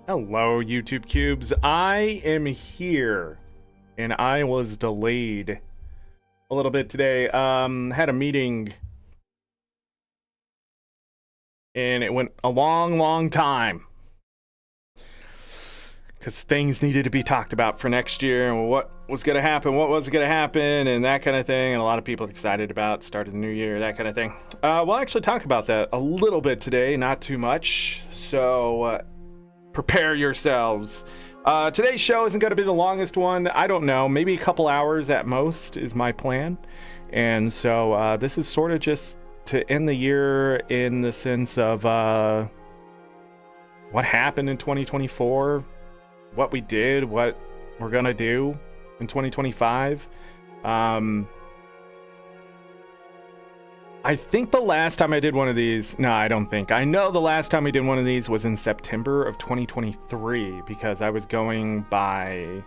Hello, YouTube Cubes. I am here, and I was delayed a little bit today. Had a meeting, and it went a long time because things needed to be talked about for next year and what was going to happen, and that kind of thing. And a lot of people are excited about start of the new year, that kind of thing. We'll actually talk about that a little bit today, not too much. So prepare yourselves. Today's show isn't going to be the longest one. I don't know, maybe a couple hours at most is my plan. And so this is sort of just to end the year in the sense of what happened in 2024, what we did, what we're going to do in 2025. I think the last time I did one of these, no, I don't think. I know the last time we did one of these was in September of 2023 because I was going by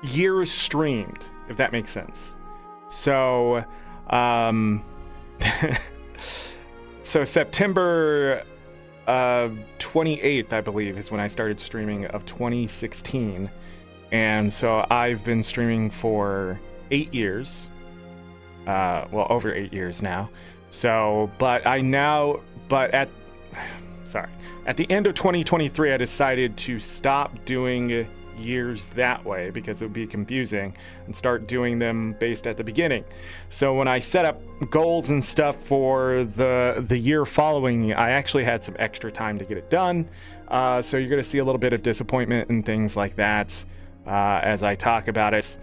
years streamed, if that makes sense. So, so September 28th, I believe, is when I started streaming of 2016. And so I've been streaming for 8 years. Well, over 8 years now. So, at the end of 2023, I decided to stop doing years that way because it would be confusing and start doing them based at the beginning. So when I set up goals and stuff for the year following, I actually had some extra time to get it done. So you're going to see a little bit of disappointment and things like that as I talk about it.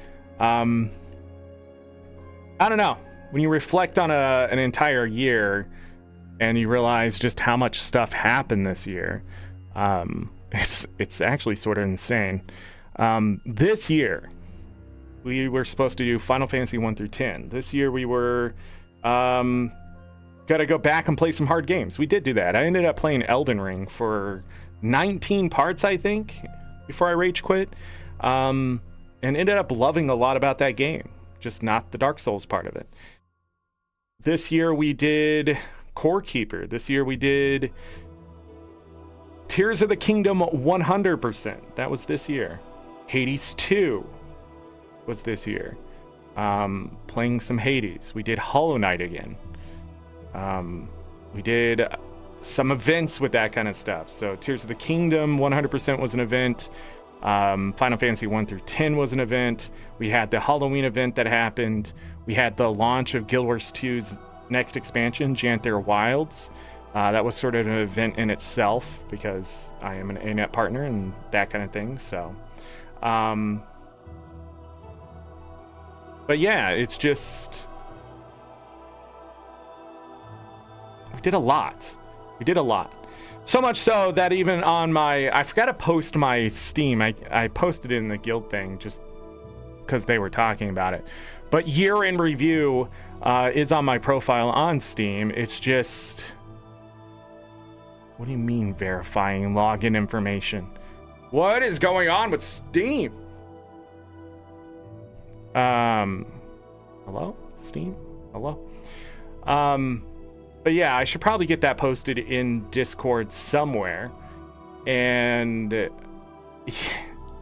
I don't know. When you reflect on an entire year and you realize just how much stuff happened this year, it's actually sort of insane. This year, we were supposed to do Final Fantasy 1 through 10. This year, we were got to go back and play some hard games. We did do that. I ended up playing Elden Ring for 19 parts, I think, before I rage quit, and ended up loving a lot about that game. Just not the Dark Souls part of it. This year we did Core Keeper. This year we did Tears of the Kingdom 100%. That was this year. Hades 2 was this year. Playing some Hades. We did Hollow Knight again. We did some events with that kind of stuff. So Tears of the Kingdom 100% was an event. Final Fantasy 1 through 10 was an event. We had the Halloween event that happened. We had the launch of Guild Wars 2's next expansion, Janthir Wilds. That was sort of an event in itself because I am an ArenaNet partner and that kind of thing. So, but yeah, it's just, we did a lot. So much so that even on I forgot to post my Steam. I posted it in the guild thing just because they were talking about it. But year in review is on my profile on Steam. It's just, what do you mean verifying login information? What is going on with Steam? Hello? Steam? Hello? But yeah, I should probably get that posted in Discord somewhere. And,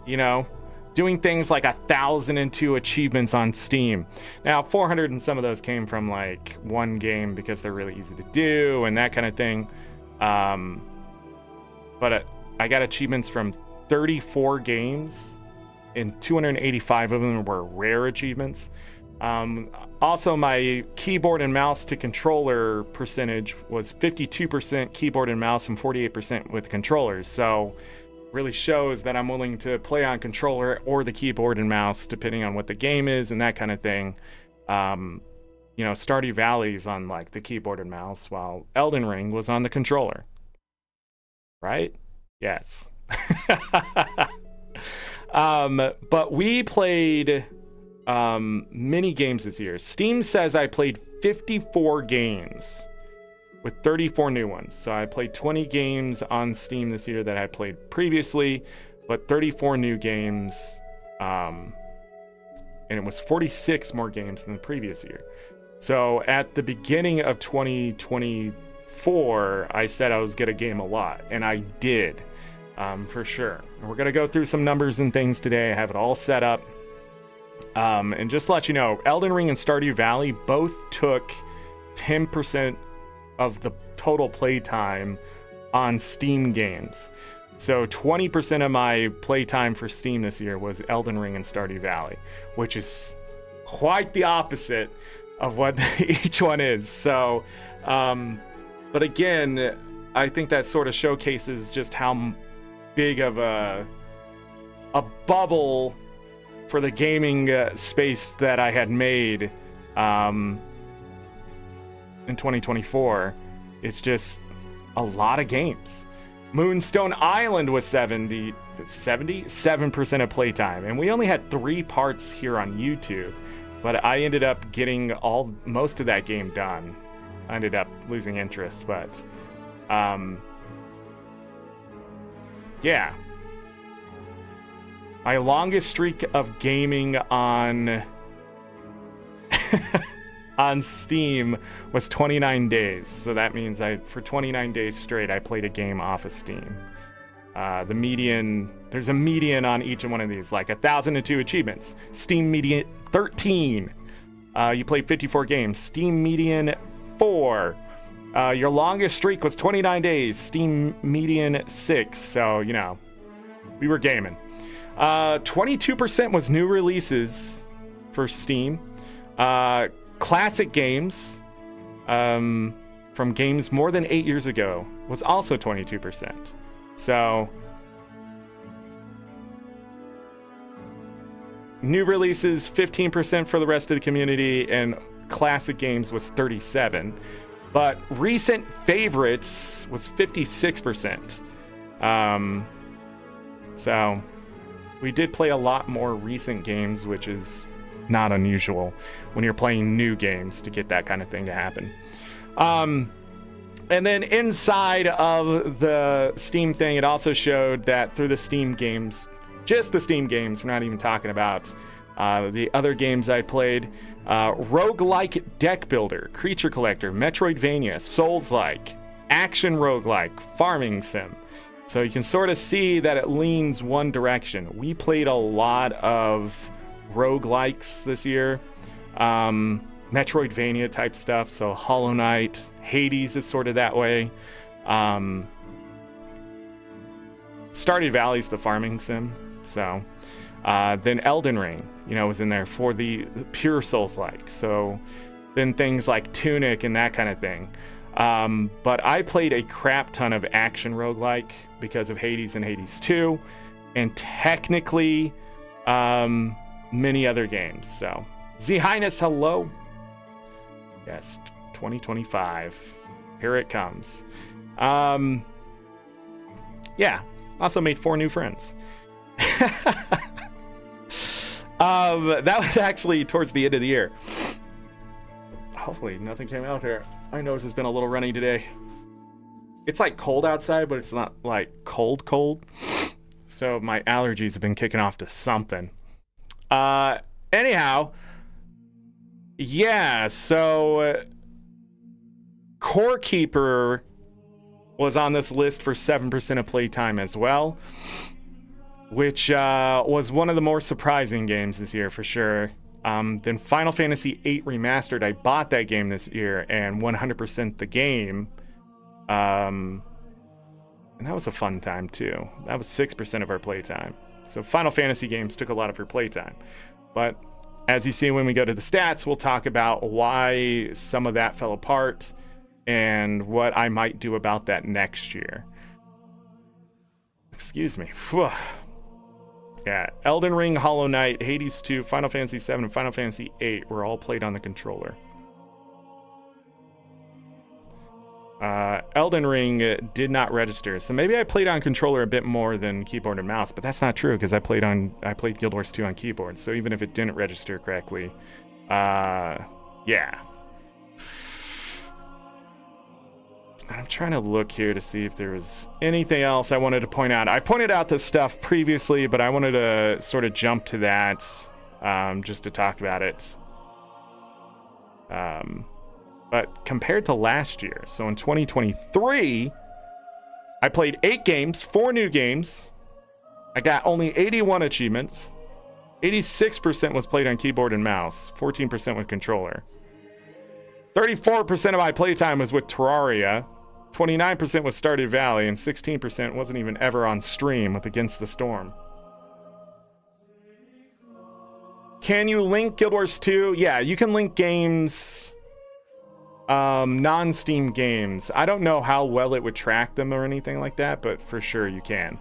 you know, doing things like 1,002 achievements on Steam. Now, 400 and some of those came from like one game because they're really easy to do and that kind of thing. But I got achievements from 34 games, and 285 of them were rare achievements. Also, my keyboard and mouse to controller percentage was 52% keyboard and mouse and 48% with controllers. So really shows that I'm willing to play on controller or the keyboard and mouse depending on what the game is and that kind of thing. You know, Stardew Valley's on like the keyboard and mouse while Elden Ring was on the controller. Right? Yes. But we played mini games this year. Steam says I played 54 games with 34 new ones. So I played 20 games on Steam this year that I played previously, but 34 new games. And it was 46 more games than the previous year. So at the beginning of 2020, 2024, I said I was going to game a lot, and I did, for sure. And we're going to go through some numbers and things today. I have it all set up. And just to let you know, Elden Ring and Stardew Valley both took 10% of the total playtime on Steam games. So 20% of my playtime for Steam this year was Elden Ring and Stardew Valley, which is quite the opposite of what each one is. So, but again, I think that sort of showcases just how big of a bubble for the gaming space that I had made in 2024. It's just a lot of games. Moonstone Island was 77% of playtime, and we only had 3 parts here on YouTube, but I ended up getting most of that game done. I ended up losing interest, but yeah. My longest streak of gaming on on Steam was 29 days. So that means for 29 days straight, I played a game off of Steam. The median, there's a median on each one of these, like 1,002 achievements. Steam median 13. You played 54 games. Steam median 4. Your longest streak was 29 days. Steam median 6. So, you know, we were gaming. 22% was new releases for Steam. Classic games from games more than 8 years ago was also 22%. So new releases 15% for the rest of the community, and classic games was 37%. But recent favorites was 56%. So we did play a lot more recent games, which is not unusual when you're playing new games to get that kind of thing to happen. And then inside of the Steam thing, it also showed that through the Steam games, just the Steam games, we're not even talking about the other games I played, roguelike deck builder, creature collector, Metroidvania, Souls-like, action roguelike, farming sim. So you can sort of see that it leans one direction. We played a lot of roguelikes this year, Metroidvania type stuff. So Hollow Knight, Hades is sort of that way. Stardew Valley's the farming sim. So then Elden Ring, you know, was in there for the pure Souls-like. So then things like Tunic and that kind of thing. But I played a crap ton of action roguelike because of Hades and Hades 2, and technically many other games. So Z Highness, hello. Yes, 2025, here it comes. Yeah, also made 4 new friends. That was actually towards the end of the year. Hopefully nothing came out there. I know it's been a little runny today. It's like cold outside, but it's not like cold. So my allergies have been kicking off to something. Anyhow, yeah, so Core Keeper was on this list for 7% of playtime as well, which was one of the more surprising games this year for sure. Then Final Fantasy VIII Remastered, I bought that game this year and 100% the game. And that was a fun time too. That was 6% of our playtime. So Final Fantasy games took a lot of your playtime. But as you see when we go to the stats, we'll talk about why some of that fell apart and what I might do about that next year. Excuse me. Whew. Yeah, Elden Ring, Hollow Knight, Hades 2, Final Fantasy 7, and Final Fantasy 8 were all played on the controller. Elden Ring did not register, so maybe I played on controller a bit more than keyboard and mouse, but that's not true because I played Guild Wars 2 on keyboard. So even if it didn't register correctly, yeah. I'm trying to look here to see if there was anything else I wanted to point out. I pointed out this stuff previously, but I wanted to sort of jump to that just to talk about it. But compared to last year, so in 2023, I played 8 games, 4 new games. I got only 81 achievements. 86% was played on keyboard and mouse, 14% with controller. 34% of my playtime was with Terraria, 29% was Stardew Valley, and 16% wasn't even ever on stream with Against the Storm. Can you link Guild Wars 2? Yeah, you can link games, non-Steam games. I don't know how well it would track them or anything like that, but for sure you can.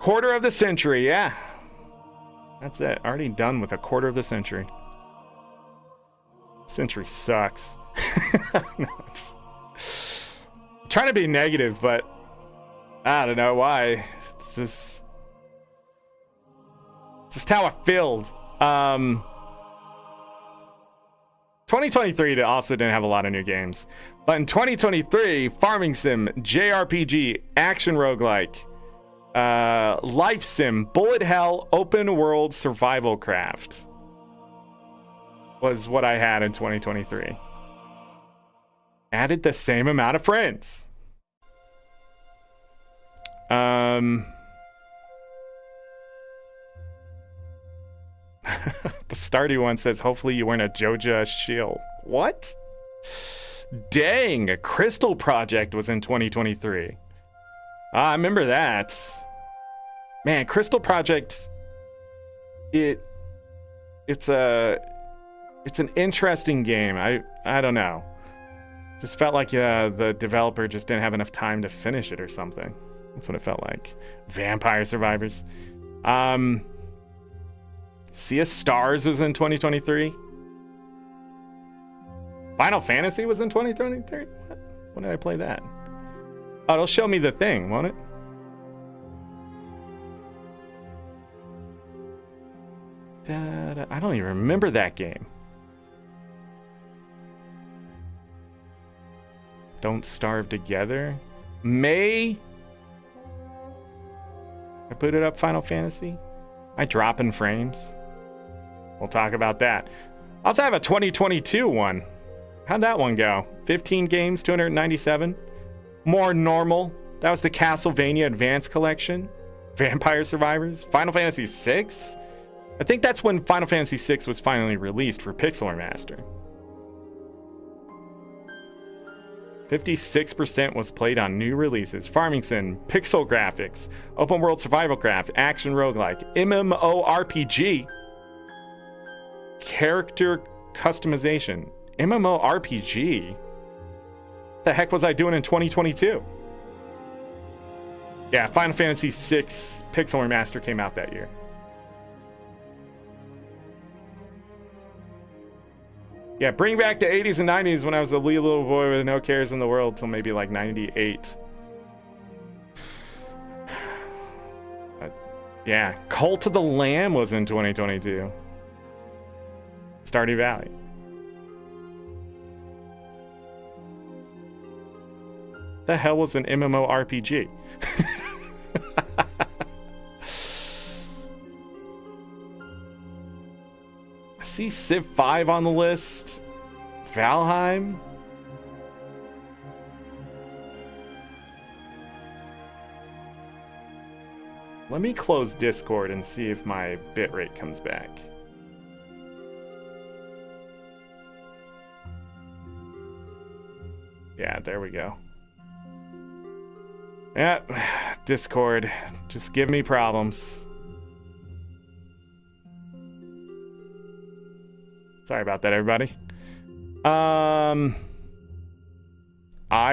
Quarter of the century, yeah. That's it. Already done with a quarter of the century. Century sucks. No, I'm trying to be negative, but I don't know why. It's just how I feel. 2023 also didn't have a lot of new games. But in 2023, Farming Sim, JRPG, Action Roguelike, Life Sim, Bullet Hell, Open World Survival Craft was what I had in 2023. Added the same amount of friends. The Stardew one says, hopefully you weren't a Joja shield. What? Dang, a Crystal Project was in 2023. I remember that. Man, Crystal Project, it's an interesting game. I don't know. Just felt like the developer just didn't have enough time to finish it or something. That's what it felt like. Vampire Survivors. Sea of Stars was in 2023. Final Fantasy was in 2023. When did I play that? Oh, it'll show me the thing, won't it? I don't even remember that game. Don't Starve Together. May. I put it up. Final Fantasy. I drop in frames. We'll talk about that. I also have a 2022 one. How'd that one go? 15 games, 297. More normal. That was the Castlevania Advance Collection. Vampire Survivors. Final Fantasy VI. I think that's when Final Fantasy VI was finally released for Pixel Remaster. 56% was played on new releases. Farming Sim, Pixel Graphics, Open World Survival Craft, Action Roguelike, MMORPG, Character Customization. MMORPG? What the heck was I doing in 2022? Yeah, Final Fantasy VI Pixel Remaster came out that year. Yeah, bring back the 80s and 90s when I was a wee little boy with no cares in the world till maybe like 98. Yeah, Cult of the Lamb was in 2022. Stardew Valley. The hell was an MMORPG? I see Civ 5 on the list. Valheim. Let me close Discord and see if my bitrate comes back. Yeah, there we go. Yep, Discord, just give me problems. Sorry about that, everybody. I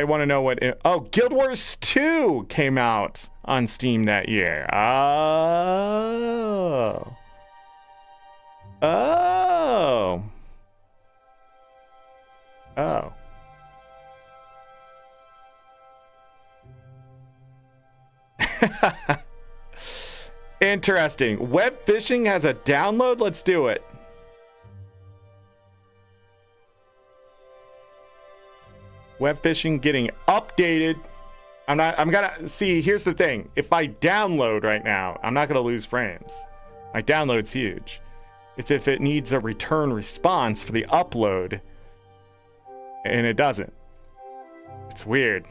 want to know what... Guild Wars 2 came out on Steam that year. Oh. Interesting. Web phishing has a download? Let's do it. Web phishing getting updated. I'm gonna see, here's the thing. If I download right now, I'm not gonna lose frames. My download's huge. It's if it needs a return response for the upload and it doesn't. It's weird.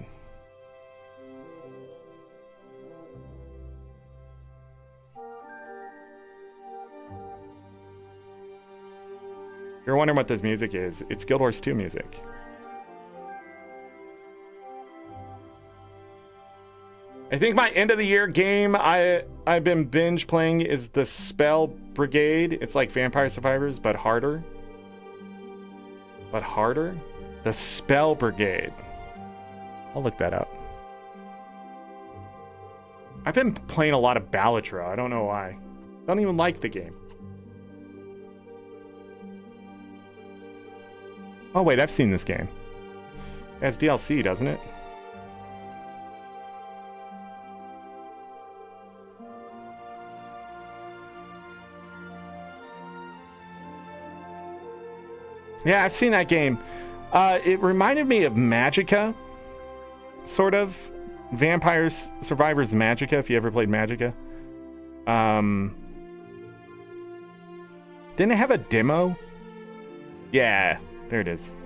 You're wondering what this music is. It's Guild Wars 2 music. I think my end of the year game I've been binge playing is the Spell Brigade. It's like Vampire Survivors, but harder. The Spell Brigade. I'll look that up. I've been playing a lot of Balatro. I don't know why. Don't even like the game. Oh wait, I've seen this game. It has DLC, doesn't it? Yeah, I've seen that game. It reminded me of Magicka, sort of. Vampire Survivors Magicka, if you ever played Magicka. Didn't it have a demo? Yeah, there it is.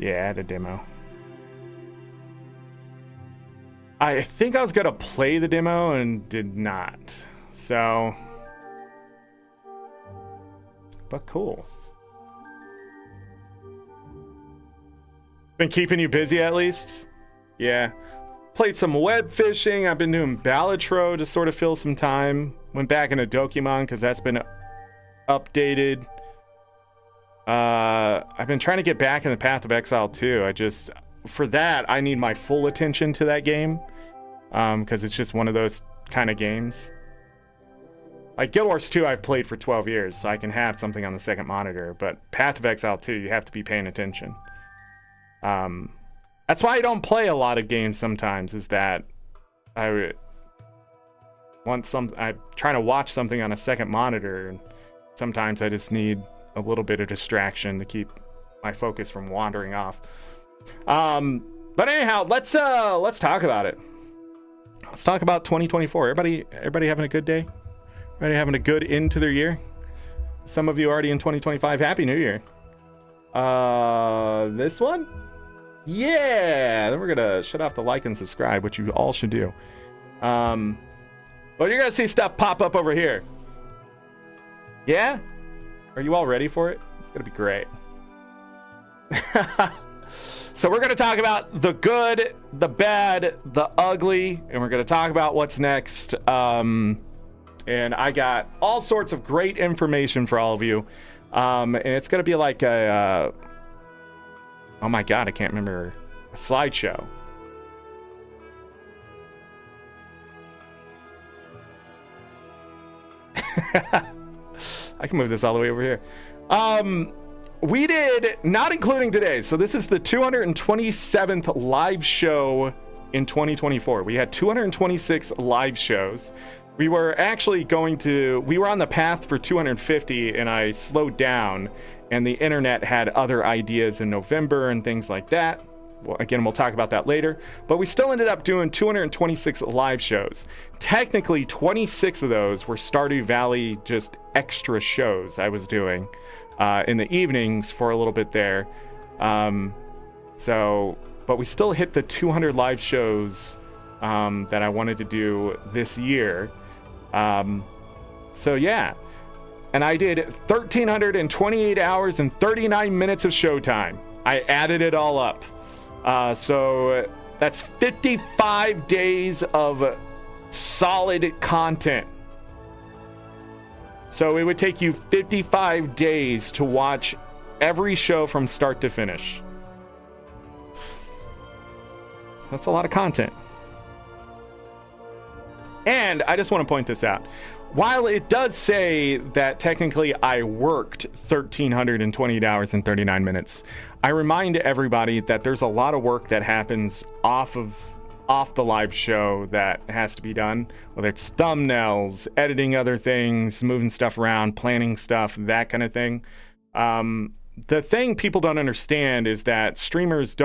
Yeah, I had a demo. I think I was going to play the demo and did not. So, but cool. Been keeping you busy at least? Yeah. Played some web fishing. I've been doing Balatro to sort of fill some time. Went back into Dokimon because that's been updated. I've been trying to get back in the Path of Exile too. For that, I need my full attention to that game. Because it's just one of those kind of games. Like Guild Wars 2 I've played for 12 years, so I can have something on the second monitor. But Path of Exile 2, you have to be paying attention. That's why I don't play a lot of games sometimes, is that I'm trying to watch something on a second monitor, and sometimes I just need a little bit of distraction to keep my focus from wandering off. But anyhow, let's talk about it. Let's talk about 2024. Everybody having a good day? Everybody having a good end to their year? Some of you already in 2025. Happy New Year. This one? Yeah, then we're gonna shut off the like and subscribe, which you all should do. But you're gonna see stuff pop up over here. Yeah? Are you all ready for it? It's gonna be great. So we're gonna talk about the good, the bad, the ugly, and we're gonna talk about what's next. And I got all sorts of great information for all of you. And it's gonna be like a oh my god, I can't remember. A slideshow. I can move this all the way over here. We did, not including today, so this is the 227th live show in 2024. We had 226 live shows. We were actually we were on the path for 250, and I slowed down. And the internet had other ideas in November and things like that. Well, again, we'll talk about that later. But we still ended up doing 226 live shows. Technically, 26 of those were Stardew Valley just extra shows I was doing in the evenings for a little bit there. But we still hit the 200 live shows that I wanted to do this year. So yeah. And I did 1,328 hours and 39 minutes of showtime. I added it all up. So that's 55 days of solid content. So it would take you 55 days to watch every show from start to finish. That's a lot of content. And I just want to point this out. While it does say that technically I worked 1,328 hours and 39 minutes, I remind everybody that there's a lot of work that happens off the live show that has to be done, whether it's thumbnails, editing other things, moving stuff around, planning stuff, that kind of thing. The thing people don't understand is that streamers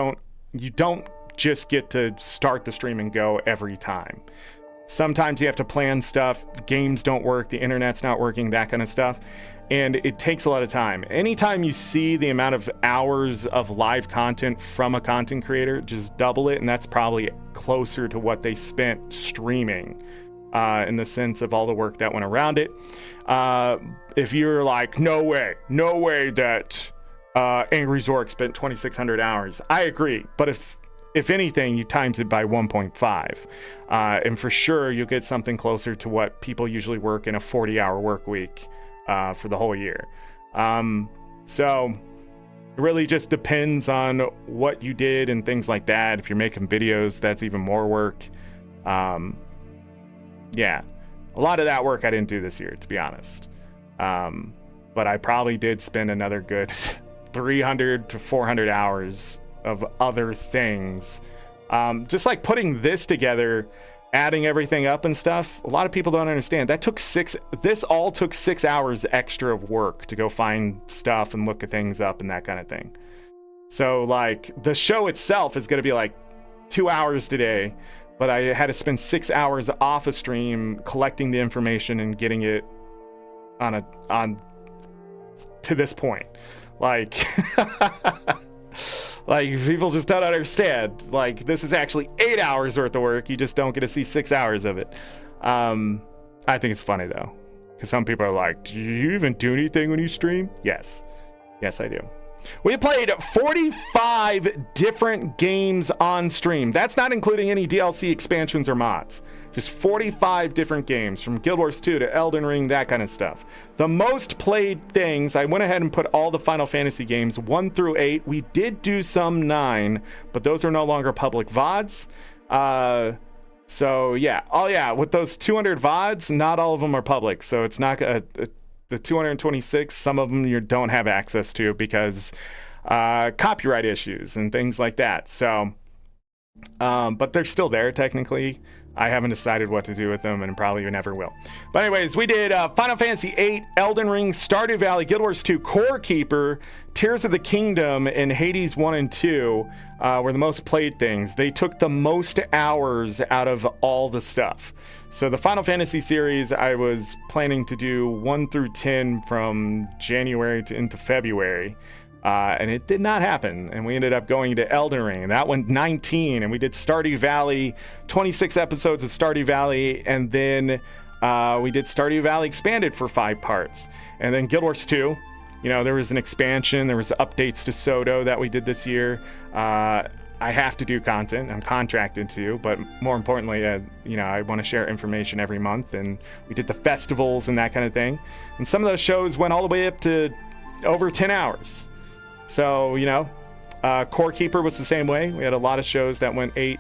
you don't just get to start the stream and go every time. Sometimes you have to plan stuff, games don't work, the internet's not working, that kind of stuff. and it takes a lot of time. Anytime you see the amount of hours of live content from a content creator, just double it, and that's probably closer to what they spent streaming, in the sense of all the work that went around it. If you're like, no way that AngryZorric spent 2,600 hours, I agree. But if anything, you times it by 1.5, and for sure you'll get something closer to what people usually work in a 40-hour work week for the whole year. So it really just depends on what you did and things like that. If you're making videos, that's even more work. Yeah, a lot of that work I didn't do this year, to be honest. But I probably did spend another good 300 to 400 hours of other things. Just like putting this together, adding everything up and stuff. A lot of people don't understand. This all took 6 hours extra of work to go find stuff and look at things up and that kind of thing. So like the show itself is going to be like 2 hours today, but I had to spend 6 hours off a stream collecting the information and getting it on to this point. Like, like people just don't understand. Like, this is actually 8 hours worth of work. You just don't get to see 6 hours of it. I think it's funny though, because some people are like, do you even do anything when you stream? Yes I do. We played 45 different games on stream. That's not including any DLC expansions or mods. Just 45 different games, from Guild Wars 2 to Elden Ring, that kind of stuff. The most played things, I went ahead and put all the Final Fantasy games 1 through 8. We did do some 9, but those are no longer public VODs. So yeah. Oh yeah, with those 200 VODs, not all of them are public. So it's not the 226, some of them you don't have access to because copyright issues and things like that. So, but they're still there technically. I haven't decided what to do with them and probably never will. But anyways, we did Final Fantasy VIII, Elden Ring, Stardew Valley, Guild Wars 2, Core Keeper, Tears of the Kingdom, and Hades 1 and 2 were the most played things. They took the most hours out of all the stuff. So the Final Fantasy series, I was planning to do 1 through 10 from January into February. And it did not happen, and we ended up going to Elden Ring, and that went 19, and we did Stardew Valley, 26 episodes of Stardew Valley, and then we did Stardew Valley Expanded for 5 parts, and then Guild Wars 2. You know, there was an expansion, there was updates to Soto that we did this year. I have to do content, I'm contracted to, but more importantly, you know, I want to share information every month, and we did the festivals and that kind of thing, and some of those shows went all the way up to over 10 hours. So, you know, Core Keeper was the same way. We had a lot of shows that went 8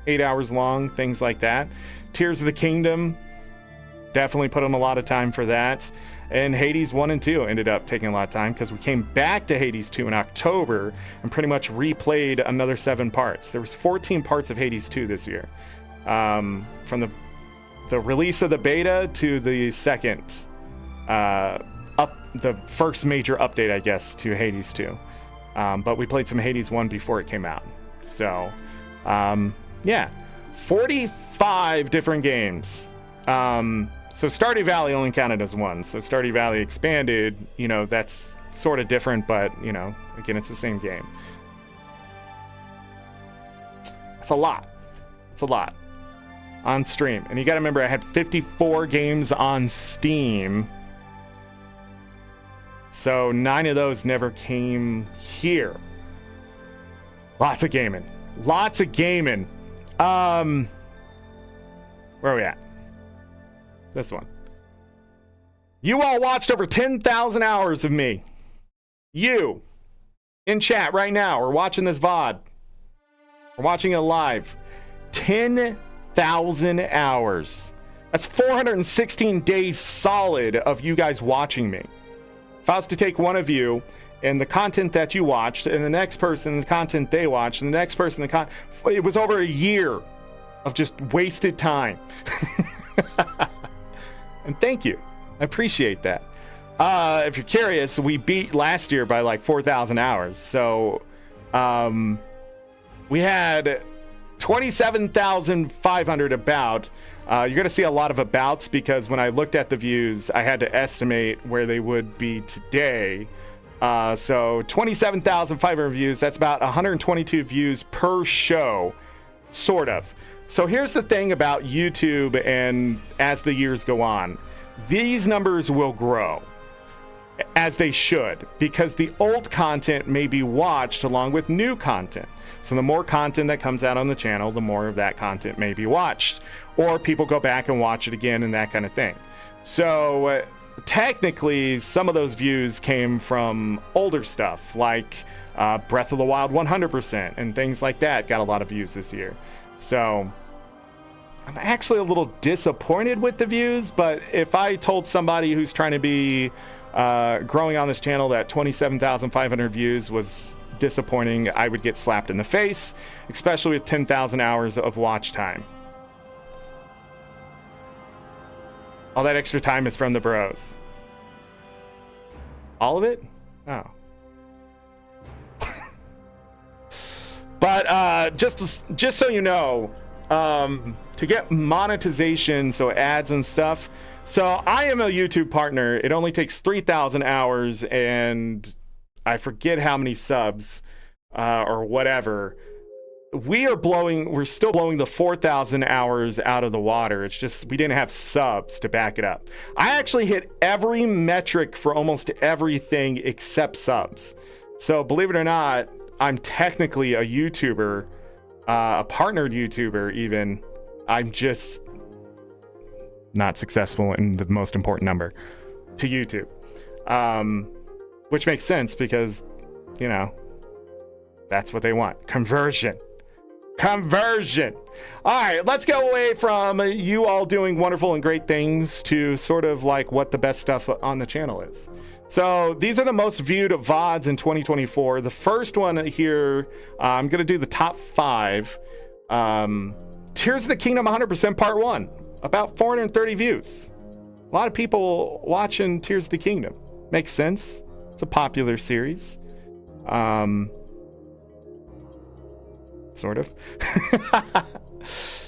hours long, things like that. Tears of the Kingdom, definitely put in a lot of time for that. And Hades 1 and 2 ended up taking a lot of time because we came back to Hades 2 in October and pretty much replayed another 7 parts. There was 14 parts of Hades 2 this year. From the release of the beta to the second the first major update, I guess, to Hades 2. But we played some Hades 1 before it came out. So, yeah, 45 different games. So Stardew Valley only counted as 1. So Stardew Valley Expanded, you know, that's sort of different, but, you know, again, it's the same game. It's a lot. It's a lot on stream. And you got to remember, I had 54 games on Steam. So 9 of those never came here. Lots of gaming. Lots of gaming. Where are we at? This one. You all watched over 10,000 hours of me. You, in chat right now, or watching this VOD, or watching it live. 10,000 hours. That's 416 days solid of you guys watching me. If I was to take one of you and the content that you watched, and the next person the content they watched, and the next person it was over a year of just wasted time. And thank you. I appreciate that. If you're curious, we beat last year by like 4,000 hours. So we had 27,500 about. You're going to see a lot of abouts because when I looked at the views, I had to estimate where they would be today. So 27,500 views, that's about 122 views per show, sort of. So here's the thing about YouTube, and as the years go on, these numbers will grow, as they should, because the old content may be watched along with new content. So the more content that comes out on the channel, the more of that content may be watched, or people go back and watch it again and that kind of thing. So technically, some of those views came from older stuff, like Breath of the Wild 100% and things like that got a lot of views this year. So I'm actually a little disappointed with the views, but if I told somebody who's trying to be growing on this channel that 27,500 views was disappointing, I would get slapped in the face, especially with 10,000 hours of watch time. All that extra time is from the bros. All of it? Oh. But just so you know, to get monetization, so ads and stuff, so I am a YouTube partner. It only takes 3,000 hours and I forget how many subs or whatever. We're still blowing the 4,000 hours out of the water. It's just we didn't have subs to back it up. I actually hit every metric for almost everything except subs. So believe it or not, I'm technically a YouTuber, a partnered YouTuber even. I'm just not successful in the most important number to YouTube. Which makes sense because, you know, that's what they want. Conversion. All right, let's go away from you all doing wonderful and great things to sort of like what the best stuff on the channel is. So these are the most viewed VODs in 2024. The first one here, I'm going to do the top 5. Tears of the Kingdom 100% Part 1. About 430 views. A lot of people watching Tears of the Kingdom. Makes sense. It's a popular series. Sort of.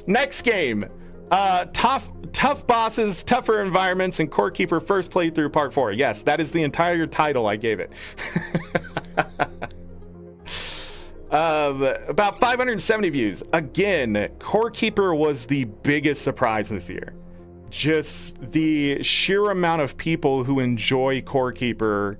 Next game. Tough bosses, tougher environments, and Core Keeper first playthrough part 4. Yes, that is the entire title I gave it. About 570 views. Again, Core Keeper was the biggest surprise this year. Just the sheer amount of people who enjoy Core Keeper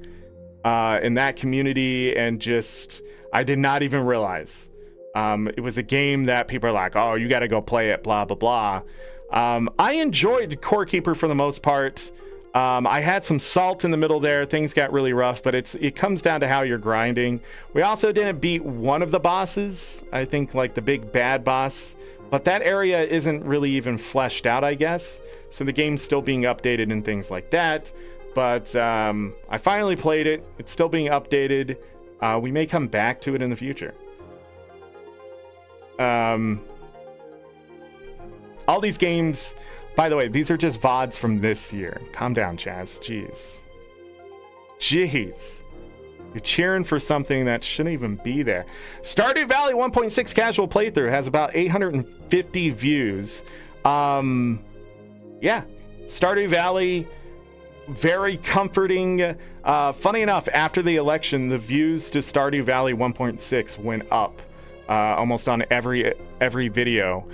in that community, and just I did not even realize. It was a game that people are like, oh, you got to go play it, blah, blah, blah. I enjoyed Core Keeper for the most part. I had some salt in the middle there. Things got really rough, but it comes down to how you're grinding. We also didn't beat one of the bosses. I think like the big bad boss, but that area isn't really even fleshed out, I guess. So the game's still being updated and things like that. But I finally played it. It's still being updated. We may come back to it in the future. All these games, by the way, these are just VODs from this year. Calm down, Chaz. Jeez. You're cheering for something that shouldn't even be there. Stardew Valley 1.6 casual playthrough has about 850 views. Yeah, Stardew Valley, very comforting. Funny enough, after the election, the views to Stardew Valley 1.6 went up almost on every video.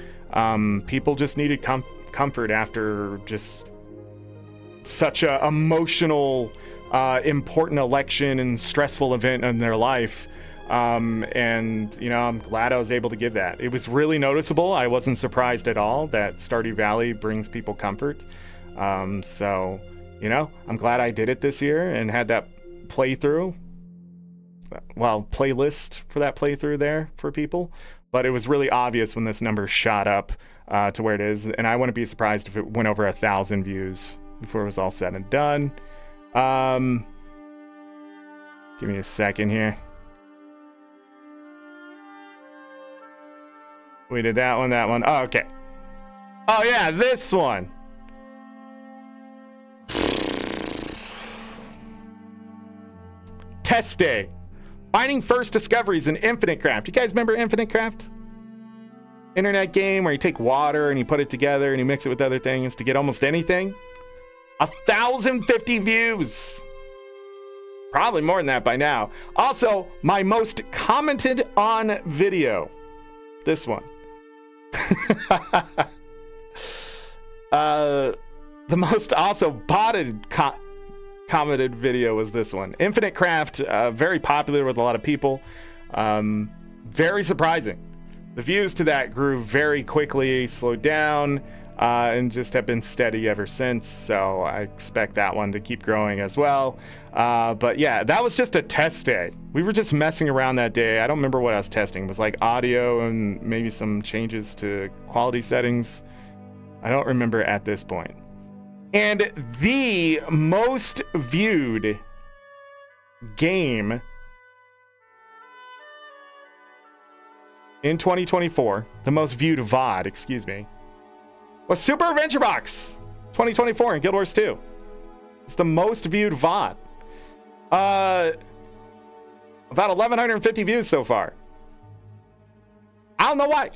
People just needed comfort after just such a emotional, important election and stressful event in their life. And, you know, I'm glad I was able to give that. It was really noticeable. I wasn't surprised at all that Stardew Valley brings people comfort. So, you know, I'm glad I did it this year and had that playthrough. Well, playlist for that playthrough there for people. But it was really obvious when this number shot up to where it is. And I wouldn't be surprised if it went over 1,000 views before it was all said and done. Give me a second here. We did that one. Oh, okay. Oh, yeah, this one. Test day. Finding first discoveries in Infinite Craft. You guys remember Infinite Craft? internet game where you take water and you put it together and you mix it with other things to get almost anything. 1,050 views. Probably more than that by now. Also, my most commented on video. This one. The most also botted commented video was this one. Infinite Craft, very popular with a lot of people. Very surprising. The views to that grew very quickly, slowed down, and just have been steady ever since. So I expect that one to keep growing as well. But yeah, that was just a test day. We were just messing around that day. I don't remember what I was testing. It was like audio and maybe some changes to quality settings. I don't remember at this point. And the most viewed game in 2024, the most viewed VOD, excuse me, was Super Adventure Box 2024 in Guild Wars 2. It's the most viewed VOD. About 1,150 views so far. I don't know why.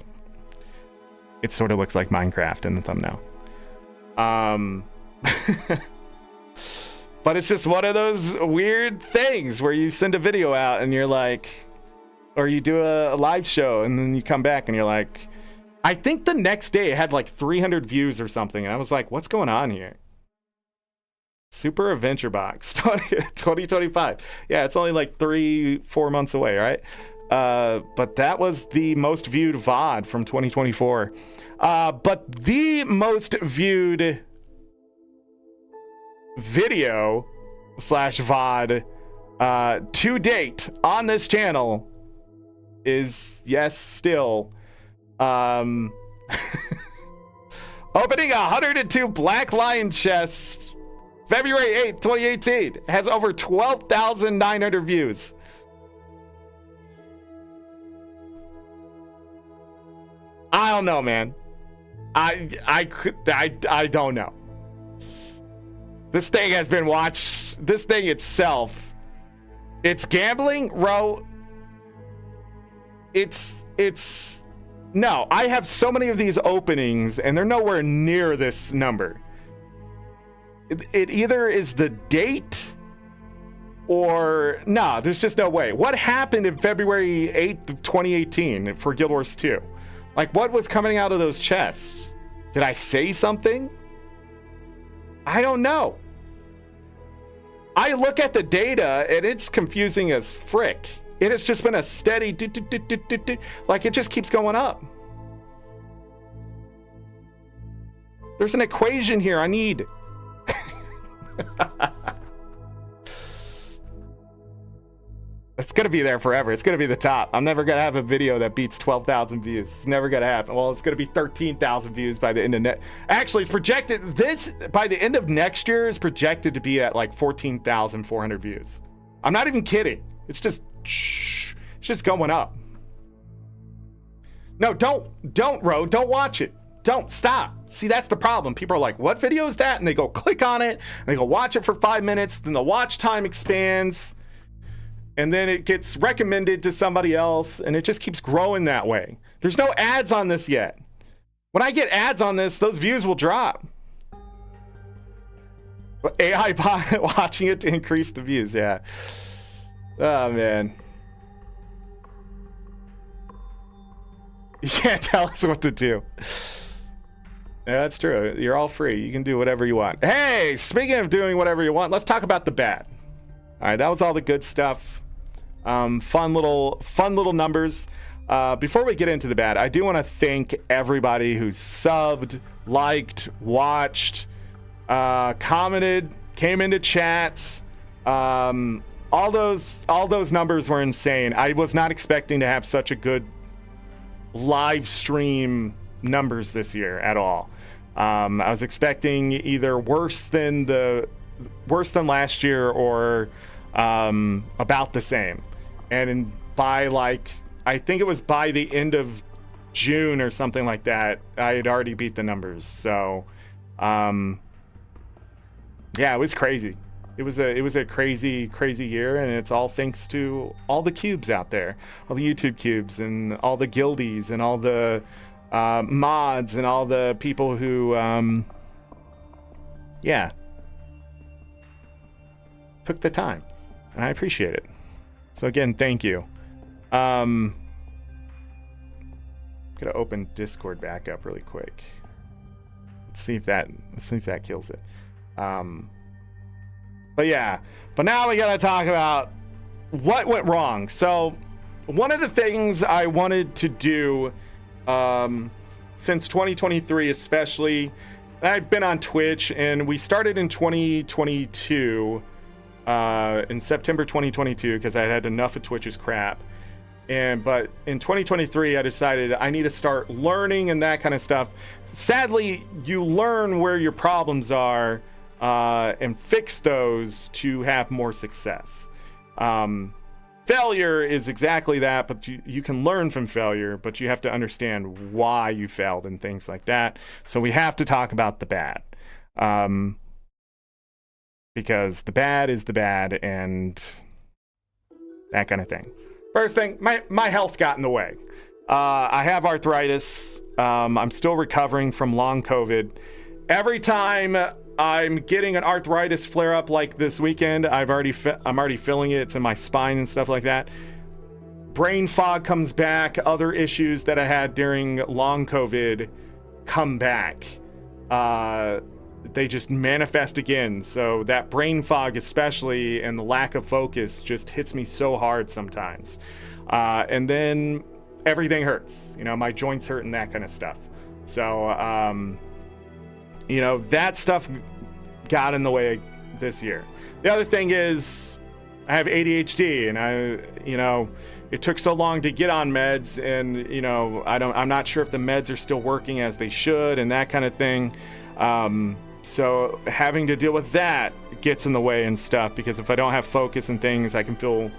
It sort of looks like Minecraft in the thumbnail. But it's just one of those weird things where you send a video out and you're like, or you do a live show and then you come back and you're like, I think the next day it had like 300 views or something. And I was like, what's going on here? Super Adventure Box 2025. Yeah, it's only like 3-4 months away, right? But that was the most viewed VOD from 2024. But the most viewed video / VOD to date on this channel is, yes, still opening 102 Black Lion chests February 8th, 2018. Has over 12,900 views. I don't know, man. I don't know. This thing has been watched. This thing itself, it's gambling, Ro. It's no. I have so many of these openings, and they're nowhere near this number. It either is the date, or no. There's just no way. What happened in February 8th, 2018 for Guild Wars 2? Like, what was coming out of those chests? Did I say something? I don't know. I look at the data and it's confusing as frick. It has just been a steady like it just keeps going up. There's an equation here I need. It's gonna be there forever. It's gonna be the top. I'm never gonna have a video that beats 12,000 views. It's never gonna happen. Well, it's gonna be 13,000 views by the end of Actually, it's projected. This by the end of next year is projected to be at like 14,400 views. I'm not even kidding. It's just going up. No, don't, Ro. Don't watch it. Don't stop. See, that's the problem. People are like, "What video is that?" And they go click on it. And they go watch it for 5 minutes. Then the watch time expands. And then it gets recommended to somebody else, and it just keeps growing that way. There's no ads on this yet. When I get ads on this, those views will drop. But AI bot watching it to increase the views, yeah. Oh, man. You can't tell us what to do. Yeah, that's true. You're all free. You can do whatever you want. Hey, speaking of doing whatever you want, let's talk about the bad. All right, that was all the good stuff. Fun little numbers. Before we get into the bad, I do want to thank everybody who subbed, liked, watched, commented, came into chats. All those numbers were insane. I was not expecting to have such a good live stream numbers this year at all. I was expecting either worse than last year or about the same. And by I think it was by the end of June or something like that, I had already beat the numbers. So yeah, it was crazy. It was a crazy year, and it's all thanks to all the cubes out there, all the YouTube cubes and all the guildies and all the mods and all the people who, took the time, and I appreciate it. So again, thank you. Gonna open Discord back up really quick. Let's see if that kills it. But now we gotta talk about what went wrong. So one of the things I wanted to do since 2023 especially, and I've been on Twitch, and we started in 2022, in September 2022, because I had enough of Twitch's crap. But in 2023, I decided I need to start learning and that kind of stuff. Sadly, you learn where your problems are and fix those to have more success. Failure is exactly that, but you can learn from failure, but you have to understand why you failed and things like that. So we have to talk about the bad. Because the bad is the bad and that kind of thing. First thing, my health got in the way. I have arthritis. I'm still recovering from long COVID. Every time I'm getting an arthritis flare up like this weekend, I'm already feeling it. It's in my spine and stuff like that. Brain fog comes back. Other issues that I had during long COVID come back. They just manifest again. So that brain fog especially, and the lack of focus, just hits me so hard sometimes. And then everything hurts. My joints hurt and that kind of stuff. So, that stuff got in the way this year. The other thing is I have ADHD, and it took so long to get on meds, and I'm not sure if the meds are still working as they should and that kind of thing. So having to deal with that gets in the way and stuff, because if I don't have focus and things, I can feel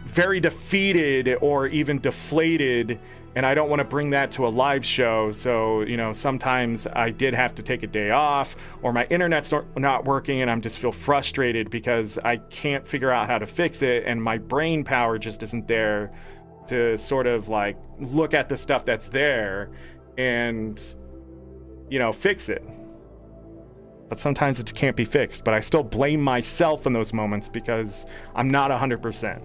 very defeated or even deflated, and I don't want to bring that to a live show. So, sometimes I did have to take a day off, or my internet's not working and I'm just feel frustrated because I can't figure out how to fix it, and my brain power just isn't there to sort of like look at the stuff that's there and fix it. But sometimes it can't be fixed, but I still blame myself in those moments because I'm not 100%.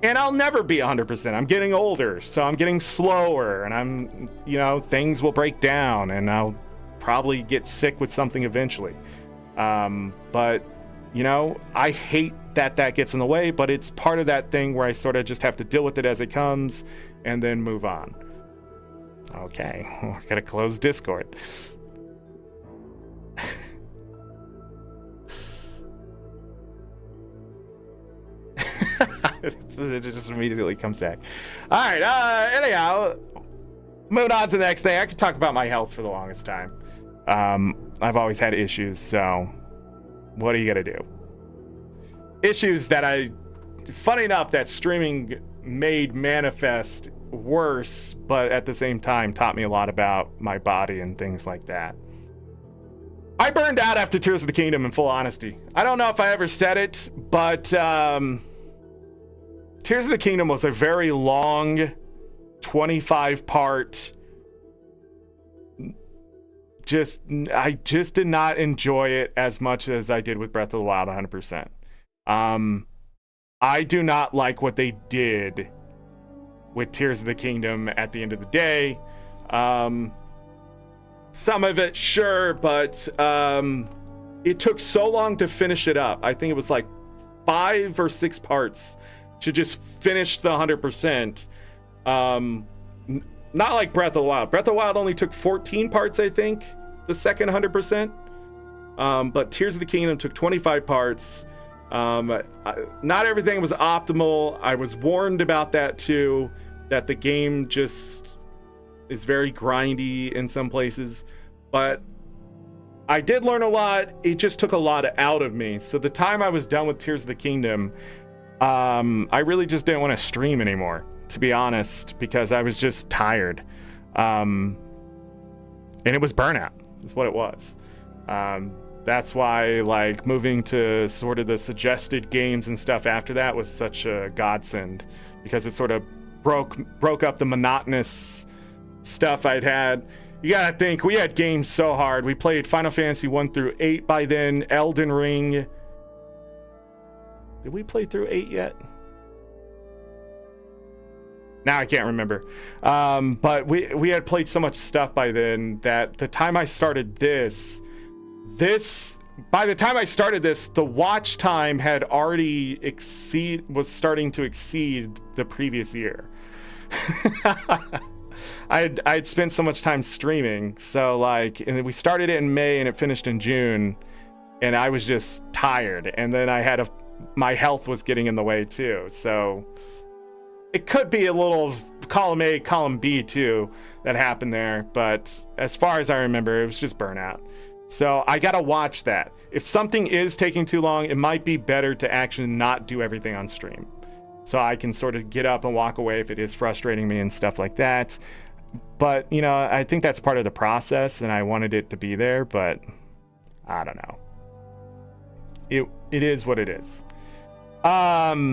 And I'll never be 100%. I'm getting older, so I'm getting slower, and things will break down, and I'll probably get sick with something eventually. But I hate that gets in the way, but it's part of that thing where I sort of just have to deal with it as it comes and then move on. Okay, we're gonna close Discord. It just immediately comes back. All right. Anyhow, moving on to the next thing. I could talk about my health for the longest time. I've always had issues, so what are you gonna do? Issues that funny enough, that streaming made manifest worse, but at the same time taught me a lot about my body and things like that. I burned out after Tears of the Kingdom, in full honesty. I don't know if I ever said it, but Tears of the Kingdom was a very long 25-part. I just did not enjoy it as much as I did with Breath of the Wild 100%. I do not like what they did with Tears of the Kingdom at the end of the day. Some of it, sure, but it took so long to finish it up. I think it was like 5 or 6 parts to just finish the 100%. Not like Breath of the Wild. Breath of the Wild only took 14 parts, I think, the second 100%. But Tears of the Kingdom took 25 parts. Not everything was optimal. I was warned about that too, that the game just is very grindy in some places. But I did learn a lot. It just took a lot out of me. So the time I was done with Tears of the Kingdom, I really just didn't want to stream anymore, to be honest, because I was just tired. And it was burnout, is what it was. That's why, like, moving to sort of the suggested games and stuff after that was such a godsend, because it sort of broke up the monotonous stuff I'd had. You gotta think, we had games so hard. We played Final Fantasy 1 through 8 by then, Elden Ring. Did we play through 8 yet? Now I can't remember. But we had played so much stuff by then that the time I started by the time I started this, the watch time had already was starting to exceed the previous year. I'd spent so much time streaming, so like, and we started it in May and it finished in June, and I was just tired, and then I had my health was getting in the way too, so it could be a little column A, column B too that happened there, but as far as I remember, it was just burnout. So I gotta watch that. If something is taking too long, it might be better to actually not do everything on stream, so I can sort of get up and walk away if it is frustrating me and stuff like that. But, you know, I think that's part of the process, and I wanted it to be there, but I don't know. It is what it is. I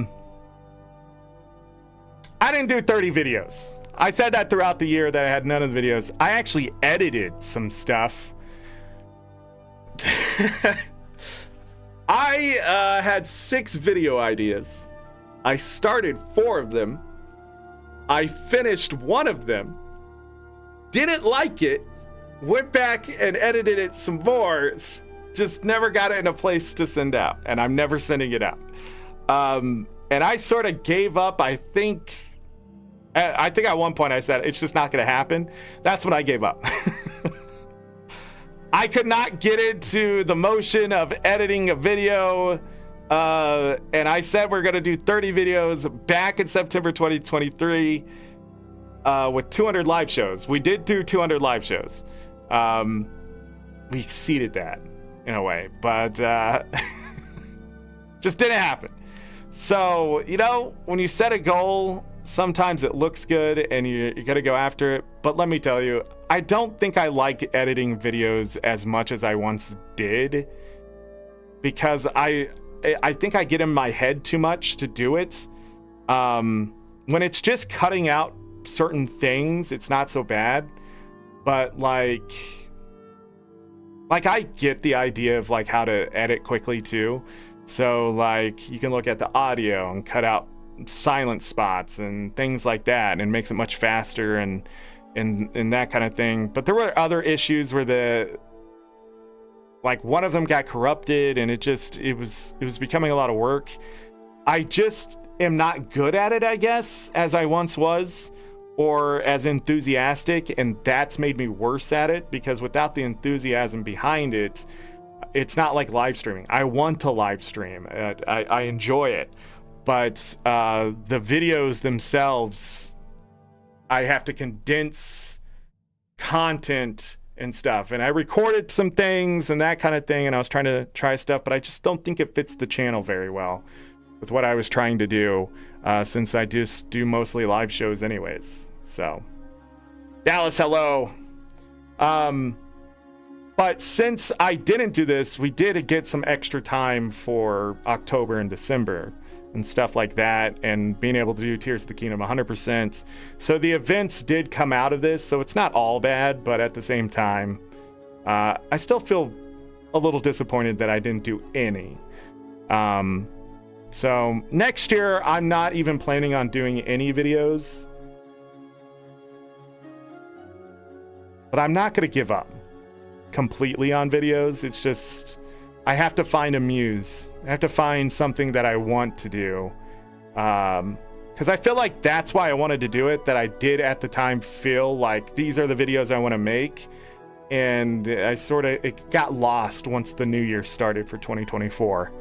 didn't do 30 videos. I said that throughout the year that I had none of the videos. I actually edited some stuff. I had 6 video ideas. I started 4 of them. I finished 1 of them. Didn't like it. Went back and edited it some more. Just never got it in a place to send out. And I'm never sending it out. And I sort of gave up. I think at one point I said, it's just not going to happen. That's when I gave up. I could not get into the motion of editing a video. And I said we're going to do 30 videos back in September 2023 with 200 live shows. We did do 200 live shows. We exceeded that in a way, but just didn't happen. So, you know, when you set a goal, sometimes it looks good and you got to go after it. But let me tell you, I don't think I like editing videos as much as I once did, because I think I get in my head too much to do it. When it's just cutting out certain things, it's not so bad. But like I get the idea of like how to edit quickly too. So like you can look at the audio and cut out silent spots and things like that, and it makes it much faster and that kind of thing. But there were other issues where one of them got corrupted, and it was becoming a lot of work. I just am not good at it, I guess, as I once was, or as enthusiastic, and that's made me worse at it, because without the enthusiasm behind it, it's not like live streaming. I want to live stream. I enjoy it, but the videos themselves, I have to condense content and stuff, and I recorded some things and that kind of thing, and I was trying to try stuff, but I just don't think it fits the channel very well with what I was trying to do, since I just do mostly live shows anyways. So Dallas, hello. But since I didn't do this, we did get some extra time for October and December and stuff like that, and being able to do Tears of the Kingdom 100%. So the events did come out of this, so it's not all bad, but at the same time, I still feel a little disappointed that I didn't do any. So next year, I'm not even planning on doing any videos, but I'm not going to give up completely on videos. It's just, I have to find a muse. I have to find something that I want to do, because I feel like that's why I wanted to do it, that I did at the time feel like these are the videos I want to make, and it got lost once the new year started for 2024.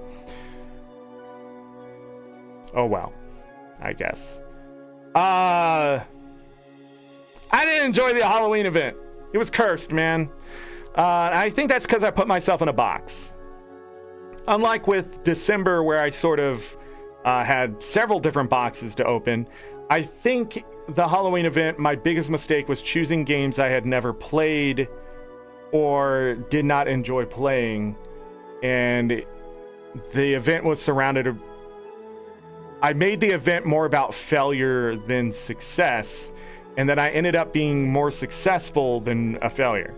Oh well, I guess. I didn't enjoy the Halloween event. It was cursed, man. I think that's because I put myself in a box. Unlike with December, where I sort of had several different boxes to open, I think the Halloween event, my biggest mistake was choosing games I had never played or did not enjoy playing. And the event was surrounded... I made the event more about failure than success. and then I ended up being more successful than a failure.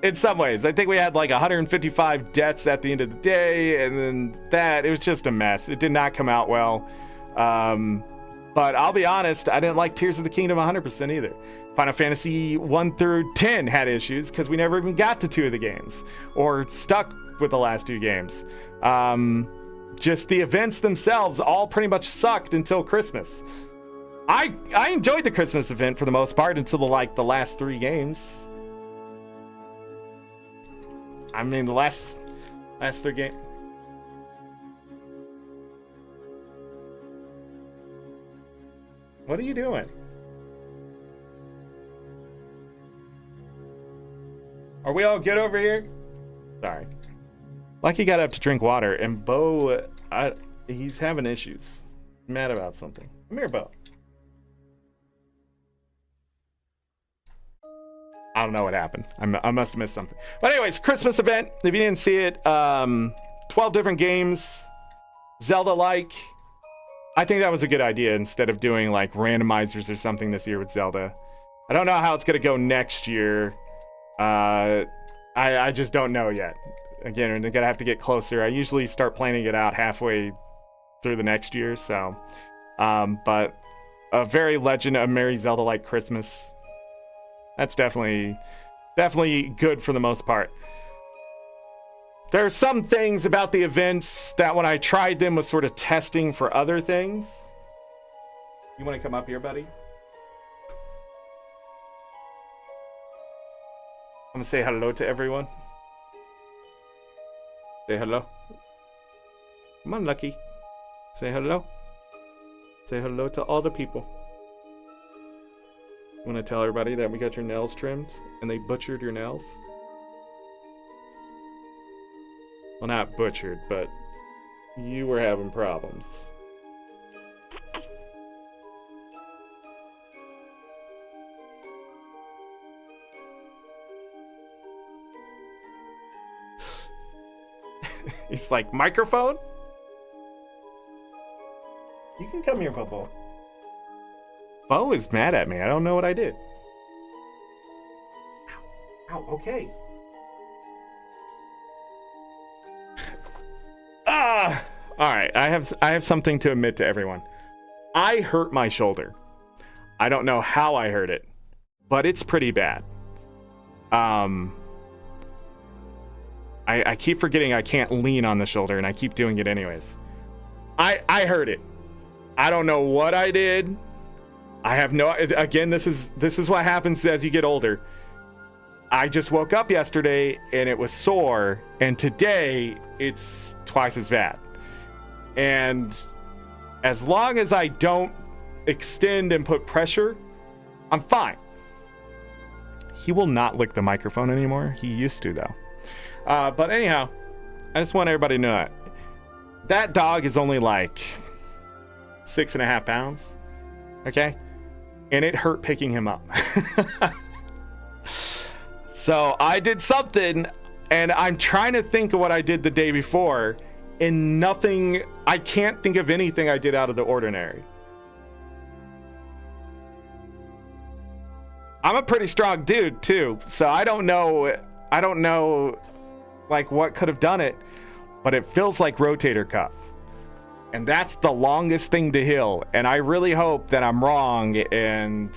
In some ways, I think we had like 155 deaths at the end of the day, and then it was just a mess. It did not come out well. But I'll be honest, I didn't like Tears of the Kingdom 100% either. Final Fantasy 1 through 10 had issues because we never even got to 2 of the games, or stuck with the last 2 games. Just the events themselves all pretty much sucked until Christmas. I enjoyed the Christmas event for the most part until the last 3 games. I mean, the last 3 games. What are you doing? Are we all good over here? Sorry. Lucky got up to drink water, and Bo, he's having issues. Mad about something. Come here, Bo. I don't know what happened. I must have missed something. But anyways, Christmas event. If you didn't see it, 12 different games, Zelda-like. I think that was a good idea instead of doing like randomizers or something this year with Zelda. I don't know how it's gonna go next year. I just don't know yet. Again, we're gonna have to get closer. I usually start planning it out halfway through the next year. So, but a very Legend of Merry Zelda-like Christmas. That's definitely good for the most part. There are some things about the events that when I tried them was sort of testing for other things. You want to come up here, buddy? I'm gonna say hello to everyone. Say hello. Come on, Lucky. Say hello. Say hello to all the people. You want to tell everybody that we got your nails trimmed and they butchered your nails? Well, not butchered, but you were having problems. He's like, microphone? You can come here, Bobo. Bo is mad at me. I don't know what I did. Ow. Ow, okay. Alright, I have something to admit to everyone. I hurt my shoulder. I don't know how I hurt it, but it's pretty bad. I keep forgetting I can't lean on the shoulder, and I keep doing it anyways. I hurt it. I don't know what I did. I have no... Again, this is what happens as you get older. I just woke up yesterday, and it was sore, and today, it's twice as bad. And as long as I don't extend and put pressure, I'm fine. He will not lick the microphone anymore. He used to, though. But anyhow, I just want everybody to know that. That dog is only like 6.5 pounds. Okay? And it hurt picking him up. So I did something, and I'm trying to think of what I did the day before, and nothing... I can't think of anything I did out of the ordinary. I'm a pretty strong dude, too, so I don't know, like, what could have done it, but it feels like rotator cuff. And that's the longest thing to heal, and I really hope that I'm wrong, and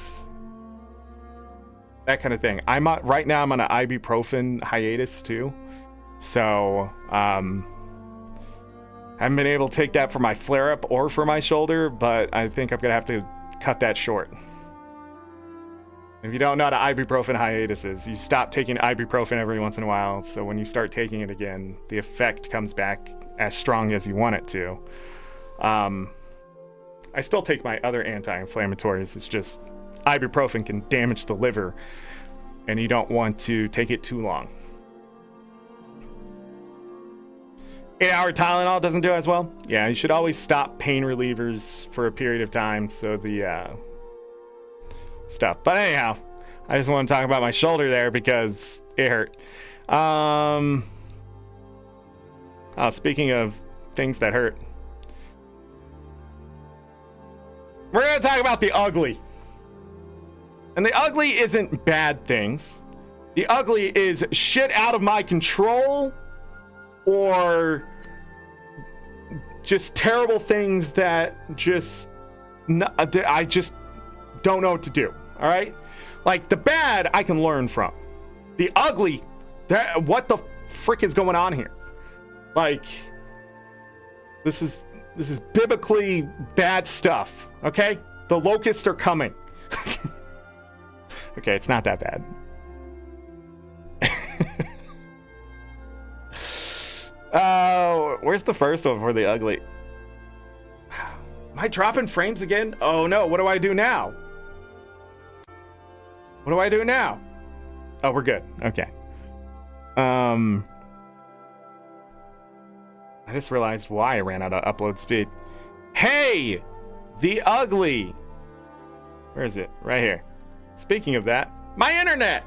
that kind of thing. Right now I'm on an ibuprofen hiatus, too, so, I haven't been able to take that for my flare-up or for my shoulder, but I think I'm going to have to cut that short. If you don't know what an ibuprofen hiatus is, you stop taking ibuprofen every once in a while, so when you start taking it again, the effect comes back as strong as you want it to. I still take my other anti-inflammatories, it's just ibuprofen can damage the liver, and you don't want to take it too long. 8-hour Tylenol doesn't do as well. Yeah, you should always stop pain relievers for a period of time, so the stuff. But anyhow, I just want to talk about my shoulder there because it hurt. Speaking of things that hurt, We're going to talk about the ugly. And the ugly isn't bad things. The ugly is shit out of my control or just terrible things that I just don't know what to do. All right? Like the bad I can learn from. The ugly, what the frick is going on here? Like this is biblically bad stuff, okay? The locusts are coming. Okay, it's not that bad. Where's the first one for the ugly? Am I dropping frames again? Oh no, what do I do now? What do I do now? Oh, we're good. Okay. I just realized why I ran out of upload speed. Hey! The ugly! Where is it? Right here. Speaking of that, my internet!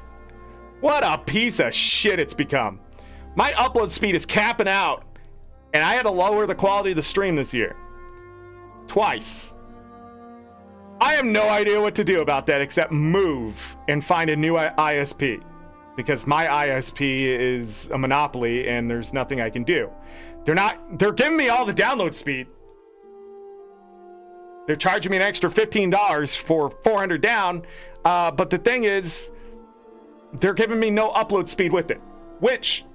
What a piece of shit it's become. My upload speed is capping out, and I had to lower the quality of the stream this year. Twice. I have no idea what to do about that except move and find a new ISP. Because my ISP is a monopoly and there's nothing I can do. They're giving me all the download speed. They're charging me an extra $15 for 400 down. But the thing is, they're giving me no upload speed with it. Which,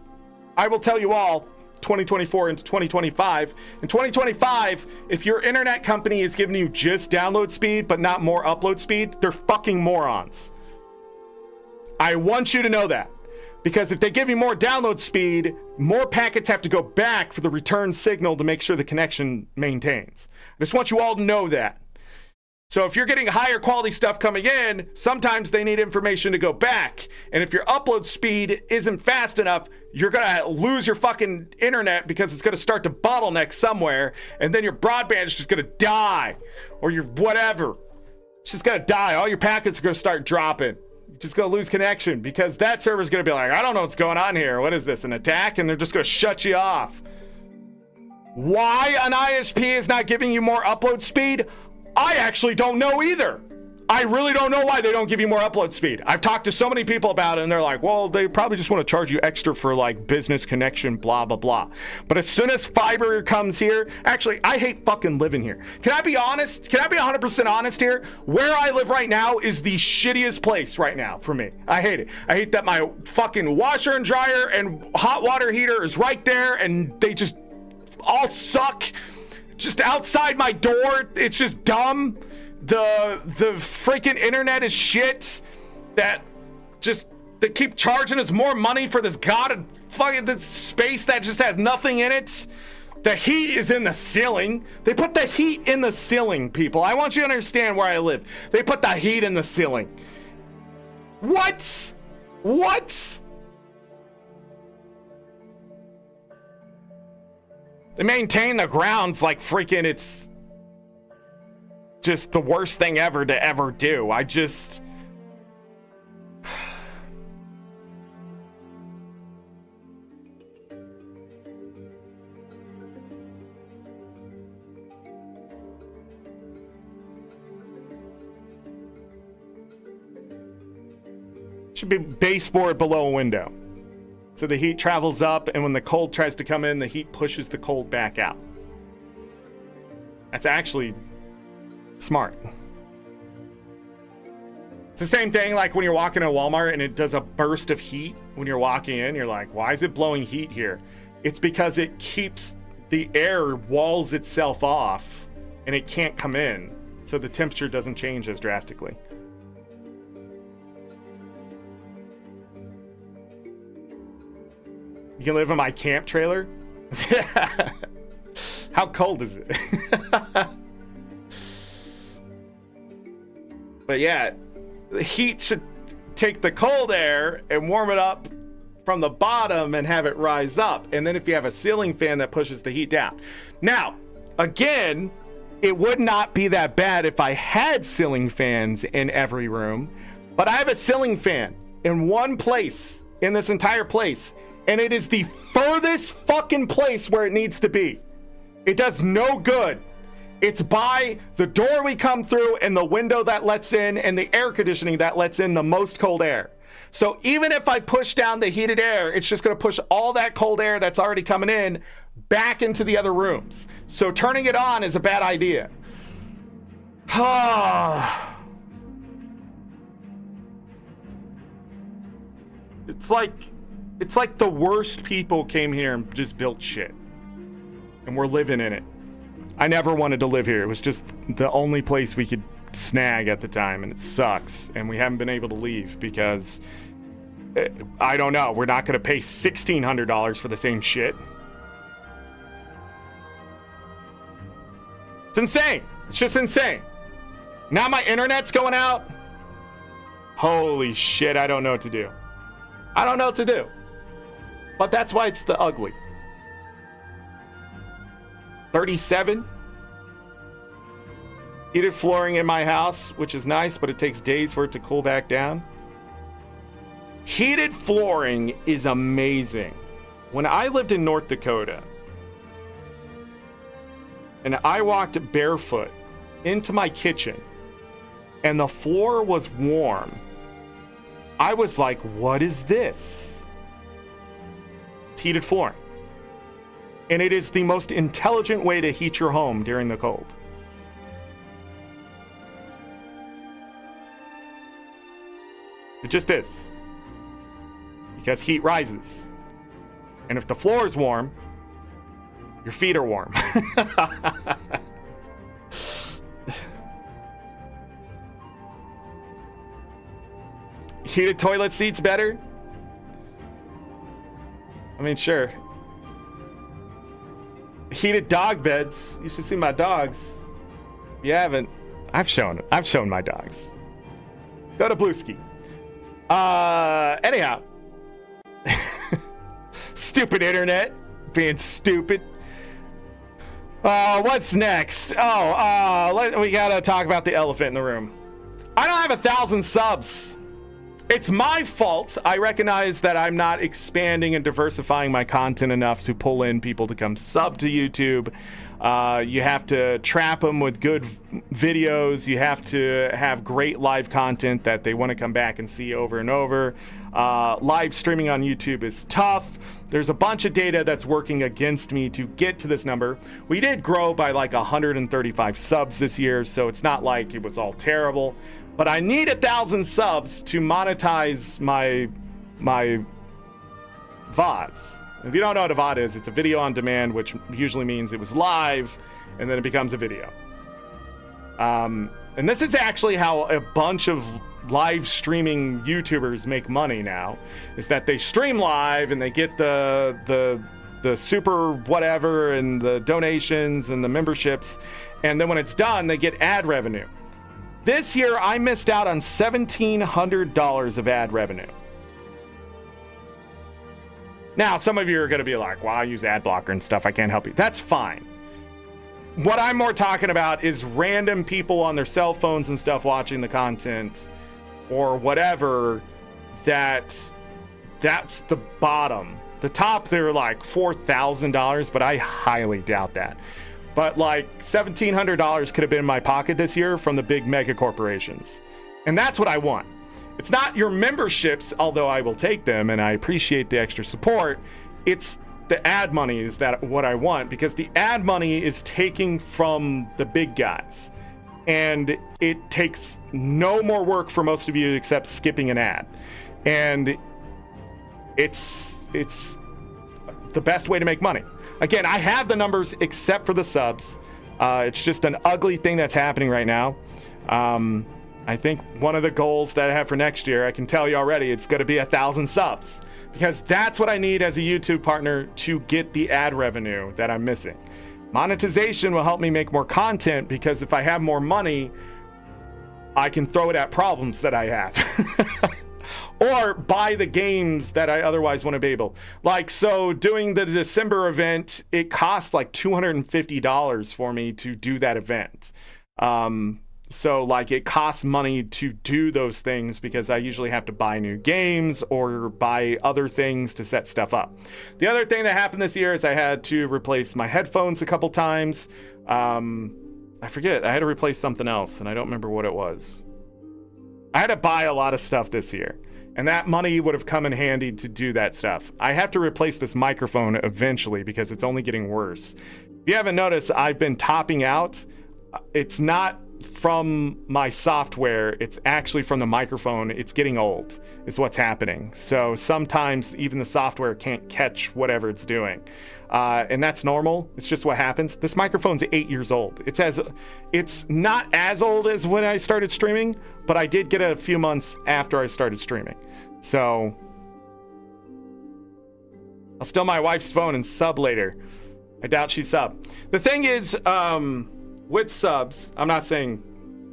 I will tell you all, 2024 into 2025. In 2025, if your internet company is giving you just download speed, but not more upload speed, they're fucking morons. I want you to know that. Because if they give you more download speed, more packets have to go back for the return signal to make sure the connection maintains. I just want you all to know that. So if you're getting higher quality stuff coming in, sometimes they need information to go back. And if your upload speed isn't fast enough, you're going to lose your fucking internet because it's going to start to bottleneck somewhere. And then your broadband is just going to die. Or your whatever. It's just going to die. All your packets are going to start dropping. You're just going to lose connection because that server's going to be like, I don't know what's going on here. What is this, an attack? And they're just going to shut you off. Why an ISP is not giving you more upload speed? I actually don't know either. I really don't know why they don't give you more upload speed. I've talked to so many people about it and they're like, well, they probably just want to charge you extra for like business connection, blah, blah, blah. But as soon as fiber comes here, actually, I hate fucking living here. Can I be honest? Can I be 100% honest here? Where I live right now is the shittiest place right now for me. I hate it. I hate that my fucking washer and dryer and hot water heater is right there and they just all suck. Just outside my door, it's just dumb. The freaking internet is shit. They keep charging us more money for this fucking this space that just has nothing in it. The heat is in the ceiling. They put the heat in the ceiling, people. I want you to understand where I live. They put the heat in the ceiling. What? They maintain the grounds like freaking it's just the worst thing ever to ever do. I just... Should be baseboard below a window. So the heat travels up, and when the cold tries to come in, the heat pushes the cold back out. That's actually smart. It's the same thing like when you're walking in a Walmart and it does a burst of heat when you're walking in. You're like, why is it blowing heat here? It's because it keeps the air walls itself off, and it can't come in. So the temperature doesn't change as drastically. You can live in my camp trailer? How cold is it? But yeah, the heat should take the cold air and warm it up from the bottom and have it rise up. And then if you have a ceiling fan that pushes the heat down. Now, again, it would not be that bad if I had ceiling fans in every room. But I have a ceiling fan in one place, in this entire place. And it is the furthest fucking place where it needs to be. It does no good. It's by the door we come through and the window that lets in and the air conditioning that lets in the most cold air. So even if I push down the heated air, it's just going to push all that cold air that's already coming in back into the other rooms. So turning it on is a bad idea. It's like the worst people came here and just built shit. And we're living in it. I never wanted to live here. It was just the only place we could snag at the time, and it sucks. And we haven't been able to leave because, I don't know, we're not going to pay $1,600 for the same shit. It's insane. It's just insane. Now my internet's going out. Holy shit, I don't know what to do. I don't know what to do. But that's why it's the ugly. 37. Heated flooring in my house, which is nice, but it takes days for it to cool back down. Heated flooring is amazing. When I lived in North Dakota, and I walked barefoot into my kitchen, and the floor was warm, I was like, what is this? It's heated flooring. And it is the most intelligent way to heat your home during the cold. It just is. Because heat rises. And if the floor is warm, your feet are warm. Heated toilet seats better? I mean, sure. Heated dog beds. You should see my dogs. If you haven't, I've shown my dogs. Go to Blueski. Anyhow. Stupid internet. Being stupid. What's next? We gotta talk about the elephant in the room. I don't have 1,000 subs. It's my fault. I recognize that I'm not expanding and diversifying my content enough to pull in people to come sub to YouTube. You have to trap them with good videos. You have to have great live content that they want to come back and see over and over. Live streaming on YouTube is tough. There's a bunch of data that's working against me to get to this number. We did grow by like 135 subs this year, so it's not like it was all terrible. But I need 1,000 subs to monetize my VODs. If you don't know what a VOD is, it's a video on demand, which usually means it was live and then it becomes a video. And this is actually how a bunch of live streaming YouTubers make money now, is that they stream live and they get the super whatever and the donations and the memberships, and then when it's done, they get ad revenue. This year, I missed out on $1,700 of ad revenue. Now, some of you are going to be like, well, I use ad blocker and stuff. I can't help you. That's fine. What I'm more talking about is random people on their cell phones and stuff watching the content or whatever. That's the bottom. The top, they're like $4,000, but I highly doubt that. But like $1,700 could have been in my pocket this year from the big mega corporations. And that's what I want. It's not your memberships, although I will take them and I appreciate the extra support. It's the ad money is that what I want, because the ad money is taking from the big guys. And it takes no more work for most of you except skipping an ad. And it's the best way to make money. Again, I have the numbers except for the subs. It's just an ugly thing that's happening right now. I think one of the goals that I have for next year, I can tell you already, it's going to be 1,000 subs. Because that's what I need as a YouTube partner to get the ad revenue that I'm missing. Monetization will help me make more content, because if I have more money, I can throw it at problems that I have. Or buy the games that I otherwise want to be able. Like, so doing the December event, it costs like $250 for me to do that event. So like it costs money to do those things because I usually have to buy new games or buy other things to set stuff up. The other thing that happened this year is I had to replace my headphones a couple times. I forget. I had to replace something else, and I don't remember what it was. I had to buy a lot of stuff this year, and that money would have come in handy to do that stuff. I have to replace this microphone eventually because it's only getting worse. If you haven't noticed, I've been topping out. It's not from my software, it's actually from the microphone. It's getting old is what's happening. So sometimes even the software can't catch whatever it's doing. And that's normal. It's just what happens. This microphone's 8 years old. It's not as old as when I started streaming, but I did get it a few months after I started streaming. So I'll steal my wife's phone and sub later. I doubt she sub. The thing is, with subs, I'm not saying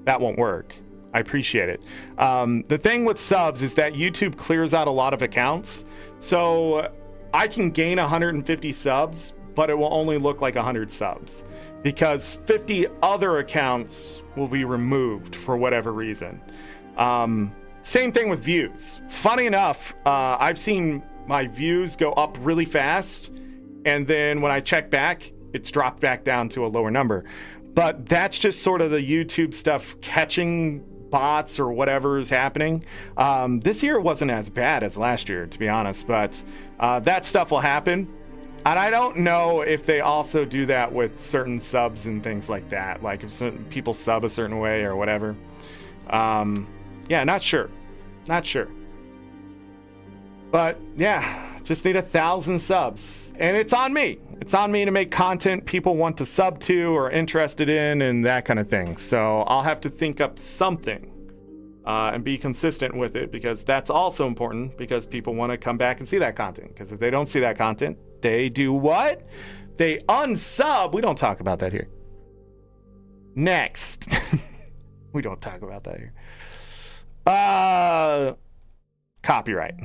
that won't work. I appreciate it. The thing with subs is that YouTube clears out a lot of accounts. So I can gain 150 subs, but it will only look like 100 subs because 50 other accounts will be removed for whatever reason. Same thing with views. Funny enough, I've seen my views go up really fast, and then when I check back, it's dropped back down to a lower number. But that's just sort of the YouTube stuff catching bots or whatever is happening. This year wasn't as bad as last year, to be honest, but that stuff will happen. And I don't know if they also do that with certain subs and things like that, like if certain people sub a certain way or whatever. Yeah, not sure. But yeah, just need 1,000 subs, and it's on me. It's on me to make content people want to sub to or interested in and that kind of thing. So I'll have to think up something and be consistent with it, because that's also important, because people want to come back and see that content. Because if they don't see that content, they do what? They unsub. We don't talk about that here. Next. We don't talk about that here. Copyright.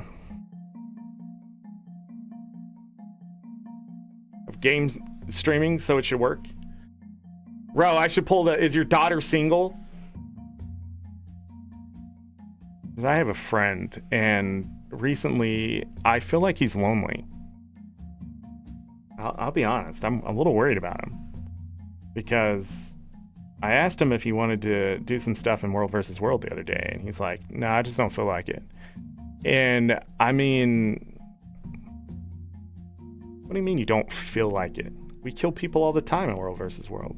Games streaming, so it should work. Bro, I should pull is your daughter single? Because I have a friend, and recently I feel like he's lonely. I'll be honest, I'm a little worried about him. Because I asked him if he wanted to do some stuff in World vs. World the other day, and he's like, no, I just don't feel like it. And I mean, what do you mean you don't feel like it? We kill people all the time in World vs. World.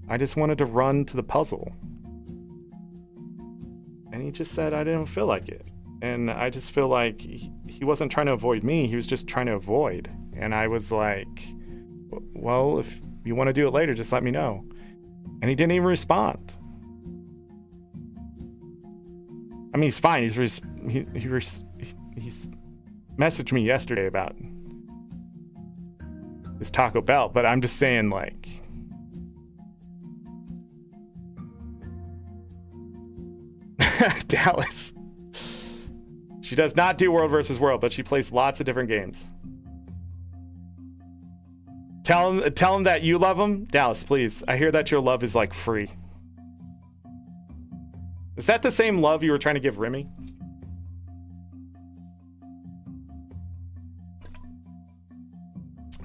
I just wanted to run to the puzzle. And he just said I didn't feel like it. And I just feel like he wasn't trying to avoid me, he was just trying to avoid. And I was like, well, if you want to do it later, just let me know. And he didn't even respond. I mean, he's fine. He's messaged me yesterday about his Taco Bell, but I'm just saying, like, Dallas. She does not do World vs. World, but she plays lots of different games. Tell him that you love him, Dallas, please. I hear that your love is like free. Is that the same love you were trying to give Remy?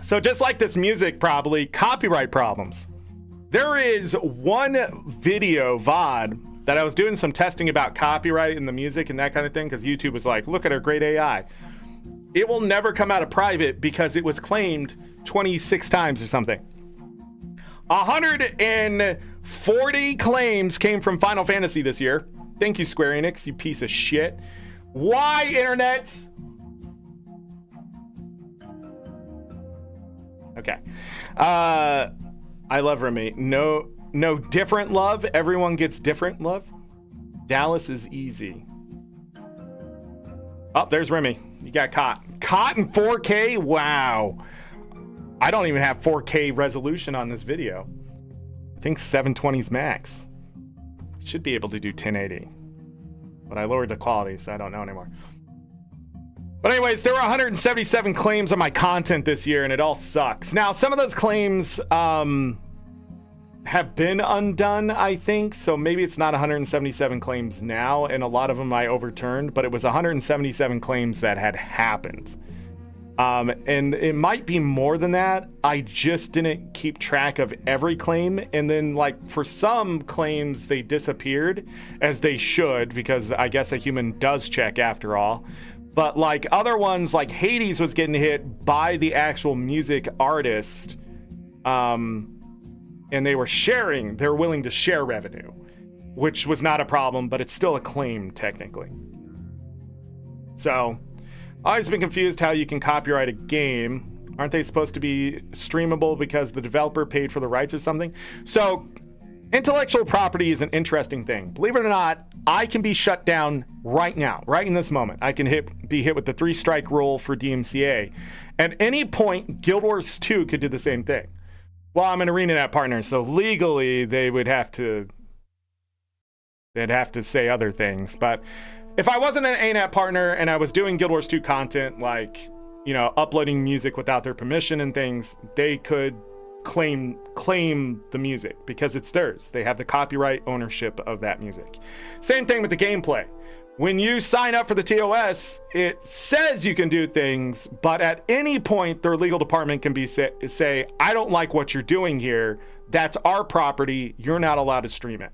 So just like this music, probably copyright problems. There is one video VOD that I was doing some testing about copyright in the music and that kind of thing, because YouTube was like, look at our great AI. It will never come out of private because it was claimed 26 times or something. 140 claims came from Final Fantasy this year. Thank you, Square Enix, you piece of shit. Why, internet? Okay. I love Remy. No different love. Everyone gets different love. Dallas is easy. Oh, there's Remy. You got caught. Caught in 4K? Wow. I don't even have 4K resolution on this video. I think 720's max. Should be able to do 1080. But I lowered the quality, so I don't know anymore. But anyways, there were 177 claims on my content this year, and it all sucks. Now, some of those claims have been undone, I think. So maybe it's not 177 claims now, and a lot of them I overturned, but it was 177 claims that had happened. And it might be more than that. I just didn't keep track of every claim. And then, like, for some claims, they disappeared, as they should, because I guess a human does check after all. But, like, other ones, like Hades was getting hit by the actual music artist. And they were willing to share revenue, which was not a problem, but it's still a claim, technically. So, I've always been confused how you can copyright a game. Aren't they supposed to be streamable because the developer paid for the rights or something? So, intellectual property is an interesting thing. Believe it or not, I can be shut down right now, right in this moment. I can be hit with the 3-strike rule for DMCA. At any point, Guild Wars 2 could do the same thing. Well, I'm an ArenaNet partner, so legally they'd have to say other things. But if I wasn't an ArenaNet partner and I was doing Guild Wars 2 content, like, you know, uploading music without their permission and things, they could claim the music because it's theirs. They have the copyright ownership of that music. Same thing with the gameplay. When you sign up for the TOS, it says you can do things, but at any point, their legal department can say, I don't like what you're doing here. That's our property. You're not allowed to stream it.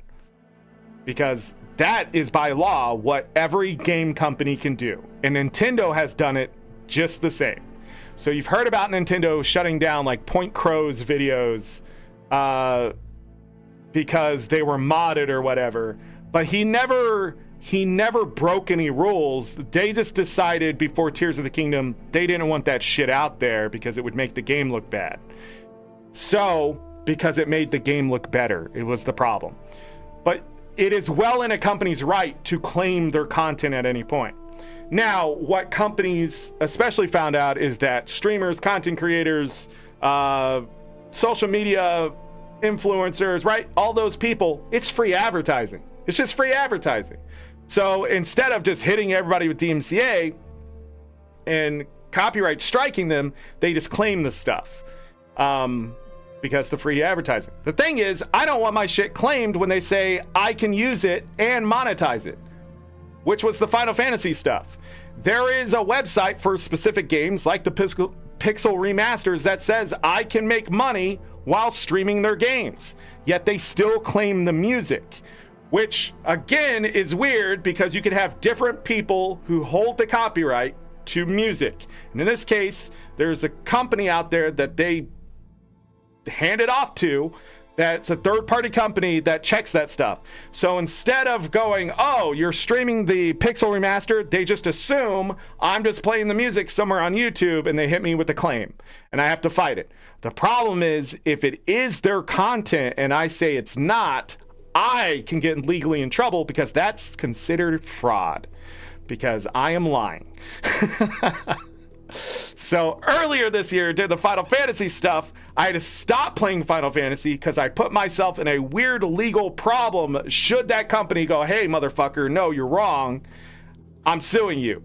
Because that is by law what every game company can do. And Nintendo has done it just the same. So you've heard about Nintendo shutting down like Point Crow's videos because they were modded or whatever. But he never broke any rules. They just decided before Tears of the Kingdom they didn't want that shit out there because it would make the game look bad. So, because it made the game look better, it was the problem. But it is well in a company's right to claim their content at any point. Now, what companies especially found out is that streamers, content creators, social media influencers, right? All those people, it's free advertising. It's just free advertising. So instead of just hitting everybody with DMCA and copyright striking them, they just claim the stuff. Because the free advertising. The thing is, I don't want my shit claimed when they say I can use it and monetize it, which was the Final Fantasy stuff. There is a website for specific games like the Pixel remasters that says I can make money while streaming their games, yet they still claim the music, which again is weird because you can have different people who hold the copyright to music. And in this case, there's a company out there that they hand it off to, that's a third-party company that checks that stuff. So instead of going, oh, you're streaming the Pixel remaster, they just assume I'm just playing the music somewhere on YouTube and they hit me with a claim and I have to fight it. The problem is if it is their content and I say it's not, I can get legally in trouble because that's considered fraud because I am lying. So earlier this year, did the Final Fantasy stuff, I had to stop playing Final Fantasy because I put myself in a weird legal problem. Should that company go, hey, motherfucker, no, you're wrong, I'm suing you.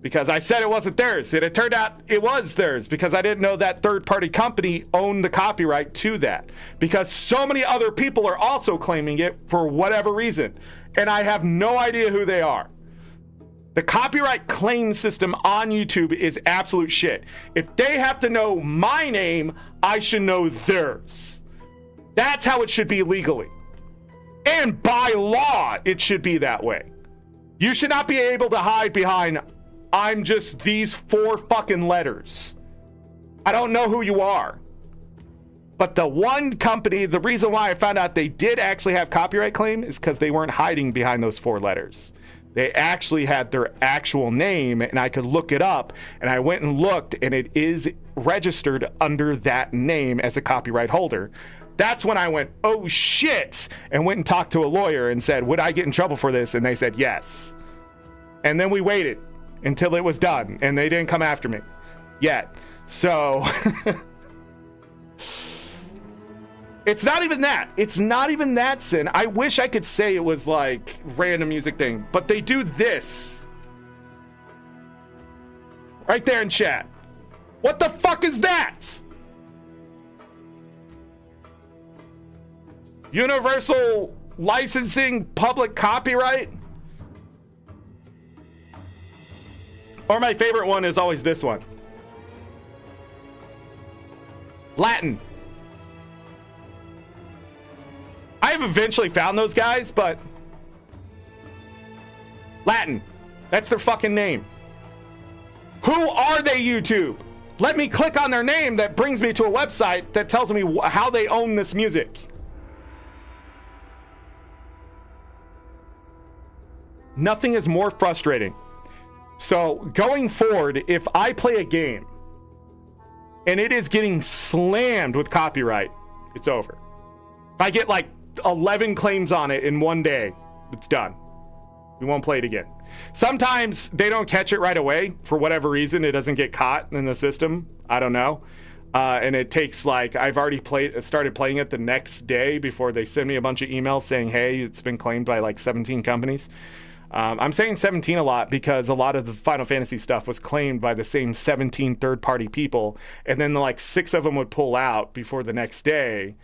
Because I said it wasn't theirs. And it turned out it was theirs because I didn't know that third-party company owned the copyright to that. Because so many other people are also claiming it for whatever reason. And I have no idea who they are. The copyright claim system on YouTube is absolute shit. If they have to know my name, I should know theirs. That's how it should be legally. And by law, it should be that way. You should not be able to hide behind, I'm just these 4 fucking letters. I don't know who you are. But the one company, the reason why I found out they did actually have copyright claim is because they weren't hiding behind those 4 letters. They actually had their actual name, and I could look it up, and I went and looked, and it is registered under that name as a copyright holder. That's when I went, oh shit, and went and talked to a lawyer and said, would I get in trouble for this? And they said yes. And then we waited until it was done, and they didn't come after me yet. So it's not even that. It's not even that, Sin. I wish I could say it was like random music thing, but they do this. Right there in chat. What the fuck is that? Universal licensing public copyright? Or my favorite one is always this one. Latin. I've eventually found those guys, but Latin. That's their fucking name. Who are they, YouTube? Let me click on their name that brings me to a website that tells me how they own this music. Nothing is more frustrating. So going forward, if I play a game and it is getting slammed with copyright, it's over. If I get like 11 claims on it in one day, it's done. We won't play it again. Sometimes they don't catch it right away. For whatever reason, it doesn't get caught in the system. I don't know. And it takes like, I've already started playing it the next day before they send me a bunch of emails saying, hey, it's been claimed by like 17 companies. I'm saying 17 a lot because a lot of the Final Fantasy stuff was claimed by the same 17 third-party people, and then like 6 of them would pull out before the next day,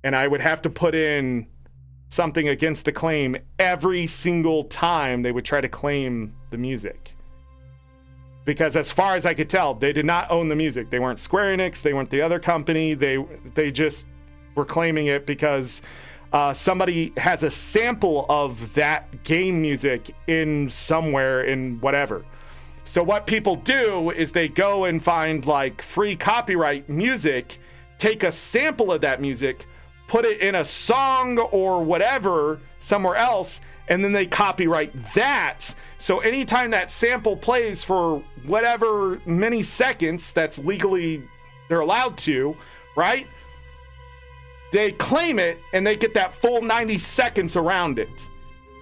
and I would have to put in something against the claim every single time they would try to claim the music. Because as far as I could tell, they did not own the music. They weren't Square Enix, they weren't the other company, they just were claiming it because somebody has a sample of that game music in somewhere in whatever. So what people do is they go and find like free copyright music, take a sample of that music, put it in a song or whatever somewhere else, and then they copyright that. So anytime that sample plays for whatever many seconds that's legally they're allowed to, right? They claim it and they get that full 90 seconds around it.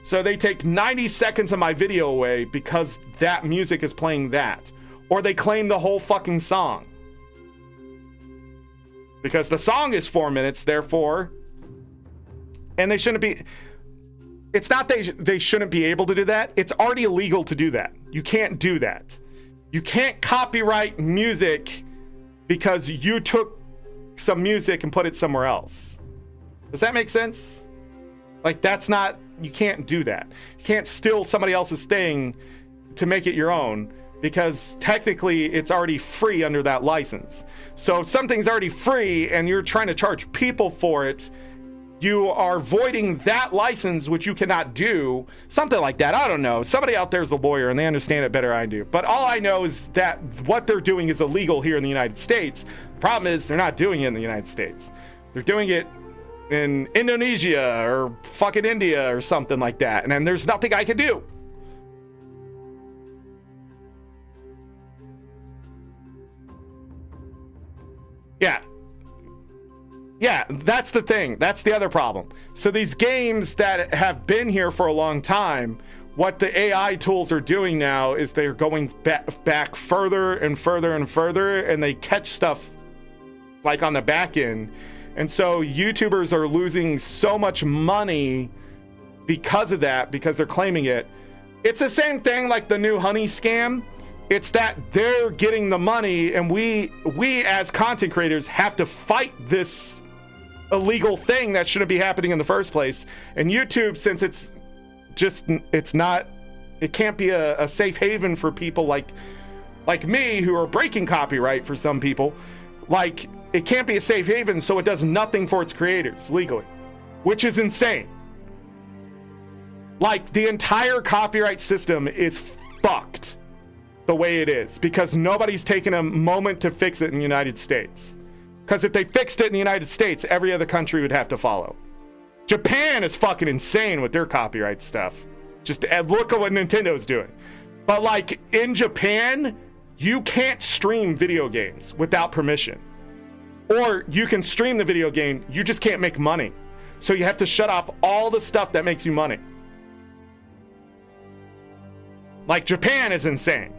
So they take 90 seconds of my video away because that music is playing that. Or they claim the whole fucking song. Because the song is 4 minutes, therefore. And they shouldn't be... It's not they shouldn't be able to do that. It's already illegal to do that. You can't do that. You can't copyright music because you took some music and put it somewhere else. Does that make sense? Like, that's not... You can't do that. You can't steal somebody else's thing to make it your own, because technically it's already free under that license. So if something's already free and you're trying to charge people for it, you are voiding that license, which you cannot do. Something like that. I don't know. Somebody out there is a lawyer and they understand it better than I do. But all I know is that what they're doing is illegal here in the United States. The problem is they're not doing it in the United States. They're doing it in Indonesia or fucking India or something like that. And then there's nothing I can do. Yeah, that's the thing. That's the other problem. So these games that have been here for a long time, what the AI tools are doing now is they're going back further and further and further, and they catch stuff like on the back end. And so YouTubers are losing so much money because of that, because they're claiming it. It's the same thing like the new honey scam. It's that they're getting the money, and we as content creators have to fight this illegal thing that shouldn't be happening in the first place. And YouTube, since it can't be a safe haven for people like me who are breaking copyright for some people, like, it can't be a safe haven, so it does nothing for its creators legally, which is insane. Like, the entire copyright system is fucked the way it is because nobody's taken a moment to fix it in the United States. Because if they fixed it in the United States, every other country would have to follow. Japan is fucking insane with their copyright stuff. Just look at what Nintendo's doing. But like, in Japan, you can't stream video games without permission. Or you can stream the video game, you just can't make money. So you have to shut off all the stuff that makes you money. Like, Japan is insane.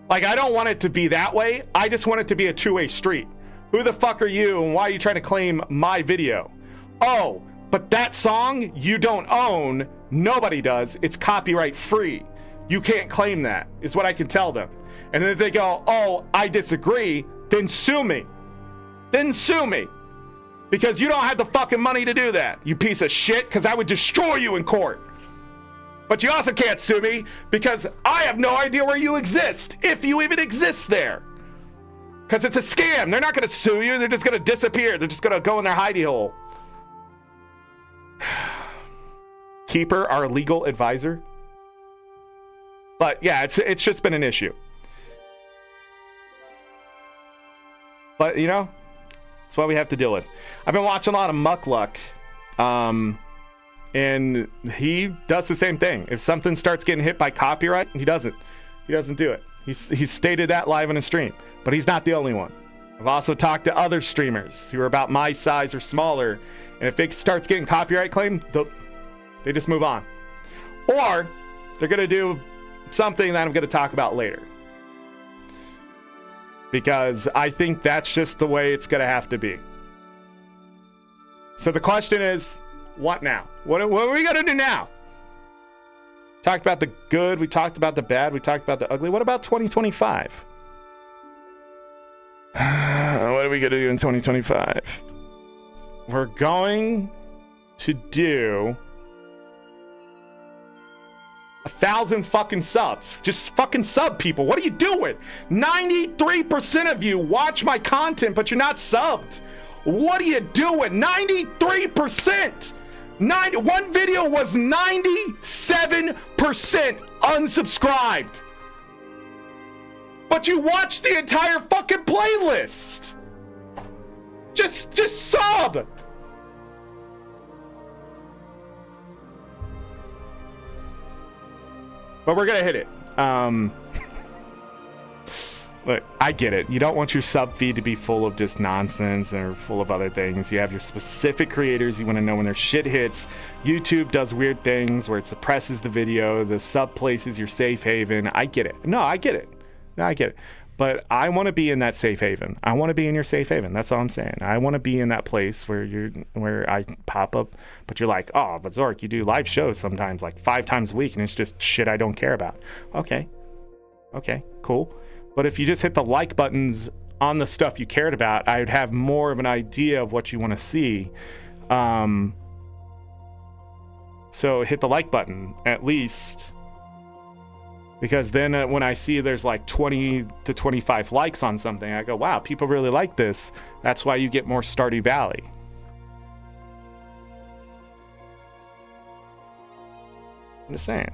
Like, I don't want it to be that way. I just want it to be a two-way street. Who the fuck are you and why are you trying to claim my video? Oh, but that song you don't own. Nobody does. It's copyright free. You can't claim that, is what I can tell them. And then if they go, oh, I disagree, then sue me. Then sue me. Because you don't have the fucking money to do that, you piece of shit, because I would destroy you in court. But you also can't sue me because I have no idea where you exist, if you even exist there. Because it's a scam. They're not going to sue you. They're just going to disappear. They're just going to go in their hidey hole. Keeper, our legal advisor. But yeah, it's just been an issue. But, you know, it's what we have to deal with. I've been watching a lot of Muckluck. And he does the same thing. If something starts getting hit by copyright, he doesn't do it. He's stated that live on his stream. But he's not the only one. I've also talked to other streamers who are about my size or smaller. And if it starts getting copyright claimed, they just move on. Or they're going to do something that I'm going to talk about later. Because I think that's just the way it's going to have to be. So the question is, what now? What are we going to do now? Talked about the good. We talked about the bad. We talked about the ugly. What about 2025? What are we going to do in 2025? We're going to do 1,000 fucking subs. Just fucking sub, people. What are you doing? 93% of you watch my content, but you're not subbed. What are you doing? 93%. One video was 97% unsubscribed. But you watched the entire fucking playlist. Just sub. But we're gonna hit it. Look, I get it. You don't want your sub feed to be full of just nonsense or full of other things. You have your specific creators. You want to know when their shit hits. YouTube does weird things where it suppresses the video. The sub place is your safe haven. I get it. I get it. But I want to be in that safe haven. I want to be in your safe haven. That's all I'm saying. I want to be in that place where I pop up, but you're like, oh, but Zorric, you do live shows sometimes, like 5 times a week, and it's just shit I don't care about. Okay, cool. But if you just hit the like buttons on the stuff you cared about, I would have more of an idea of what you want to see. So hit the like button, at least. Because then when I see there's like 20 to 25 likes on something, I go, wow, people really like this. That's why you get more Stardew Valley. I'm just saying.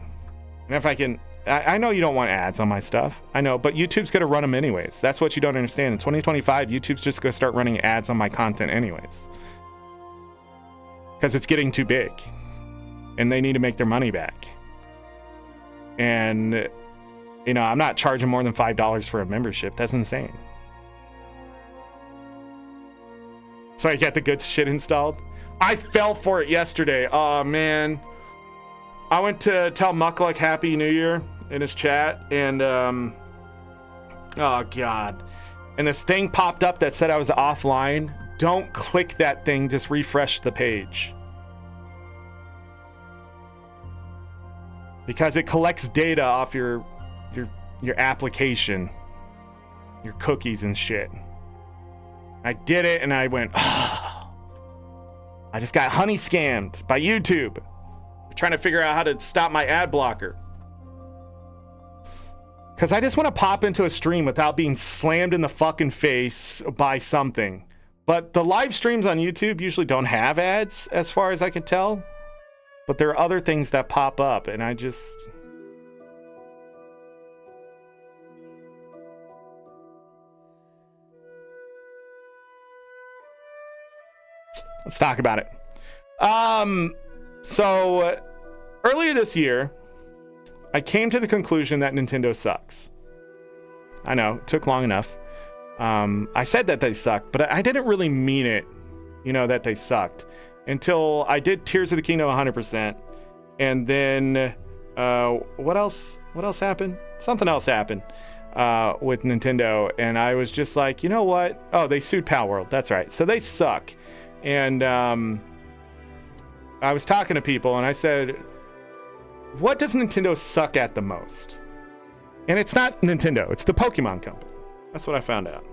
And if I can... I know you don't want ads on my stuff. I know, but YouTube's going to run them anyways. That's what you don't understand. In 2025, YouTube's just going to start running ads on my content anyways. Because it's getting too big. And they need to make their money back. And, you know, I'm not charging more than $5 for a membership. That's insane. So I got the good shit installed. I fell for it yesterday. Oh, man. I went to tell Muckluck Happy New Year in his chat, and oh god, and this thing popped up that said I was offline. Don't click that thing, just refresh the page, because it collects data off your application, your cookies and shit. I did it, and I went, oh, I just got honey scammed by YouTube. Trying to figure out how to stop my ad blocker, because I just want to pop into a stream without being slammed in the fucking face by something. But the live streams on YouTube usually don't have ads, as far as I can tell, but there are other things that pop up, and I just... Let's talk about it. So, earlier this year, I came to the conclusion that Nintendo sucks. I know, it took long enough. I said that they sucked, but I didn't really mean it, you know, that they sucked. Until I did Tears of the Kingdom 100%. And then, what else happened? Something else happened with Nintendo. And I was just like, you know what? Oh, they sued Palworld. That's right. So they suck. And, I was talking to people and I said, what does Nintendo suck at the most? And it's not Nintendo, it's the Pokemon Company. That's what I found out.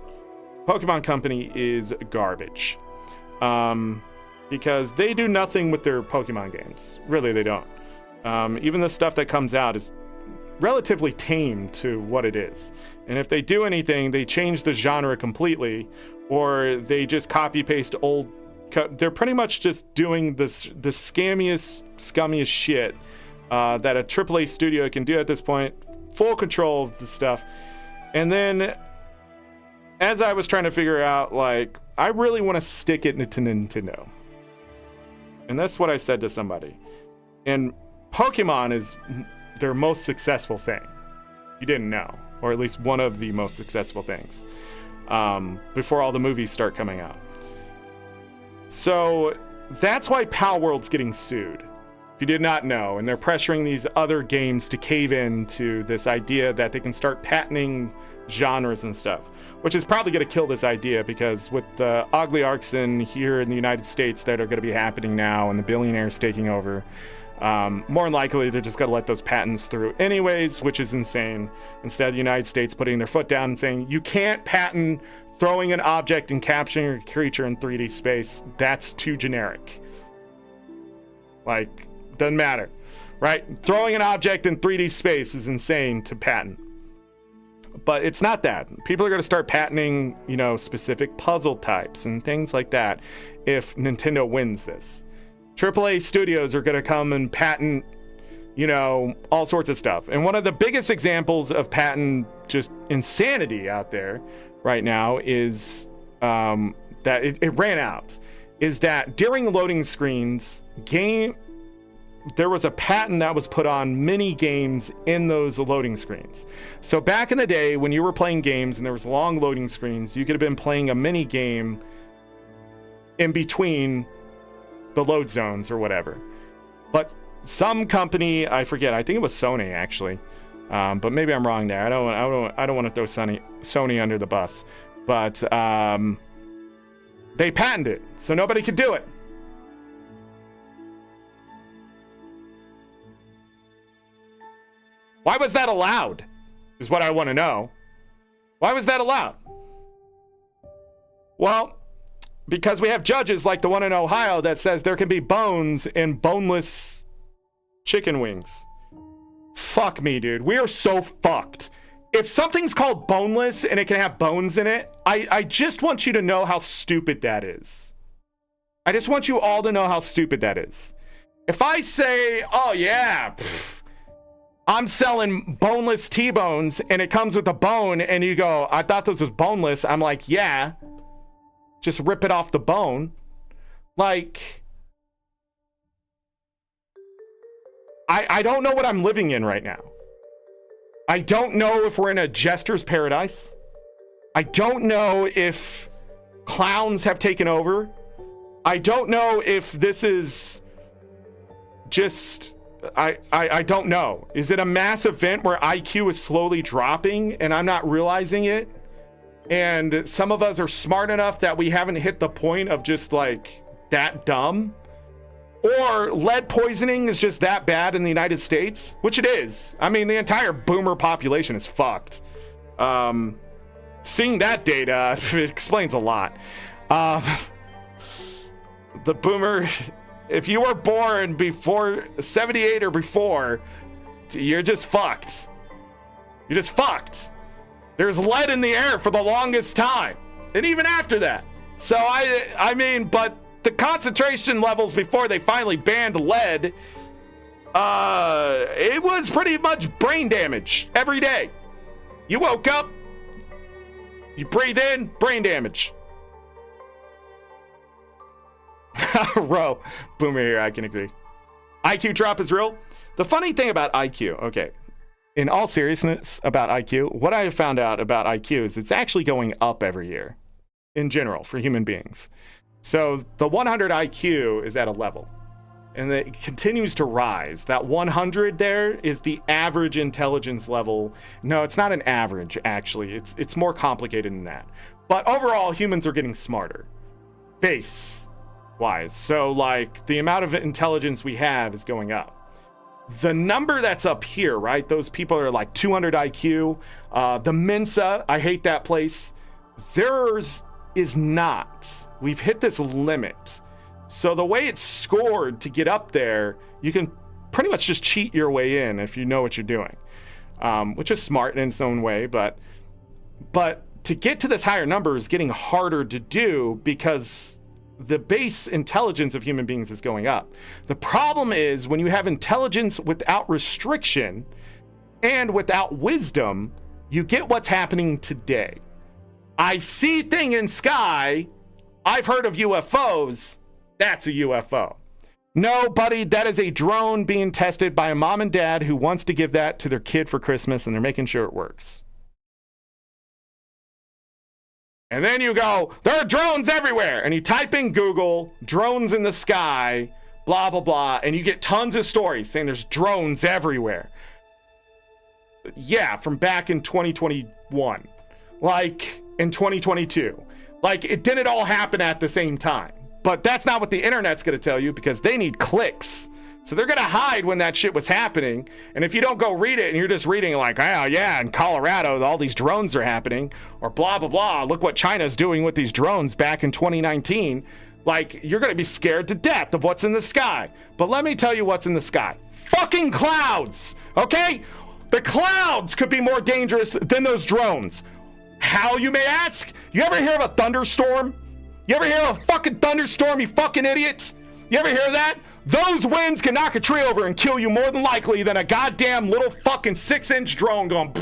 Pokemon Company is garbage. Because they do nothing with their Pokemon games. Really, they don't. Even the stuff that comes out is relatively tame to what it is. And if they do anything, they change the genre completely, or they just copy paste old. They're pretty much just doing the scammiest, scummiest shit that a AAA studio can do at this point. Full control of the stuff. And then, as I was trying to figure out, like, I really want to stick it to Nintendo. And that's what I said to somebody. And Pokemon is their most successful thing. You didn't know. Or at least one of the most successful things. Before all the movies start coming out. So that's why Pal World's getting sued. If you did not know. And they're pressuring these other games to cave in to this idea that they can start patenting genres and stuff. Which is probably going to kill this idea, because with the AngryZorric here in the United States that are going to be happening now and the billionaires taking over, more than likely they're just going to let those patents through anyways, which is insane. Instead of the United States putting their foot down and saying, you can't patent throwing an object and capturing a creature in 3D space. That's too generic. Like, doesn't matter, right? Throwing an object in 3D space is insane to patent. But it's not that. People are going to start patenting, specific puzzle types and things like that if Nintendo wins this. AAA studios are going to come and patent, all sorts of stuff. And one of the biggest examples of patent just insanity out there right now is that it ran out. Is that during loading screens, there was a patent that was put on mini games in those loading screens. So back in the day when you were playing games and there was long loading screens, you could have been playing a mini game in between the load zones or whatever. But some company, I forget, I think it was Sony actually, but maybe I'm wrong there. I don't want to throw Sony under the bus, but they patented it, so nobody could do it. Why was that allowed? Is what I want to know. Why was that allowed? Well, because we have judges like the one in Ohio that says there can be bones in boneless chicken wings. Fuck me, dude. We are so fucked. If something's called boneless and it can have bones in it, I just want you to know how stupid that is. I just want you all to know how stupid that is. If I say, oh yeah, I'm selling boneless T-bones and it comes with a bone and you go, I thought this was boneless. I'm like, yeah, just rip it off the bone. Like, I don't know what I'm living in right now. I don't know if we're in a jester's paradise. I don't know if clowns have taken over. I don't know if this is just... I don't know. Is it a mass event where IQ is slowly dropping and I'm not realizing it? And some of us are smart enough that we haven't hit the point of just like that dumb? Or lead poisoning is just that bad in the United States? Which it is. I mean, the entire boomer population is fucked. Seeing that data, it explains a lot. The boomer... If you were born before 78 or before, you're just fucked. You're just fucked. There's lead in the air for the longest time. And even after that. So I mean, but the concentration levels before they finally banned lead, it was pretty much brain damage every day. You woke up, you breathe in, brain damage. Row, boomer here, I can agree. IQ drop is real. The funny thing about IQ, okay, in all seriousness about IQ, what I have found out about IQ is it's actually going up every year in general for human beings. So the 100 IQ is at a level and it continues to rise. That 100 there is the average intelligence level. No, it's not an average, actually. It's more complicated than that. But overall, humans are getting smarter. Base wise. So like the amount of intelligence we have is going up. The number that's up here, right? Those people are like 200 IQ. The Mensa, I hate that place. Theirs is not. We've hit this limit. So the way it's scored to get up there, you can pretty much just cheat your way in if you know what you're doing. which is smart in its own way, but to get to this higher number is getting harder to do because the base intelligence of human beings is going up. The problem is when you have intelligence without restriction and without wisdom, you get what's happening today. I see thing in sky. I've heard of UFOs. That's a UFO. No, buddy, that is a drone being tested by a mom and dad who wants to give that to their kid for Christmas, and they're making sure it works. And then you go, there are drones everywhere. And you type in Google, drones in the sky, blah, blah, blah. And you get tons of stories saying there's drones everywhere. Yeah, from back in 2021. Like in 2022. Like it didn't all happen at the same time. But that's not what the internet's going to tell you because they need clicks. So they're going to hide when that shit was happening. And if you don't go read it and you're just reading like, oh, yeah, in Colorado, all these drones are happening or blah, blah, blah. Look what China's doing with these drones back in 2019. Like, you're going to be scared to death of what's in the sky. But let me tell you what's in the sky. Fucking clouds, okay? The clouds could be more dangerous than those drones. How, you may ask? You ever hear of a thunderstorm? You ever hear of a fucking thunderstorm, you fucking idiots? You ever hear that? Those winds can knock a tree over and kill you more than likely than a goddamn little fucking 6-inch drone going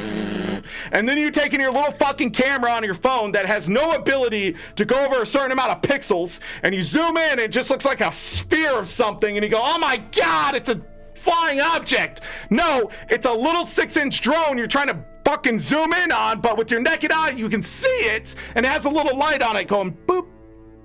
and then you taking your little fucking camera on your phone that has no ability to go over a certain amount of pixels and you zoom in and it just looks like a sphere of something and you go, oh my God, it's a flying object. No, it's a little 6-inch drone you're trying to fucking zoom in on, but with your naked eye you can see it and it has a little light on it going boop,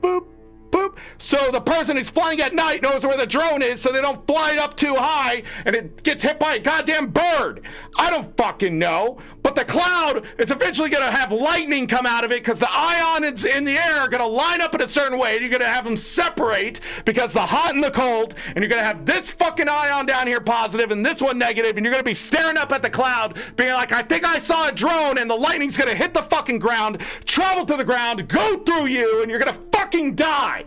boop, boop. So the person who's flying at night knows where the drone is so they don't fly it up too high and it gets hit by a goddamn bird. I don't fucking know. But the cloud is eventually going to have lightning come out of it because the ions in the air are going to line up in a certain way. And you're going to have them separate because the hot and the cold. And you're going to have this fucking ion down here positive and this one negative. And you're going to be staring up at the cloud being like, I think I saw a drone. And the lightning's going to hit the fucking ground, travel to the ground, go through you. And you're going to fucking die.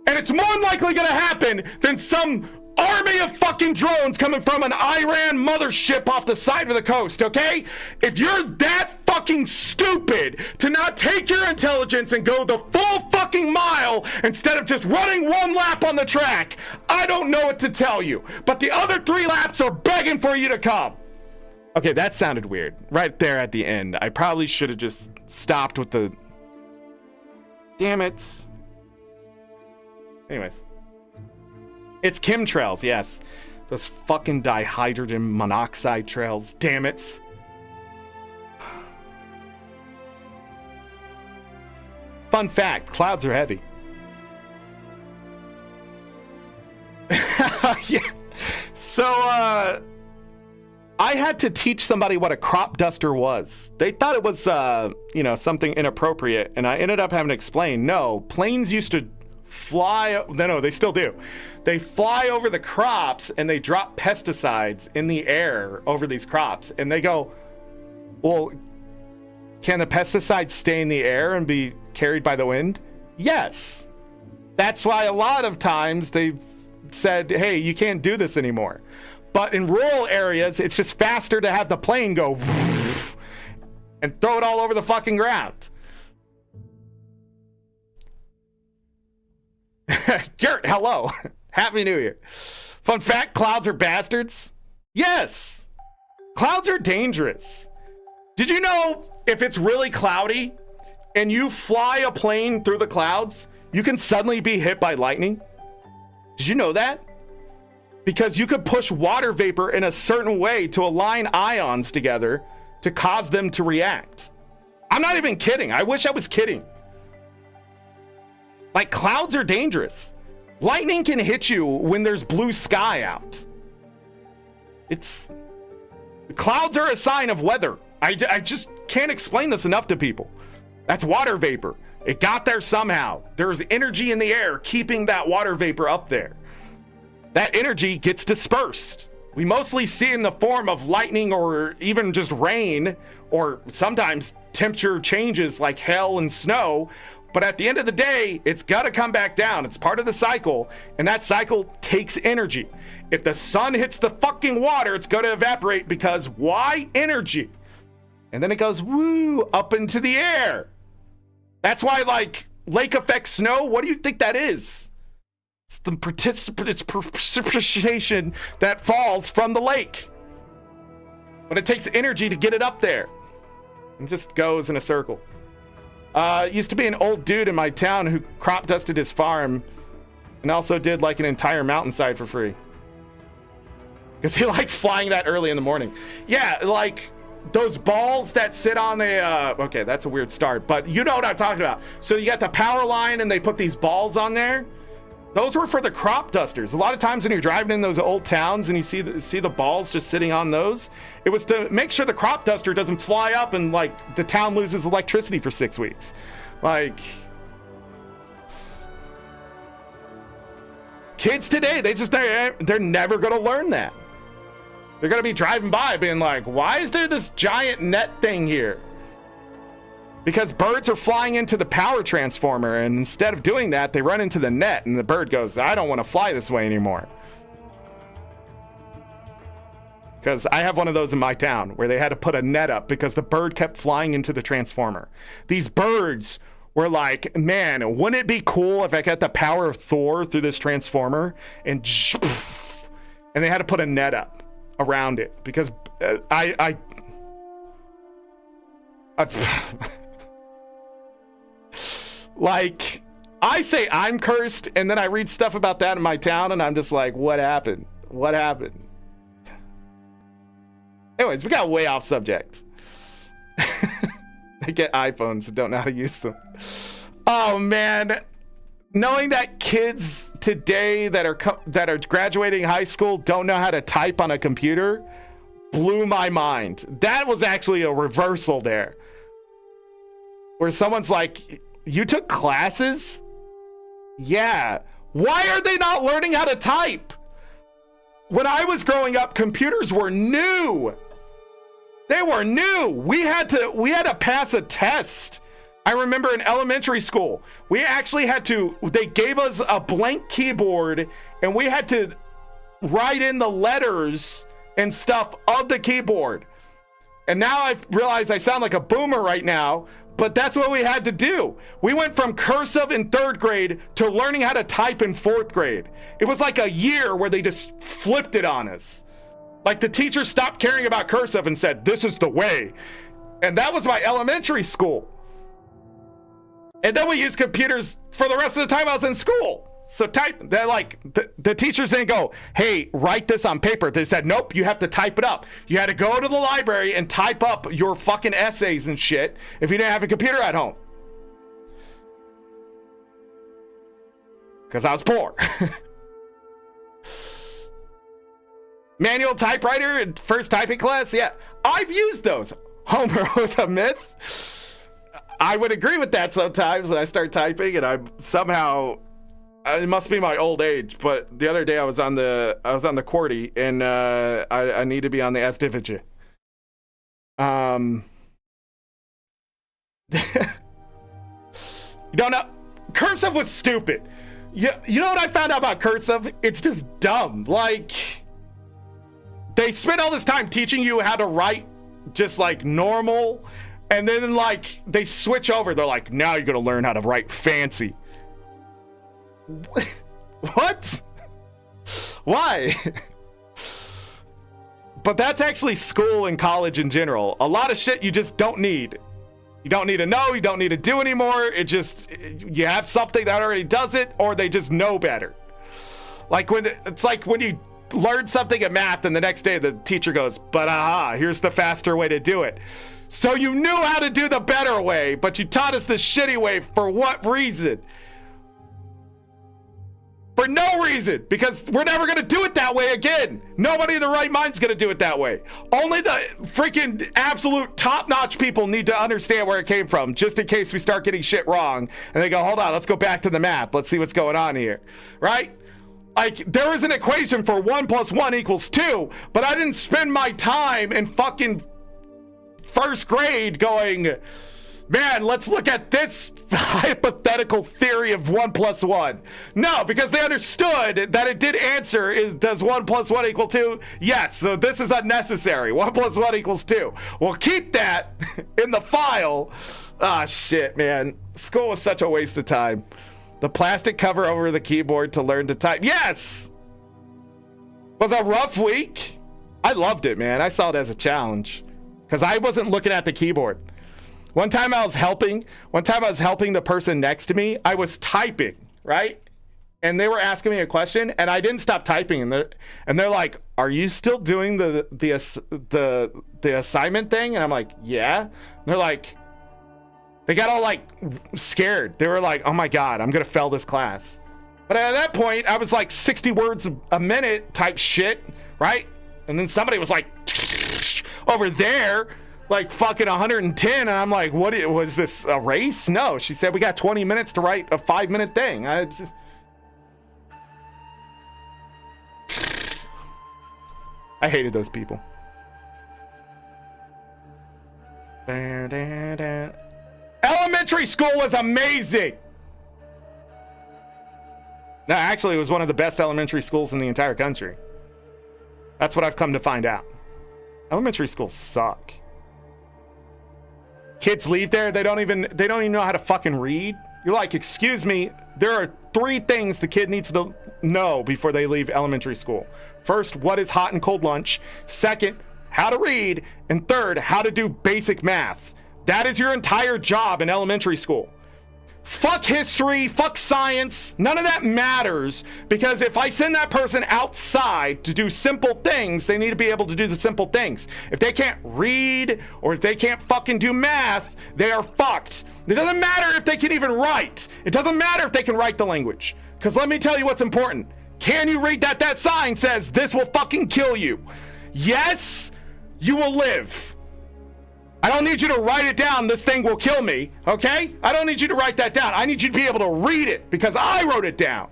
And it's more likely going to happen than some army of fucking drones coming from an Iran mothership off the side of the coast, okay? If you're that fucking stupid to not take your intelligence and go the full fucking mile instead of just running one lap on the track, I don't know what to tell you. But the other 3 laps are begging for you to come. Okay, that sounded weird. Right there at the end. I probably should have just stopped with the... Damn it. Anyways. It's chemtrails, yes. Those fucking dihydrogen monoxide trails, damn it. Fun fact, clouds are heavy. Yeah. So, I had to teach somebody what a crop duster was. They thought it was, something inappropriate, and I ended up having to explain, no, planes used to fly, no, they still do. They fly over the crops and they drop pesticides in the air over these crops. And they go, well, can the pesticides stay in the air and be carried by the wind? Yes. That's why a lot of times they've said, hey, you can't do this anymore. But in rural areas, it's just faster to have the plane go and throw it all over the fucking ground. Gert, hello. Happy New Year. Fun fact, clouds are bastards? Yes. Clouds are dangerous. Did you know if it's really cloudy and you fly a plane through the clouds, you can suddenly be hit by lightning? Did you know that? Because you could push water vapor in a certain way to align ions together to cause them to react. I'm not even kidding. I wish I was kidding. Like, clouds are dangerous. Lightning can hit you when there's blue sky out. Clouds are a sign of weather. I just can't explain this enough to people. That's water vapor. It got there somehow. There's energy in the air keeping that water vapor up there. That energy gets dispersed. We mostly see it in the form of lightning or even just rain, or sometimes temperature changes like hail and snow. But at the end of the day, it's got to come back down. It's part of the cycle, and that cycle takes energy. If the sun hits the fucking water, it's going to evaporate because why? Energy. And then it goes, woo, up into the air. That's why, like, lake effect snow, what do you think that is? It's the precipitation that falls from the lake. But it takes energy to get it up there. It just goes in a circle. Used to be an old dude in my town who crop dusted his farm and also did like an entire mountainside for free. Because he liked flying that early in the morning. Yeah, like those balls that sit on a, okay, that's a weird start, but you know what I'm talking about. So you got the power line and they put these balls on there. Those were for the crop dusters. A lot of times when you're driving in those old towns and you see the balls just sitting on those, it was to make sure the crop duster doesn't fly up and like the town loses electricity for 6 weeks. Like, kids today, they're never gonna learn that. They're gonna be driving by being like, why is there this giant net thing here? Because birds are flying into the power transformer, and instead of doing that, they run into the net, and the bird goes, I don't want to fly this way anymore. Because I have one of those in my town, where they had to put a net up because the bird kept flying into the transformer. These birds were like, man, wouldn't it be cool if I got the power of Thor through this transformer? And they had to put a net up around it, because like, I say I'm cursed, and then I read stuff about that in my town, and I'm just like, what happened? What happened? Anyways, we got way off subject. They get iPhones and don't know how to use them. Oh, man. Knowing that kids today that are graduating high school don't know how to type on a computer blew my mind. That was actually a reversal there. Where someone's like, you took classes? Yeah. Why are they not learning how to type? When I was growing up, computers were new. They were new. We had to pass a test. I remember in elementary school, we actually they gave us a blank keyboard and we had to write in the letters and stuff of the keyboard. And now I realize I sound like a boomer right now, but that's what we had to do. We went from cursive in 3rd grade to learning how to type in 4th grade. It was like a year where they just flipped it on us. Like the teacher stopped caring about cursive and said, this is the way. And that was my elementary school. And then we used computers for the rest of the time I was in school. So the teachers didn't go, hey, write this on paper. They said, nope, you have to type it up. You had to go to the library and type up your fucking essays and shit if you didn't have a computer at home. Because I was poor. Manual typewriter in first typing class? Yeah, I've used those. Homer was a myth. I would agree with that sometimes when I start typing and I'm somehow... It must be my old age, but the other day I was on the QWERTY and I need to be on the SDivision. You don't know, cursive was stupid. You know what I found out about cursive? It's just dumb. Like, they spent all this time teaching you how to write just like normal, and then like they switch over. They're like, now you're gonna learn how to write fancy. What? Why? But that's actually school and college in general. A lot of shit you just don't need. You don't need to know, you don't need to do anymore. You have something that already does it, or they just know better. Like it's like when you learn something in math and the next day the teacher goes, but here's the faster way to do it. So you knew how to do the better way, but you taught us the shitty way. For what reason? For no reason, because we're never going to do it that way again. Nobody in the right mind's going to do it that way. Only the freaking absolute top-notch people need to understand where it came from, just in case we start getting shit wrong. And they go, hold on, let's go back to the math. Let's see what's going on here, right? Like, there is an equation for 1 + 1 = 2, but I didn't spend my time in fucking first grade going, Man, let's look at this hypothetical theory of 1 + 1. No, because they understood that it did answer does 1 + 1 = 2? Yes, so this is unnecessary. 1 + 1 = 2. We'll keep that in the file. Ah, shit, man. School was such a waste of time. The plastic cover over the keyboard to learn to type. Yes! Was a rough week. I loved it, man. I saw it as a challenge because I wasn't looking at the keyboard. One time I was helping the person next to me. I was typing, right? And they were asking me a question, and I didn't stop typing. And they're like, "Are you still doing the assignment thing?" And I'm like, "Yeah." And they're like, they got all like scared. They were like, "Oh my God, I'm gonna fail this class." But at that point, I was like 60 words a minute type shit, right? And then somebody was like, over there, like fucking 110, and I'm like, what was this, a race? No, she said we got 20 minutes to write a 5-minute thing. I hated those people. Elementary school was amazing. No, actually, it was one of the best elementary schools in the entire country. That's what I've come to find out. Elementary schools suck. Kids leave there, they don't even know how to fucking read. You're like, excuse me, there are 3 things the kid needs to know before they leave elementary school. First, what is hot and cold lunch? Second, how to read. And third, how to do basic math. That is your entire job in elementary school. Fuck history, fuck science, none of that matters, because if I send that person outside to do simple things, they need to be able to do the simple things. If they can't read or if they can't fucking do math, they are fucked. It doesn't matter if they can even write. It doesn't matter if they can write the language, because let me tell you what's important. Can you read that sign says this will fucking kill you? Yes, you will live. I don't need you to write it down, this thing will kill me, okay? I don't need you to write that down. I need you to be able to read it because I wrote it down.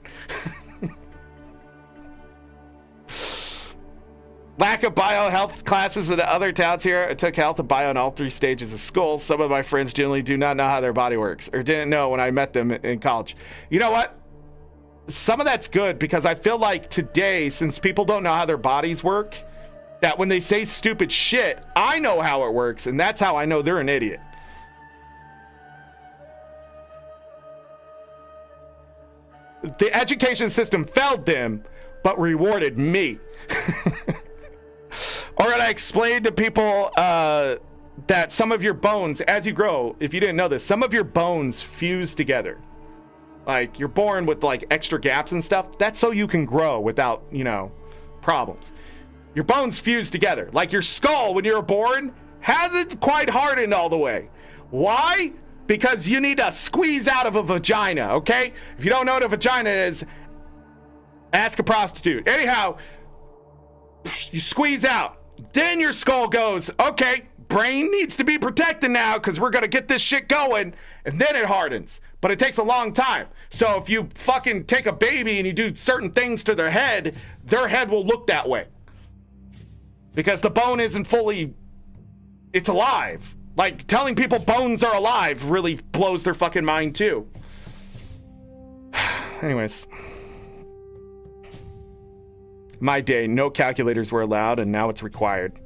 Lack of biohealth classes in the other towns here. I took health and bio in all 3 stages of school. Some of my friends generally do not know how their body works or didn't know when I met them in college. You know what? Some of that's good because I feel like today, since people don't know how their bodies work, that when they say stupid shit, I know how it works, and that's how I know they're an idiot. The education system failed them, but rewarded me. Or I explained to people that some of your bones, as you grow, if you didn't know this, some of your bones fuse together. Like, you're born with, like, extra gaps and stuff. That's so you can grow without, problems. Your bones fuse together. Like your skull when you were born hasn't quite hardened all the way. Why? Because you need to squeeze out of a vagina, okay? If you don't know what a vagina is, ask a prostitute. Anyhow, you squeeze out. Then your skull goes, okay, brain needs to be protected now because we're going to get this shit going. And then it hardens. But it takes a long time. So if you fucking take a baby and you do certain things to their head will look that way. Because the bone isn't fully, it's alive. Like, telling people bones are alive really blows their fucking mind, too. Anyways. My day, no calculators were allowed, and now it's required.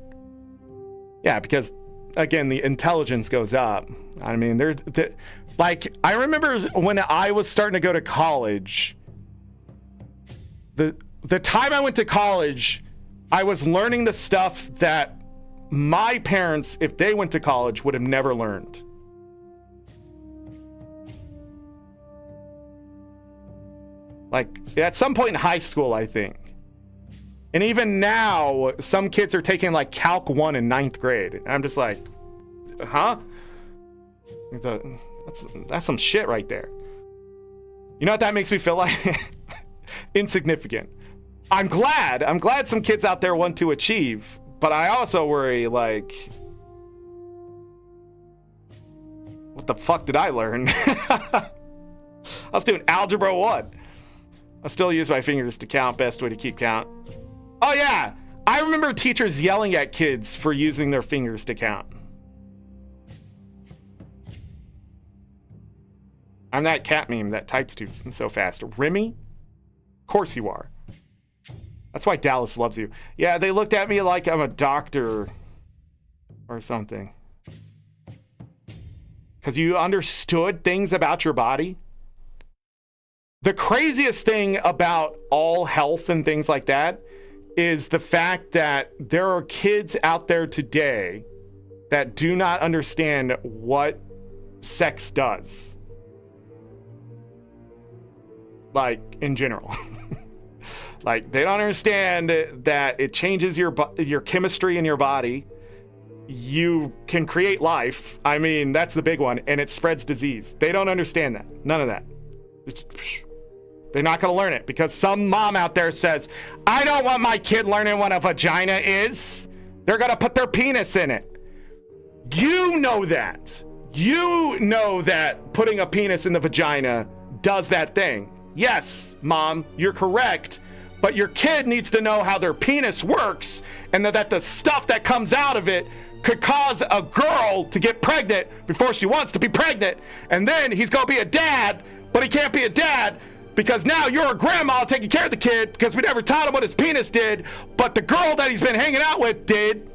Yeah, because, again, the intelligence goes up. I mean, they're like, I remember when I was starting to go to college, the time I went to college, I was learning the stuff that my parents, if they went to college, would have never learned. Like, at some point in high school, I think. And even now, some kids are taking, like, Calc 1 in 9th grade. And I'm just like, huh? That's some shit right there. You know what that makes me feel like? Insignificant. I'm glad some kids out there want to achieve, but I also worry, like, what the fuck did I learn? I was doing Algebra 1. I still use my fingers to count, best way to keep count. Oh yeah, I remember teachers yelling at kids for using their fingers to count. I'm that cat meme that types too so fast. Remy? Of course you are. That's why Dallas loves you. Yeah, they looked at me like I'm a doctor or something. Because you understood things about your body. The craziest thing about all health and things like that is the fact that there are kids out there today that do not understand what sex does. Like, in general. Like, they don't understand that it changes your chemistry in your body. You can create life. I mean, that's the big one. And it spreads disease. They don't understand that. None of that. They're not going to learn it because some mom out there says, I don't want my kid learning what a vagina is. They're going to put their penis in it. You know that. You know that putting a penis in the vagina does that thing. Yes, mom, you're correct. But your kid needs to know how their penis works and that the stuff that comes out of it could cause a girl to get pregnant before she wants to be pregnant. And then he's going to be a dad, but he can't be a dad because now you're a grandma taking care of the kid because we never taught him what his penis did, but the girl that he's been hanging out with did.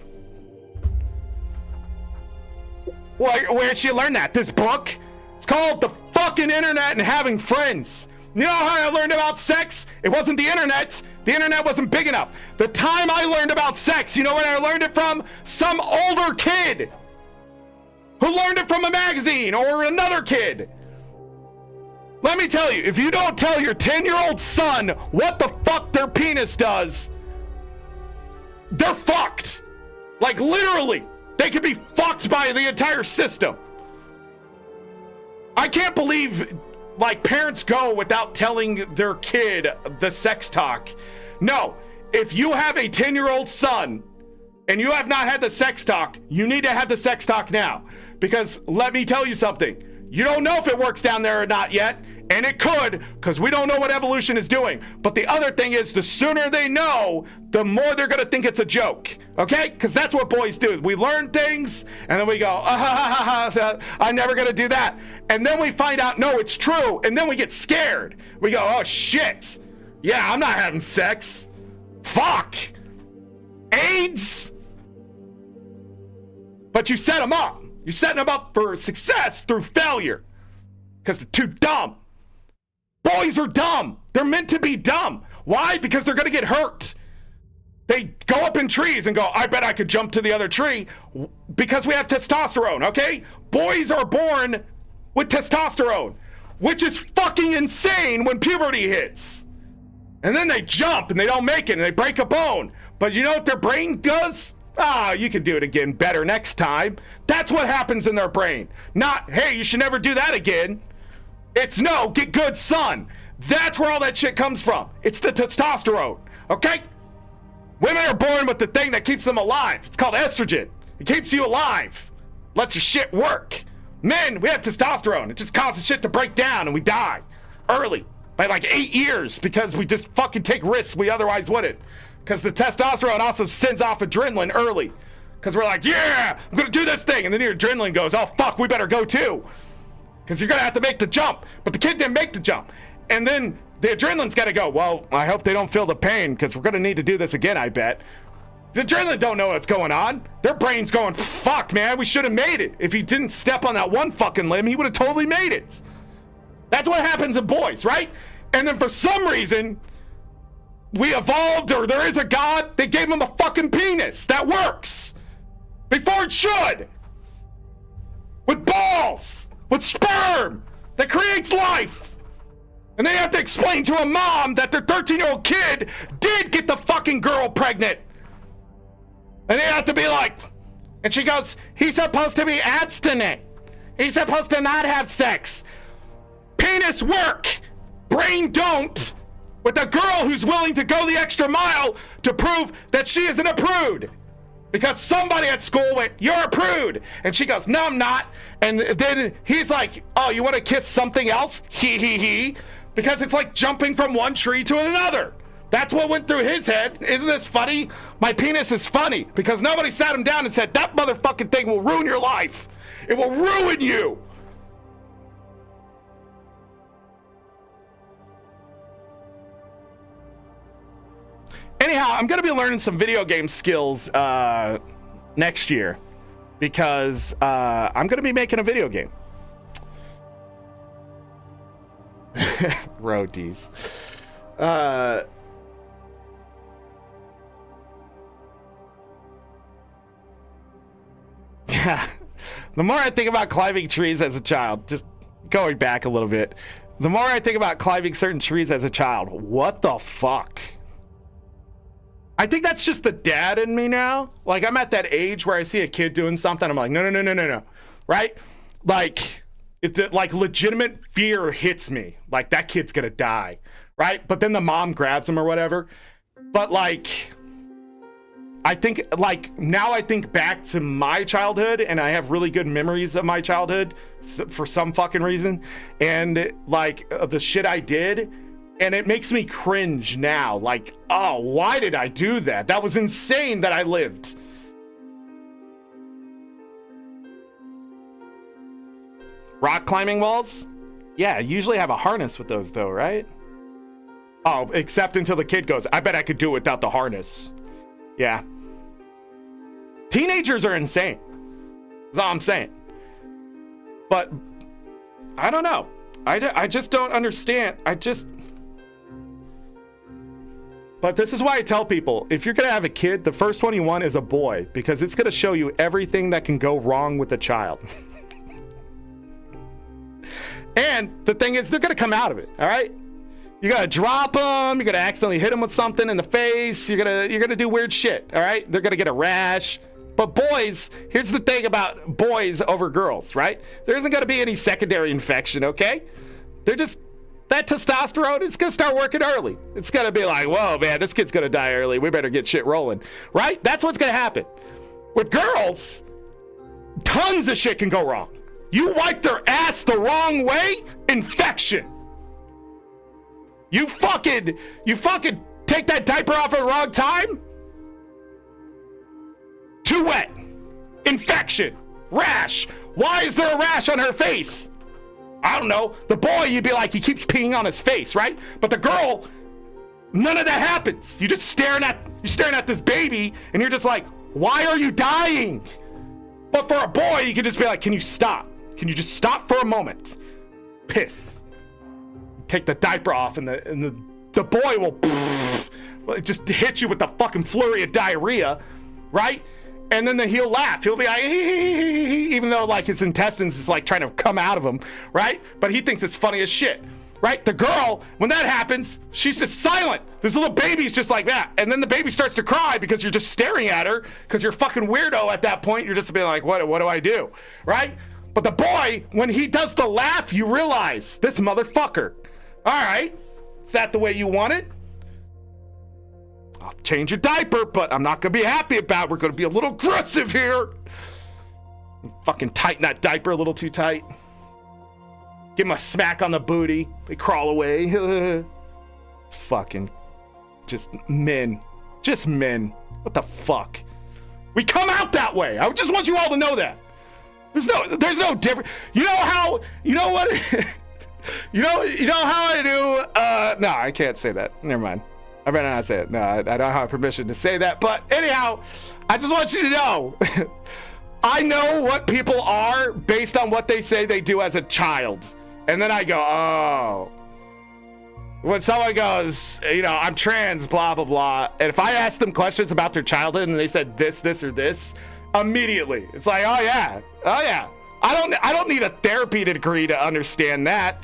Where'd she learn that? This book? It's called The Fucking Internet and Having Friends. You know how I learned about sex? It wasn't the internet. The internet wasn't big enough. The time I learned about sex, you know where I learned it from? Some older kid who learned it from a magazine or another kid. Let me tell you, if you don't tell your 10-year-old son what the fuck their penis does, they're fucked. Like, literally, they could be fucked by the entire system. I can't believe, like, parents go without telling their kid the sex talk. No, if you have a 10-year-old son and you have not had the sex talk, you need to have the sex talk now. Because let me tell you something. You don't know if it works down there or not yet, and it could, because we don't know what evolution is doing. But the other thing is, the sooner they know, the more they're going to think it's a joke, okay? Because that's what boys do. We learn things, and then we go, I'm never going to do that. And then we find out, no, it's true, and then we get scared. We go, oh, shit. Yeah, I'm not having sex. Fuck. AIDS? But you set them up. You're setting them up for success through failure because they're too dumb. Boys are dumb. They're meant to be dumb. Why? Because they're going to get hurt. They go up in trees and go, I bet I could jump to the other tree because we have testosterone, okay? Boys are born with testosterone, which is fucking insane when puberty hits. And then they jump and they don't make it and they break a bone. But you know what their brain does? You can do it again better next time. That's what happens in their brain. Not, hey, you should never do that again. It's no, get good, son. That's where all that shit comes from. It's the testosterone, okay? Women are born with the thing that keeps them alive. It's called estrogen. It keeps you alive. Lets your shit work. Men, we have testosterone. It just causes shit to break down and we die early by like 8 years because we just fucking take risks we otherwise wouldn't. Because the testosterone also sends off adrenaline early. Because we're like, yeah, I'm going to do this thing. And then your adrenaline goes, oh, fuck, we better go too. Because you're going to have to make the jump. But the kid didn't make the jump. And then the adrenaline's got to go, well, I hope they don't feel the pain because we're going to need to do this again, I bet. The adrenaline don't know what's going on. Their brain's going, fuck, man, we should have made it. If he didn't step on that one fucking limb, he would have totally made it. That's what happens in boys, right? And then for some reason, we evolved, or there is a God, they gave him a fucking penis. That works. Before it should. With balls. With sperm. That creates life. And they have to explain to a mom that their 13-year-old kid did get the fucking girl pregnant. And they have to be like, and she goes, he's supposed to be abstinent. He's supposed to not have sex. Penis work. Brain don't. With a girl who's willing to go the extra mile to prove that she isn't a prude. Because somebody at school went, you're a prude. And she goes, no, I'm not. And then he's like, oh, you want to kiss something else? He. Because it's like jumping from one tree to another. That's what went through his head. Isn't this funny? My penis is funny. Because nobody sat him down and said, that motherfucking thing will ruin your life. It will ruin you. Anyhow, I'm gonna be learning some video game skills next year because I'm gonna be making a video game. Roadies. Yeah. The more I think about climbing trees as a child, just going back a little bit, the more I think about climbing certain trees as a child, what the fuck? I think that's just the dad in me now. Like, I'm at that age where I see a kid doing something, I'm like, no. Right? Like, like legitimate fear hits me. Like, that kid's gonna die. Right? But then the mom grabs him or whatever. But like, I think, like, now I think back to my childhood and I have really good memories of my childhood for some fucking reason. And like the shit I did, and it makes me cringe now. Like, oh, why did I do that? That was insane that I lived. Rock climbing walls? Yeah, usually have a harness with those though, right? Oh, except until the kid goes, I bet I could do it without the harness. Yeah. Teenagers are insane. That's all I'm saying. But I don't know. I just don't understand. But this is why I tell people, if you're going to have a kid, the first one you want is a boy, because it's going to show you everything that can go wrong with a child. And the thing is, they're going to come out of it, all right? You're going to drop them, you're going to accidentally hit them with something in the face, you're going to do weird shit, all right? They're going to get a rash. But boys, here's the thing about boys over girls, right? There isn't going to be any secondary infection, okay? They're just, that testosterone, it's going to start working early. It's going to be like, whoa, man, this kid's going to die early. We better get shit rolling, right? That's what's going to happen. With girls, tons of shit can go wrong. You wipe their ass the wrong way, infection. You fucking take that diaper off at the wrong time, too wet, infection, rash. Why is there a rash on her face? I don't know. The boy, you'd be like, he keeps peeing on his face, right? But the girl, none of that happens. You're staring at this baby, and you're just like, why are you dying? But for a boy, you could just be like, can you stop? Can you just stop for a moment? Piss. Take the diaper off, and the boy will just hit you with the fucking flurry of diarrhea, right? And then he'll laugh. He'll be like, even though like his intestines is like trying to come out of him, right? But he thinks it's funny as shit, right? The girl, when that happens, she's just silent. This little baby's just like that. And then the baby starts to cry because you're just staring at her because you're a fucking weirdo at that point. You're just being like, what do I do, right? But the boy, when he does the laugh, you realize, this motherfucker. All right, is that the way you want it? I'll change your diaper, but I'm not gonna be happy about it. We're gonna be a little aggressive here. Fucking tighten that diaper a little too tight. Give him a smack on the booty. They crawl away. Fucking just men. Just men. What the fuck? We come out that way. I just want you all to know that. There's no difference. You know how, you know what? you know how I do, no, I can't say that. Never mind. I better not say it. No, I don't have permission to say that. But anyhow, I just want you to know, I know what people are based on what they say they do as a child. And then I go, oh. When someone goes, I'm trans, blah, blah, blah. And if I ask them questions about their childhood and they said this, or this, immediately, it's like, oh yeah. I don't need a therapy degree to understand that.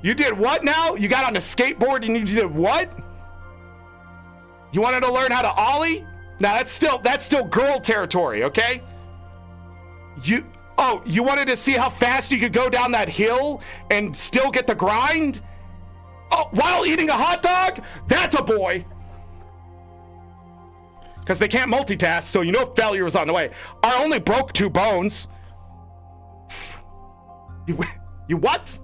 You did what now? You got on a skateboard and you did what? You wanted to learn how to ollie? Now that's still girl territory, okay? You wanted to see how fast you could go down that hill and still get the grind? Oh, while eating a hot dog? That's a boy. Because they can't multitask, so failure was on the way. I only broke 2 bones. You what?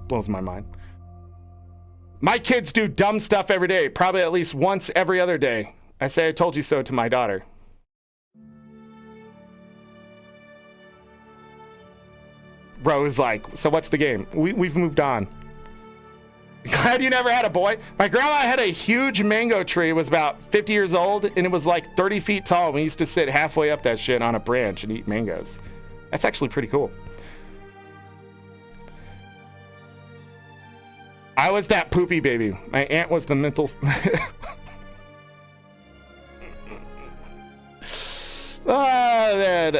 Blows my mind. My kids do dumb stuff every day, probably at least once every other day. I say I told you so to my daughter. Bro is like, so what's the game? We've moved on. Glad you never had a boy. My grandma had a huge mango tree. It was about 50 years old, and it was like 30 feet tall. We used to sit halfway up that shit on a branch and eat mangoes. That's actually pretty cool. I was that poopy baby. My aunt was the mental... Oh, man.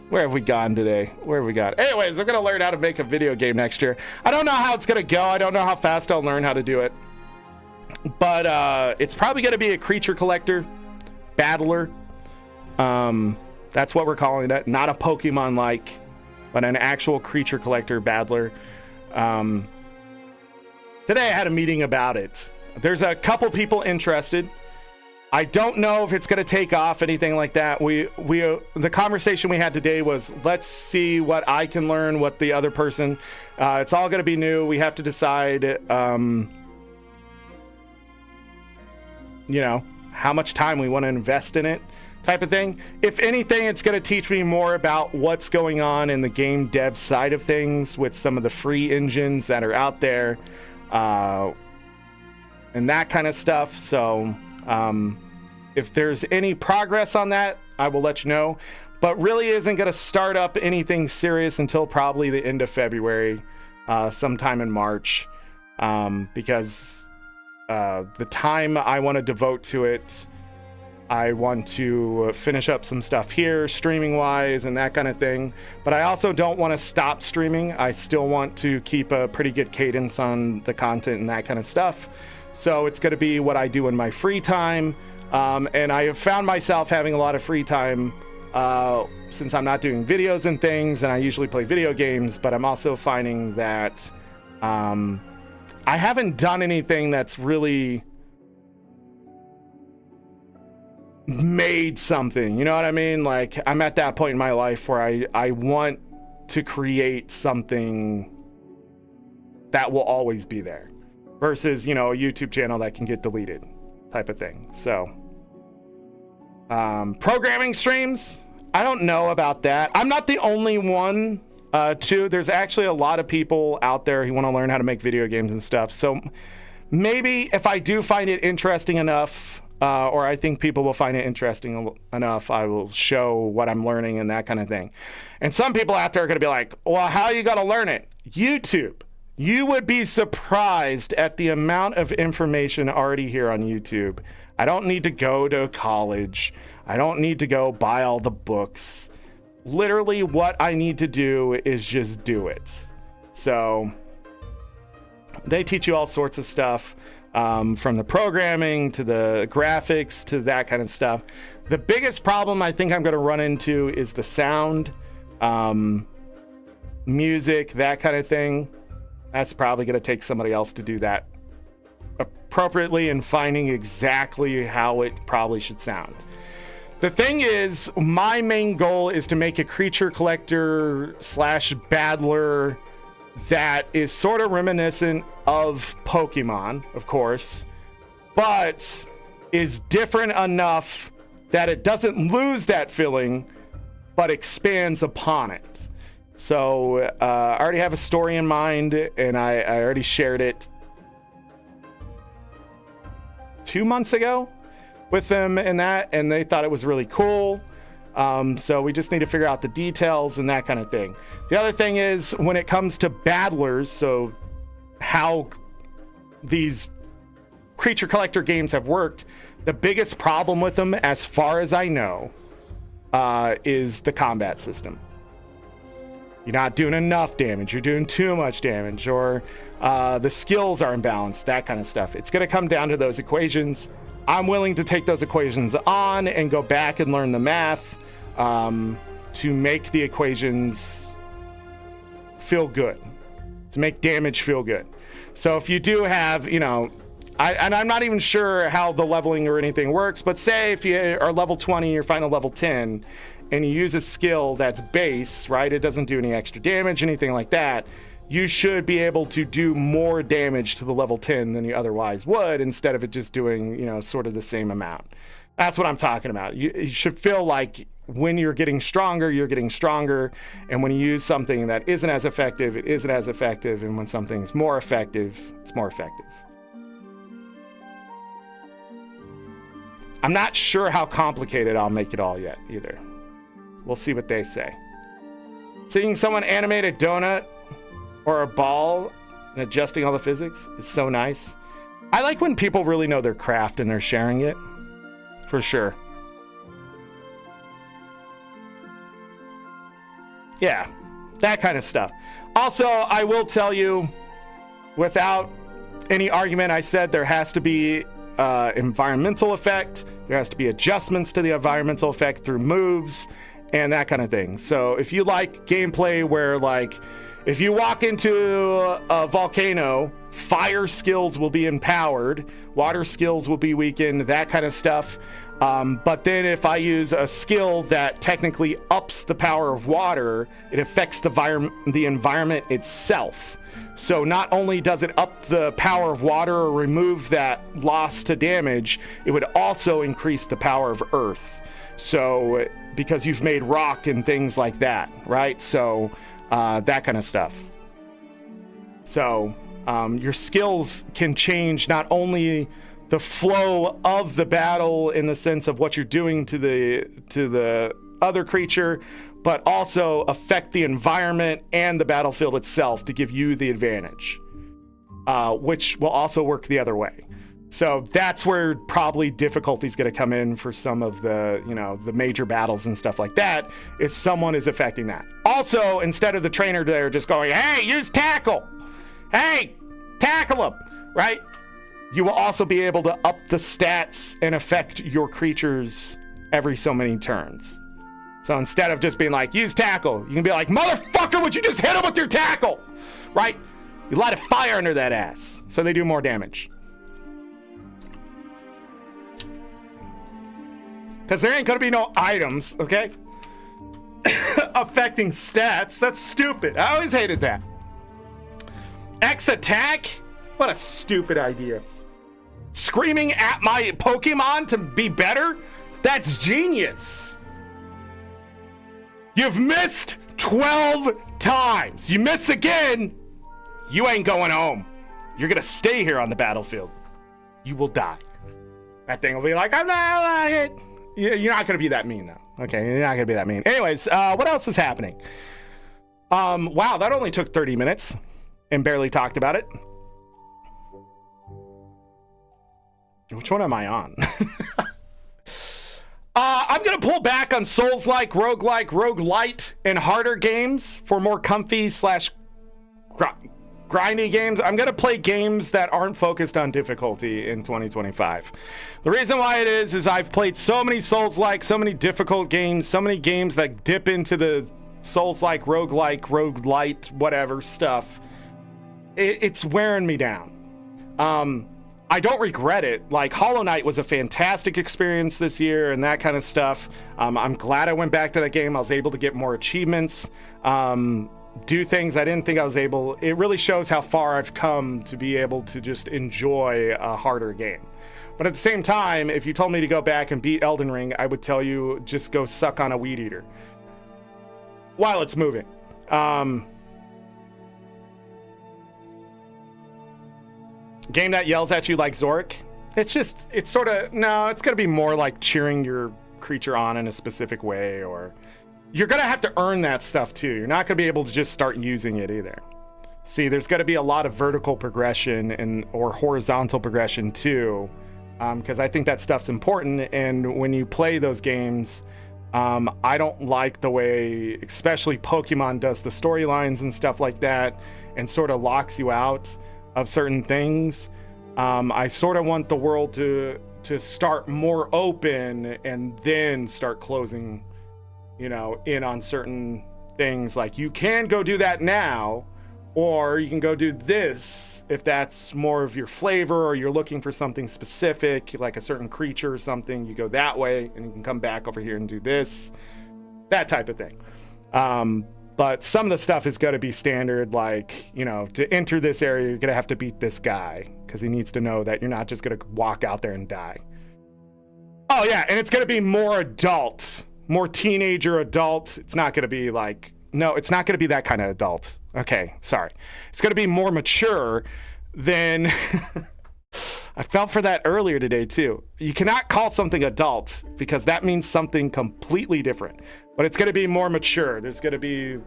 Where have we gone today? Where have we gone? Anyways, I'm going to learn how to make a video game next year. I don't know how it's going to go. I don't know how fast I'll learn how to do it. But it's probably going to be a creature collector, battler. That's what we're calling it. Not a Pokemon-like, but an actual creature collector, battler. Today I had a meeting about it. There's a couple people interested. I don't know if it's going to take off, anything like that. The conversation we had today was, let's see what I can learn, what the other person. It's all going to be new. We have to decide, you know, how much time we want to invest in it, type of thing. If anything, it's going to teach me more about what's going on in the game dev side of things with some of the free engines that are out there, and that kind of stuff. So, if there's any progress on that, I will let you know, but really isn't going to start up anything serious until probably the end of February, sometime in March, because the time I want to devote to it, I want to finish up some stuff here, streaming wise and that kind of thing, but I also don't want to stop streaming. I still want to keep a pretty good cadence on the content and that kind of stuff. So it's going to be what I do in my free time. And I have found myself having a lot of free time since I'm not doing videos and things, and I usually play video games, but I'm also finding that I haven't done anything that's really made something. You know what I mean? Like, I'm at that point in my life where I want to create something that will always be there. Versus, you know, a YouTube channel that can get deleted type of thing. So, programming streams, I don't know about that. I'm not the only one, too. There's actually a lot of people out there who want to learn how to make video games and stuff. So, maybe if I do find it interesting enough, or I think people will find it interesting enough, I will show what I'm learning and that kind of thing. And some people out there are going to be like, well, how are you going to learn it? YouTube. You would be surprised at the amount of information already here on YouTube. I don't need to go to college. I don't need to go buy all the books. Literally, what I need to do is just do it. So they teach you all sorts of stuff, from the programming to the graphics to that kind of stuff. The biggest problem I think I'm going to run into is the sound, music, that kind of thing. That's probably going to take somebody else to do that appropriately and finding exactly how it probably should sound. The thing is, my main goal is to make a creature collector / battler that is sort of reminiscent of Pokemon, of course, but is different enough that it doesn't lose that feeling, but expands upon it. So I already have a story in mind, and I already shared it 2 months ago with them and that, and they thought it was really cool. So we just need to figure out the details and that kind of thing. The other thing is, when it comes to battlers, so how these creature collector games have worked, the biggest problem with them, as far as I know, is the combat system. You're not doing enough damage, you're doing too much damage, or the skills are imbalanced, that kind of stuff. It's going to come down to those equations. I'm willing to take those equations on and go back and learn the math to make the equations feel good, to make damage feel good. So if you do have, you know, and I'm not even sure how the leveling or anything works, but say if you are level 20, you're final level 10, and you use a skill that's base, right? It doesn't do any extra damage, anything like that. You should be able to do more damage to the level 10 than you otherwise would, instead of it just doing, you know, sort of the same amount. That's what I'm talking about. You should feel like when you're getting stronger, you're getting stronger. And when you use something that isn't as effective, it isn't as effective. And when something's more effective, it's more effective. I'm not sure how complicated I'll make it all yet either. We'll see what they say. Seeing someone animate a donut or a ball and adjusting all the physics is so nice. I like when people really know their craft and they're sharing it. For sure. Yeah, that kind of stuff. Also, I will tell you, without any argument, I said there has to be environmental effect. There has to be adjustments to the environmental effect through moves and that kind of thing. So if you like gameplay where, like, if you walk into a volcano, fire skills will be empowered, water skills will be weakened, that kind of stuff. But then if I use a skill that technically ups the power of water, it affects the environment itself. So not only does it up the power of water or remove that loss to damage, it would also increase the power of earth. So because you've made rock and things like that, right? So that kind of stuff. So your skills can change not only the flow of the battle in the sense of what you're doing to the other creature, but also affect the environment and the battlefield itself to give you the advantage, which will also work the other way. So that's where probably difficulty is going to come in for some of the, the major battles and stuff like that, if someone is affecting that. Also, instead of the trainer there just going, hey, use tackle. Hey, tackle him, right? You will also be able to up the stats and affect your creatures every so many turns. So instead of just being like, use tackle, you can be like, motherfucker, would you just hit him with your tackle? Right? You light a fire under that ass so they do more damage. Because there ain't going to be no items, okay? Affecting stats. That's stupid. I always hated that. X attack? What a stupid idea. Screaming at my Pokemon to be better? That's genius. You've missed 12 times. You miss again, you ain't going home. You're going to stay here on the battlefield. You will die. That thing will be like, I'm not it. You're not going to be that mean, though. Okay, you're not going to be that mean. Anyways, what else is happening? Wow, that only took 30 minutes and barely talked about it. Which one am I on? I'm going to pull back on Souls-like, roguelike, roguelite, and harder games for more comfy / grindy games. I'm going to play games that aren't focused on difficulty in 2025. The reason why it is I've played so many Souls-like, so many difficult games, so many games that dip into the Souls-like, roguelike, roguelite, whatever stuff. It's wearing me down. I don't regret it. Like, Hollow Knight was a fantastic experience this year and that kind of stuff. I'm glad I went back to that game. I was able to get more achievements, do things I didn't think I was able. It really shows how far I've come to be able to just enjoy a harder game. But at the same time, if you told me to go back and beat Elden Ring, I would tell you just go suck on a weed eater while it's moving. Game that yells at you like Zorric. It's going to be more like cheering your creature on in a specific way, or you're going to have to earn that stuff too. You're not going to be able to just start using it either. See, there's got to be a lot of vertical progression or horizontal progression too, because I think that stuff's important. And when you play those games, I don't like the way, especially Pokemon does the storylines and stuff like that, and sort of locks you out of certain things. I sort of want the world to start more open and then start closing, in on certain things. Like, you can go do that now, or you can go do this if that's more of your flavor, or you're looking for something specific, like a certain creature or something. You go that way, and you can come back over here and do this, that type of thing. But some of the stuff is going to be standard, like, to enter this area, you're going to have to beat this guy because he needs to know that you're not just going to walk out there and die. Oh yeah, and it's going to be more adult, more teenager adult. It's not going to be like, no, it's not going to be that kind of adult. Okay, sorry. It's going to be more mature than I felt for that earlier today too. You cannot call something adult because that means something completely different. But it's going to be more mature. There's going to be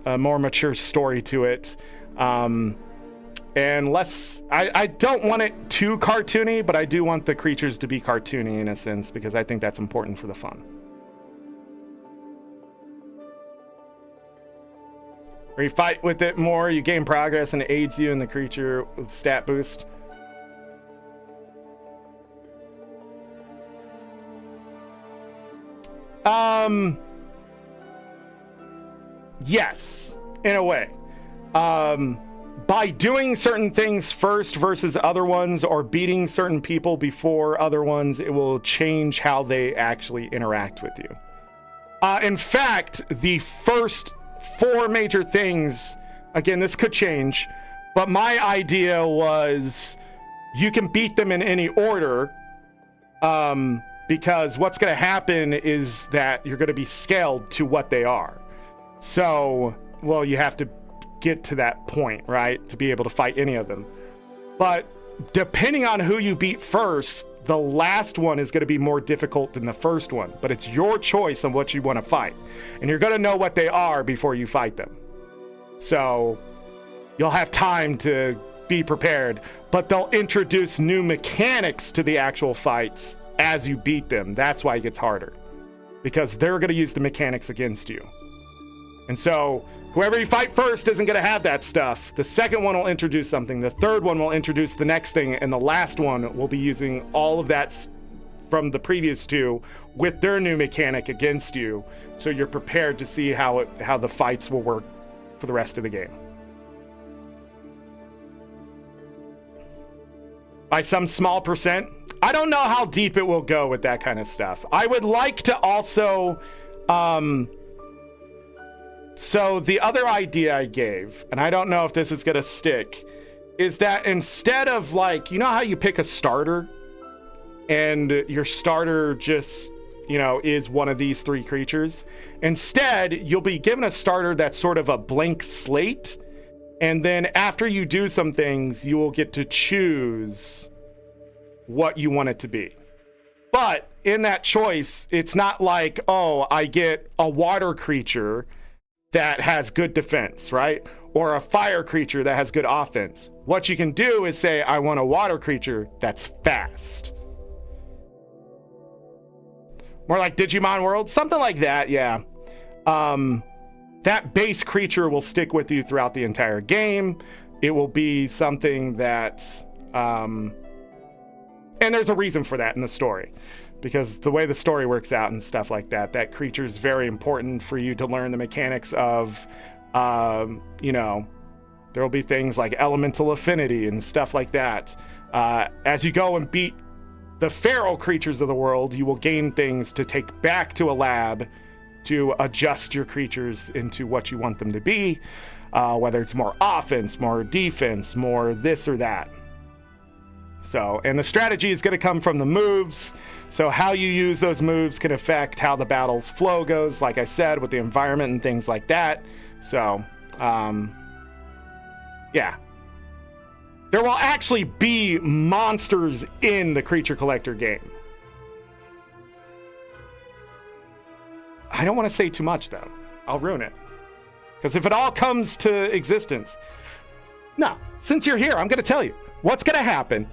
a more mature story to it. And less, I don't want it too cartoony, but I do want the creatures to be cartoony in a sense because I think that's important for the fun. Where you fight with it more, you gain progress and it aids you in the creature with stat boost. Yes, in a way. By doing certain things first versus other ones, or beating certain people before other ones, it will change how they actually interact with you. In fact, the first 4 major things, again, this could change, but my idea was you can beat them in any order, because what's going to happen is that you're going to be scaled to what they are. So, well, you have to get to that point, right, to be able to fight any of them. But depending on who you beat first, the last one is going to be more difficult than the first one, but it's your choice on what you want to fight, and you're going to know what they are before you fight them. So you'll have time to be prepared, but they'll introduce new mechanics to the actual fights as you beat them. That's why it gets harder, because they're going to use the mechanics against you. And so whoever you fight first isn't going to have that stuff. The second one will introduce something. The third one will introduce the next thing. And the last one will be using all of that from the previous 2 with their new mechanic against you. So you're prepared to see how the fights will work for the rest of the game. By some small percent. I don't know how deep it will go with that kind of stuff. I would like to also... So the other idea I gave, and I don't know if this is going to stick, is that instead of, like, you know how you pick a starter and your starter just, you know, is one of these 3 creatures? Instead, you'll be given a starter that's sort of a blank slate. And then after you do some things, you will get to choose what you want it to be. But in that choice, it's not like, oh, I get a water creature that has good defense, right? Or a fire creature that has good offense. What you can do is say, I want a water creature that's fast. More like Digimon World, something like that, yeah. That base creature will stick with you throughout the entire game. It will be something that, and there's a reason for that in the story. Because the way the story works out and stuff like that, that creature is very important for you to learn the mechanics of, you know, there will be things like elemental affinity and stuff like that. As you go and beat the feral creatures of the world, you will gain things to take back to a lab to adjust your creatures into what you want them to be, whether it's more offense, more defense, more this or that. So, and the strategy is going to come from the moves. So how you use those moves can affect how the battle's flow goes, like I said, with the environment and things like that. So, yeah. There will actually be monsters in the Creature Collector game. I don't want to say too much, though. I'll ruin it. Because if it all comes to existence... No, since you're here, I'm going to tell you. What's going to happen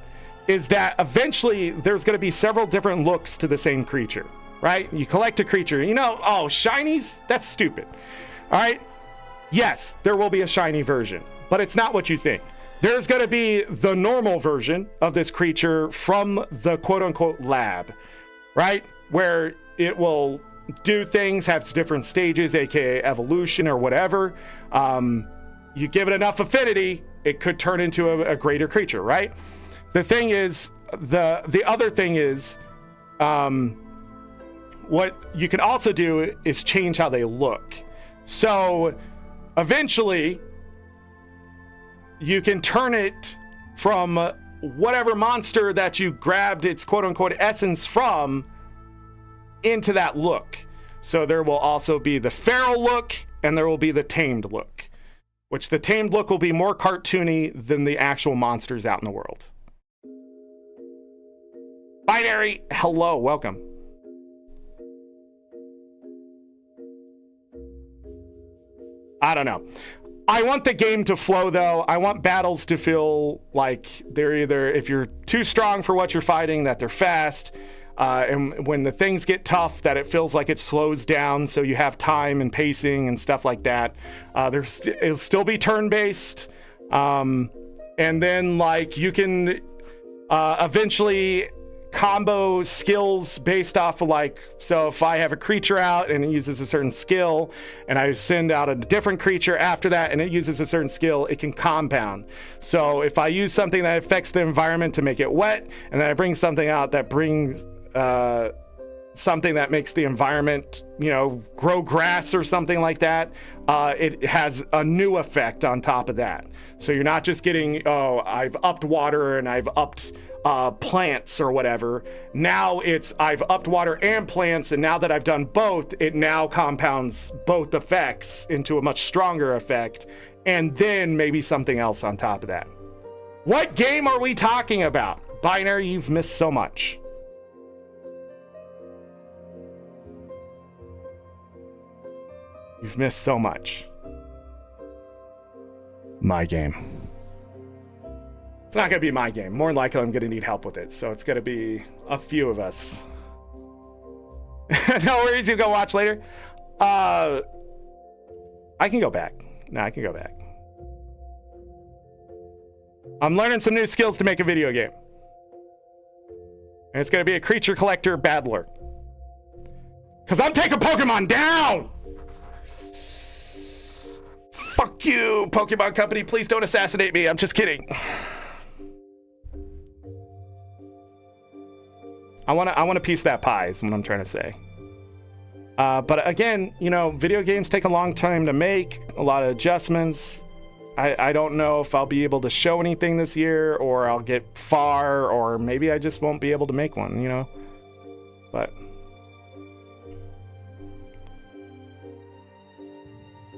is that eventually there's going to be several different looks to the same creature, right? You collect a creature, you know, oh, shinies? That's stupid. All right? Yes, there will be a shiny version, but it's not what you think. There's going to be the normal version of this creature from the quote-unquote lab, right? Where it will do things, have different stages, aka evolution or whatever. You give it enough affinity, it could turn into a greater creature, right? The thing is, the other thing is, what you can also do is change how they look. So eventually, you can turn it from whatever monster that you grabbed its quote-unquote essence from into that look. So there will also be the feral look and there will be the tamed look, which the tamed look will be more cartoony than the actual monsters out in the world. Binary, hello, welcome. I don't know. I want the game to flow, though. I want battles to feel like they're either, if you're too strong for what you're fighting, that they're fast. And when the things get tough, that it feels like it slows down so you have time and pacing and stuff like that. It'll still be turn-based. And then, like, you can eventually combo skills based off of, like, so if I have a creature out and it uses a certain skill and I send out a different creature after that and it uses a certain skill, it can compound. So if I use something that affects the environment to make it wet and then I bring something out that brings something that makes the environment, you know, grow grass or something like that, it has a new effect on top of that. So you're not just getting, oh, I've upped water and I've upped plants or whatever. Now it's I've upped water and plants, and now that I've done both, it now compounds both effects into a much stronger effect, and then maybe something else on top of that. What game are we talking about? Binary, you've missed so much. You've missed so much. My game. It's not going to be my game. More than likely, I'm going to need help with it. So it's going to be a few of us. No worries, you go watch later. I can go back. No, I can go back. I'm learning some new skills to make a video game. And it's going to be a creature collector battler. Because I'm taking Pokemon down! Fuck you, Pokemon Company. Please don't assassinate me. I'm just kidding. I want a piece of that pie is what I'm trying to say. But again, you know, video games take a long time to make, a lot of adjustments. I don't know if I'll be able to show anything this year, or I'll get far, or maybe I just won't be able to make one, you know? But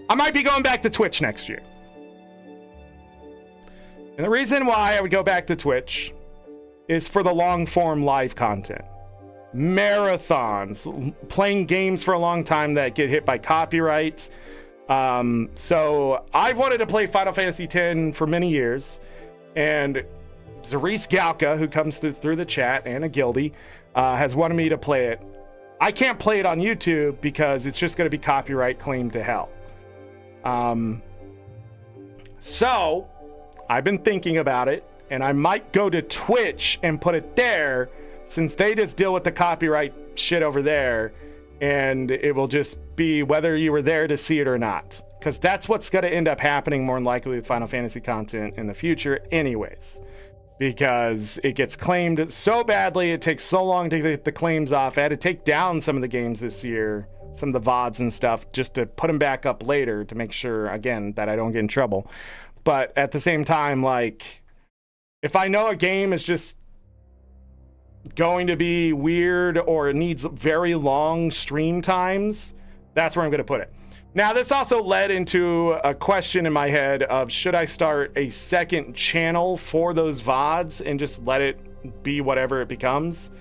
I might be going back to Twitch next year. And the reason why I would go back to Twitch is for the long-form live content. Marathons, playing games for a long time that get hit by copyright. So I've wanted to play Final Fantasy X for many years, and Zarice Galka, who comes through the chat, and a guildie, has wanted me to play it. I can't play it on YouTube because it's just going to be copyright claimed to hell. So I've been thinking about it, and I might go to Twitch and put it there, since they just deal with the copyright shit over there, and it will just be whether you were there to see it or not. Because that's what's going to end up happening more than likely with Final Fantasy content in the future anyways. Because it gets claimed so badly, it takes so long to get the claims off. I had to take down some of the games this year, some of the VODs and stuff, just to put them back up later to make sure, again, that I don't get in trouble. But at the same time, like, if I know a game is just going to be weird or it needs very long stream times, that's where I'm going to put it. Now, this also led into a question in my head of, should I start a second channel for those VODs and just let it be whatever it becomes?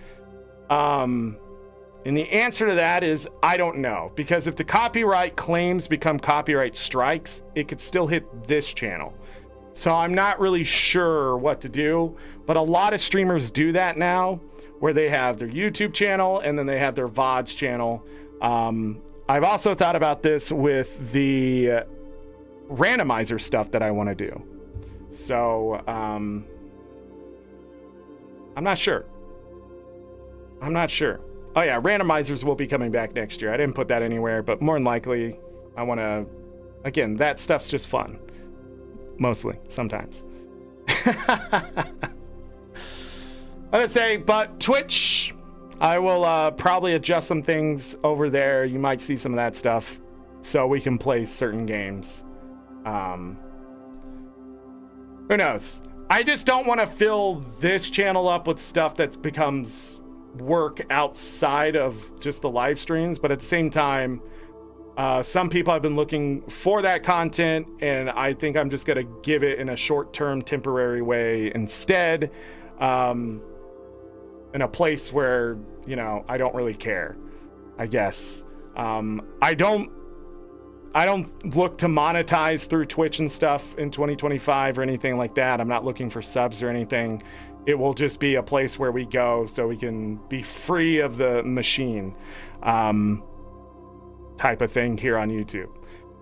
And the answer to that is, I don't know. Because if the copyright claims become copyright strikes, it could still hit this channel. So I'm not really sure what to do, but a lot of streamers do that now, where they have their YouTube channel and then they have their VODs channel. I've also thought about this with the randomizer stuff that I want to do. So I'm not sure. Oh yeah, randomizers will be coming back next year. I didn't put that anywhere, but more than likely, I want to, again, that stuff's just fun. Mostly, sometimes. Let's say, but Twitch, I will probably adjust some things over there. You might see some of that stuff so we can play certain games. Who knows? I just don't want to fill this channel up with stuff that becomes work outside of just the live streams, but at the same time, some people have been looking for that content, and I think I'm just going to give it in a short-term, temporary way instead, in a place where, you know, I don't really care, I guess. I don't look to monetize through Twitch and stuff in 2025 or anything like that. I'm not looking for subs or anything. It will just be a place where we go so we can be free of the machine, type of thing here on YouTube.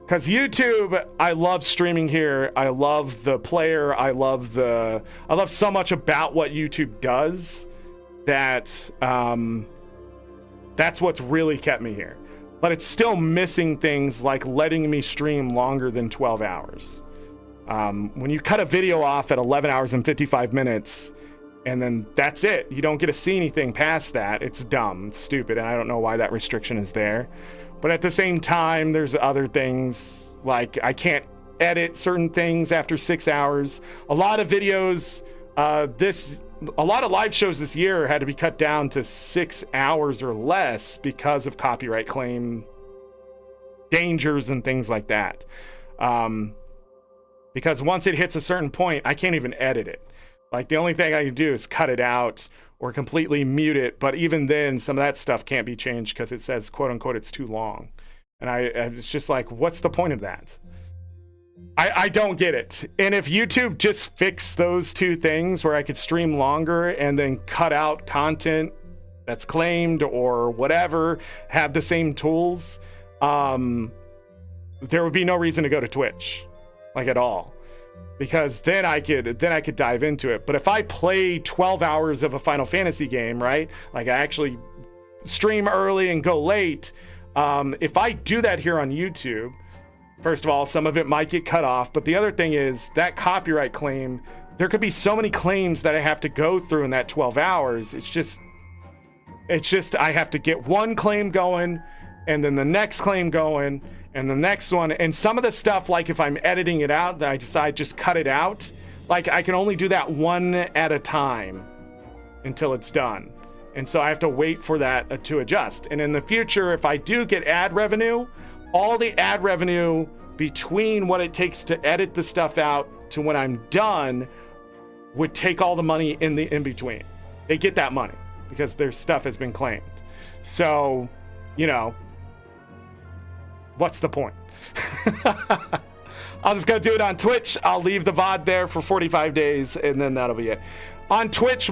Because YouTube, I love streaming here. I love the player. I love so much about what YouTube does that that's what's really kept me here. But it's still missing things like letting me stream longer than 12 hours. When you cut a video off at 11 hours and 55 minutes, and then that's it, you don't get to see anything past that, it's dumb, it's stupid, and I don't know why that restriction is there. But at the same time, there's other things, like I can't edit certain things after 6 hours. A lot of videos, a lot of live shows this year had to be cut down to 6 hours or less because of copyright claim dangers and things like that. Because once it hits a certain point, I can't even edit it. Like, the only thing I can do is cut it out or completely mute it. But even then, some of that stuff can't be changed because it says, quote unquote, it's too long. And it's just like, what's the point of that? I don't get it. And if YouTube just fixed those two things where I could stream longer and then cut out content that's claimed or whatever, have the same tools, there would be no reason to go to Twitch, like, at all. Because then I could dive into it. But if I play 12 hours of a Final Fantasy game, right? Like, I actually stream early and go late. If I do that here on YouTube, first of all, some of it might get cut off. But the other thing is that copyright claim, there could be so many claims that I have to go through in that 12 hours. It's just I have to get one claim going and then the next claim going and the next one. And some of the stuff, like if I'm editing it out, that I decide just cut it out, like I can only do that one at a time until it's done. And so I have to wait for that to adjust. And in the future, if I do get ad revenue, all the ad revenue between what it takes to edit the stuff out to when I'm done would take all the money in between. They get that money because their stuff has been claimed. So, you know, what's the point? I'll just go do it on Twitch. I'll leave the VOD there for 45 days and then that'll be it. On Twitch,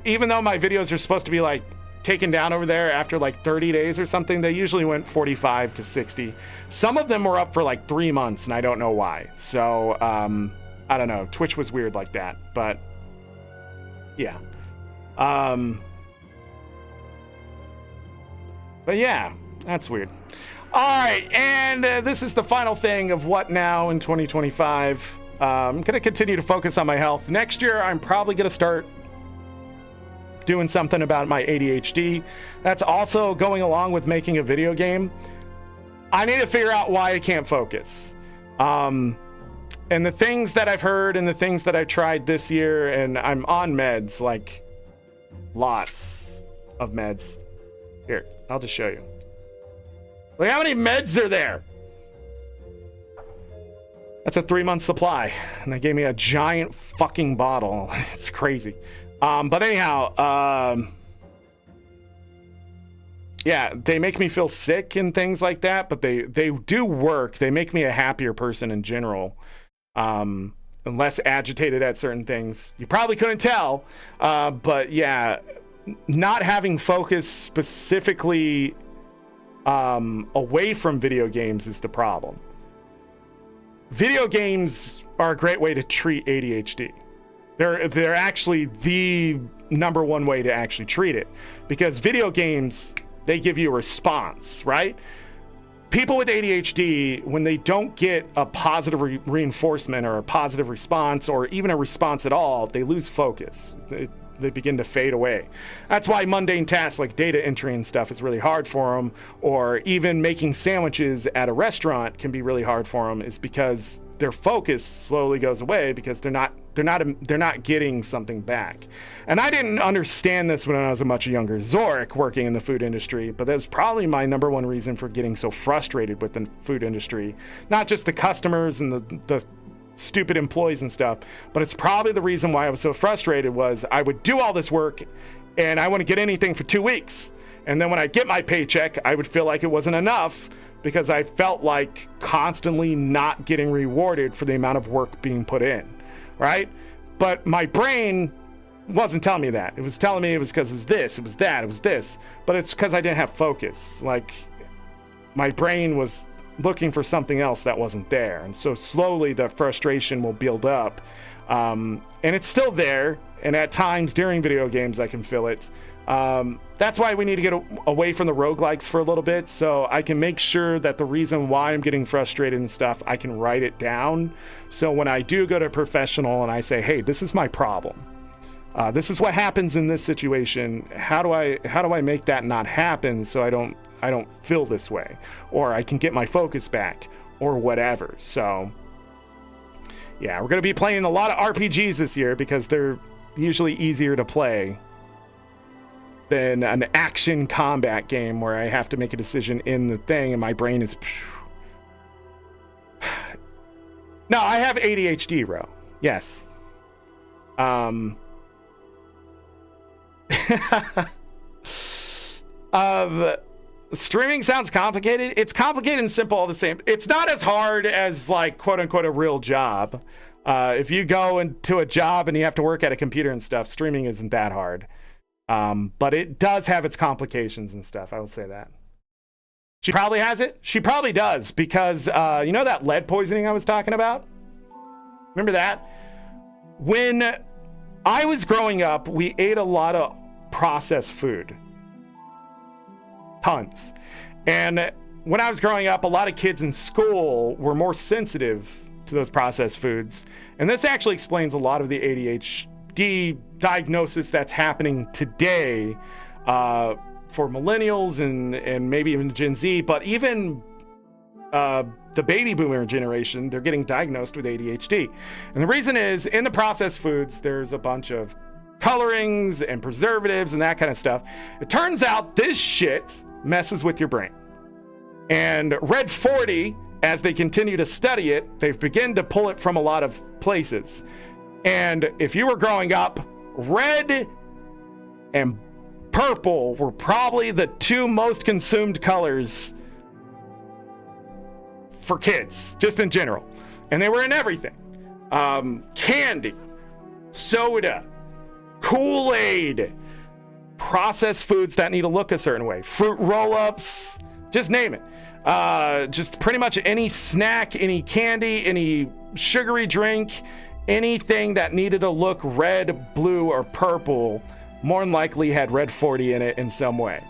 even though my videos are supposed to be like taken down over there after like 30 days or something, they usually went 45 to 60. Some of them were up for like 3 months and I don't know why. So I don't know, Twitch was weird like that, but yeah. But yeah, that's weird. All right, and this is the final thing of what now in 2025. I'm going to continue to focus on my health. Next year, I'm probably going to start doing something about my ADHD. That's also going along with making a video game. I need to figure out why I can't focus. And the things that I've heard and the things that I tried this year, and I'm on meds, like lots of meds. Here, I'll just show you. Look how many meds are there. That's a 3-month supply. And they gave me a giant fucking bottle. It's crazy. But anyhow, yeah, they make me feel sick and things like that, but they do work. They make me a happier person in general. And less agitated at certain things. You probably couldn't tell. But yeah, not having focus specifically away from video games is the problem. Video games are a great way to treat ADHD. They're actually the number one way to actually treat it, because video games, they give you a response, right? People with ADHD, when they don't get a positive reinforcement or a positive response or even a response at all, they lose focus. They begin to fade away. That's why mundane tasks like data entry and stuff is really hard for them, or even making sandwiches at a restaurant can be really hard for them, is because their focus slowly goes away because they're not getting something back. And I didn't understand this when I was a much younger Zorric working in the food industry, but that was probably my number one reason for getting so frustrated with the food industry. Not just the customers and the stupid employees and stuff, but it's probably the reason why I was so frustrated was I would do all this work and I wouldn't get anything for 2 weeks. And then when I get my paycheck, I would feel like it wasn't enough because I felt like constantly not getting rewarded for the amount of work being put in, right? But my brain wasn't telling me that. It was telling me it was because it was this, it was that, it was this. But it's because I didn't have focus. Like, my brain was looking for something else that wasn't there. And so slowly the frustration will build up. And it's still there. And at times during video games, I can feel it. That's why we need to get away from the roguelikes for a little bit, so I can make sure that the reason why I'm getting frustrated and stuff, I can write it down. So when I do go to a professional and I say, hey, this is my problem. This is what happens in this situation. How do I make that not happen so I don't feel this way, or I can get my focus back, or whatever. So yeah, we're gonna be playing a lot of RPGs this year because they're usually easier to play than an action combat game where I have to make a decision in the thing and my brain is... No, I have ADHD, bro. Yes. Streaming sounds complicated. It's complicated and simple all the same. It's not as hard as, like, quote unquote a real job. If you go into a job and you have to work at a computer and stuff, streaming isn't that hard. But it does have its complications and stuff. I will say that. She probably has it. She probably does because, you know that lead poisoning I was talking about? Remember that? When I was growing up, we ate a lot of processed food. Tons. And when I was growing up, a lot of kids in school were more sensitive to those processed foods. And this actually explains a lot of the ADHD diagnosis that's happening today for millennials and maybe even Gen Z, but even the baby boomer generation, they're getting diagnosed with ADHD. And the reason is, in the processed foods, there's a bunch of colorings and preservatives and that kind of stuff. It turns out this shit messes with your brain. And Red 40, as they continue to study it, they've begun to pull it from a lot of places. And if you were growing up, red and purple were probably the two most consumed colors for kids, just in general. And they were in everything. Candy, soda, Kool-Aid, processed foods that need to look a certain way, fruit roll-ups, just name it. Just pretty much any snack, any candy, any sugary drink, anything that needed to look red, blue, or purple, more than likely had Red 40 in it in some way.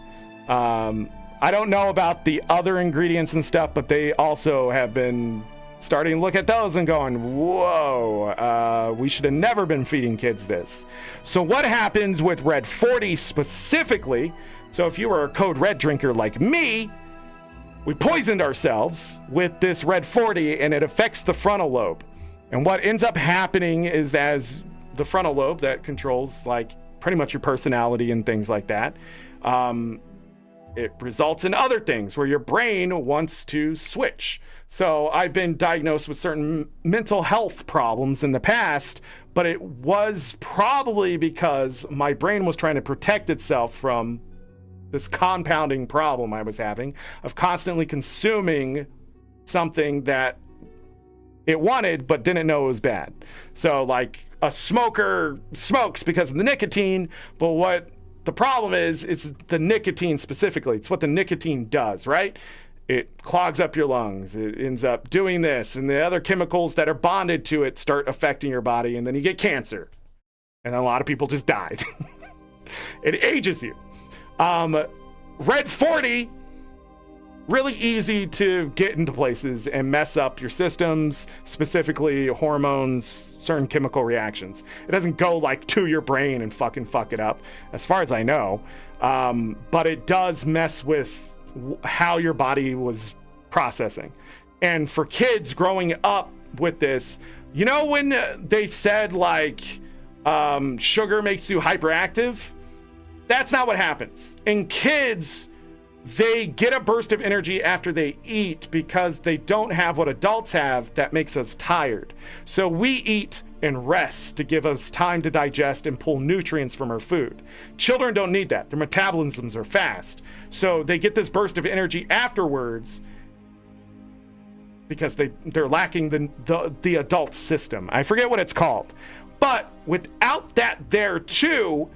I don't know about the other ingredients and stuff, but they also have been starting to look at those and going, whoa, we should have never been feeding kids this. So what happens with Red 40 specifically? So if you were a Code Red drinker like me, we poisoned ourselves with this Red 40 and it affects the frontal lobe. And what ends up happening is, as the frontal lobe that controls like pretty much your personality and things like that, it results in other things where your brain wants to switch. So I've been diagnosed with certain mental health problems in the past, but it was probably because my brain was trying to protect itself from this compounding problem I was having of constantly consuming something that it wanted but didn't know it was bad. So like a smoker smokes because of the nicotine, but what the problem is, it's the nicotine specifically. It's what the nicotine does, right? It clogs up your lungs. It ends up doing this, and the other chemicals that are bonded to it start affecting your body, and then you get cancer. And a lot of people just died. It ages you. Red 40, really easy to get into places and mess up your systems, specifically hormones, certain chemical reactions. It doesn't go like to your brain and fucking fuck it up, as far as I know. But it does mess with how your body was processing. And for kids growing up with this. You know when they said like sugar makes you hyperactive? That's not what happens. In kids, they get a burst of energy after they eat because they don't have what adults have that makes us tired. So we eat and rest to give us time to digest and pull nutrients from our food. Children don't need that. Their metabolisms are fast. So they get this burst of energy afterwards because they're lacking the adult system. I forget what it's called. But without that there too,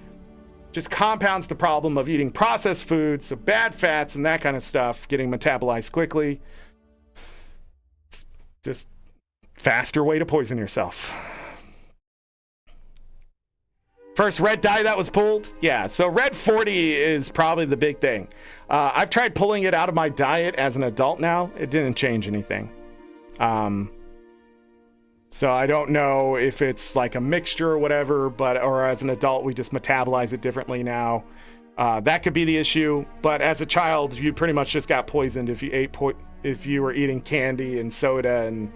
just compounds the problem of eating processed foods, so bad fats and that kind of stuff getting metabolized quickly. It's just faster way to poison yourself. First red dye that was pulled? Yeah, so red 40 is probably the big thing. I've tried pulling it out of my diet as an adult now. It didn't change anything. So I don't know if it's like a mixture or whatever, or as an adult, we just metabolize it differently now. That could be the issue. But as a child, you pretty much just got poisoned if you were eating candy and soda and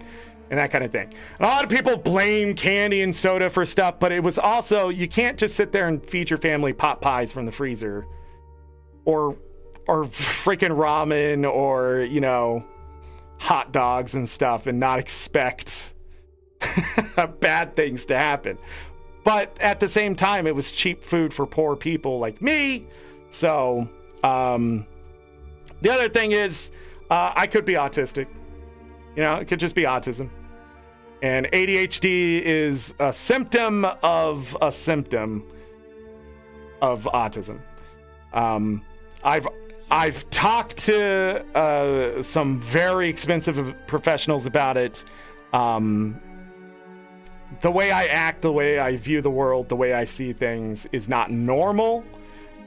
that kind of thing. And a lot of people blame candy and soda for stuff, but it was also, you can't just sit there and feed your family pot pies from the freezer or freaking ramen or, you know, hot dogs and stuff and not expect bad things to happen. But at the same time, it was cheap food for poor people like me. So the other thing is I could be autistic. You know, it could just be autism. And ADHD is a symptom of autism. I've talked to some very expensive professionals about it. The way I act, the way I view the world, the way I see things is not normal.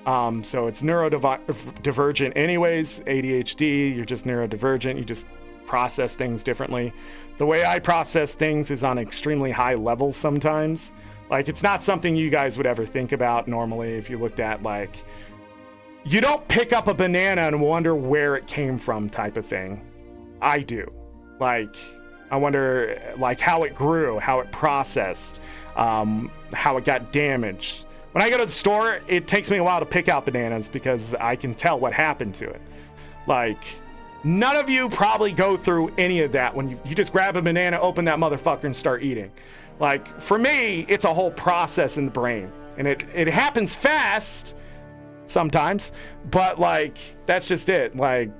So it's neurodivergent anyways. ADHD, you're just neurodivergent. You just process things differently. The way I process things is on extremely high levels sometimes. Like, it's not something you guys would ever think about normally if you looked at, like, you don't pick up a banana and wonder where it came from type of thing. I do. Like, I wonder, like, how it grew, how it processed, how it got damaged. When I go to the store, it takes me a while to pick out bananas because I can tell what happened to it. Like, none of you probably go through any of that when you just grab a banana, open that motherfucker, and start eating. Like, for me, it's a whole process in the brain. And it happens fast sometimes, but, like, that's just it. Like,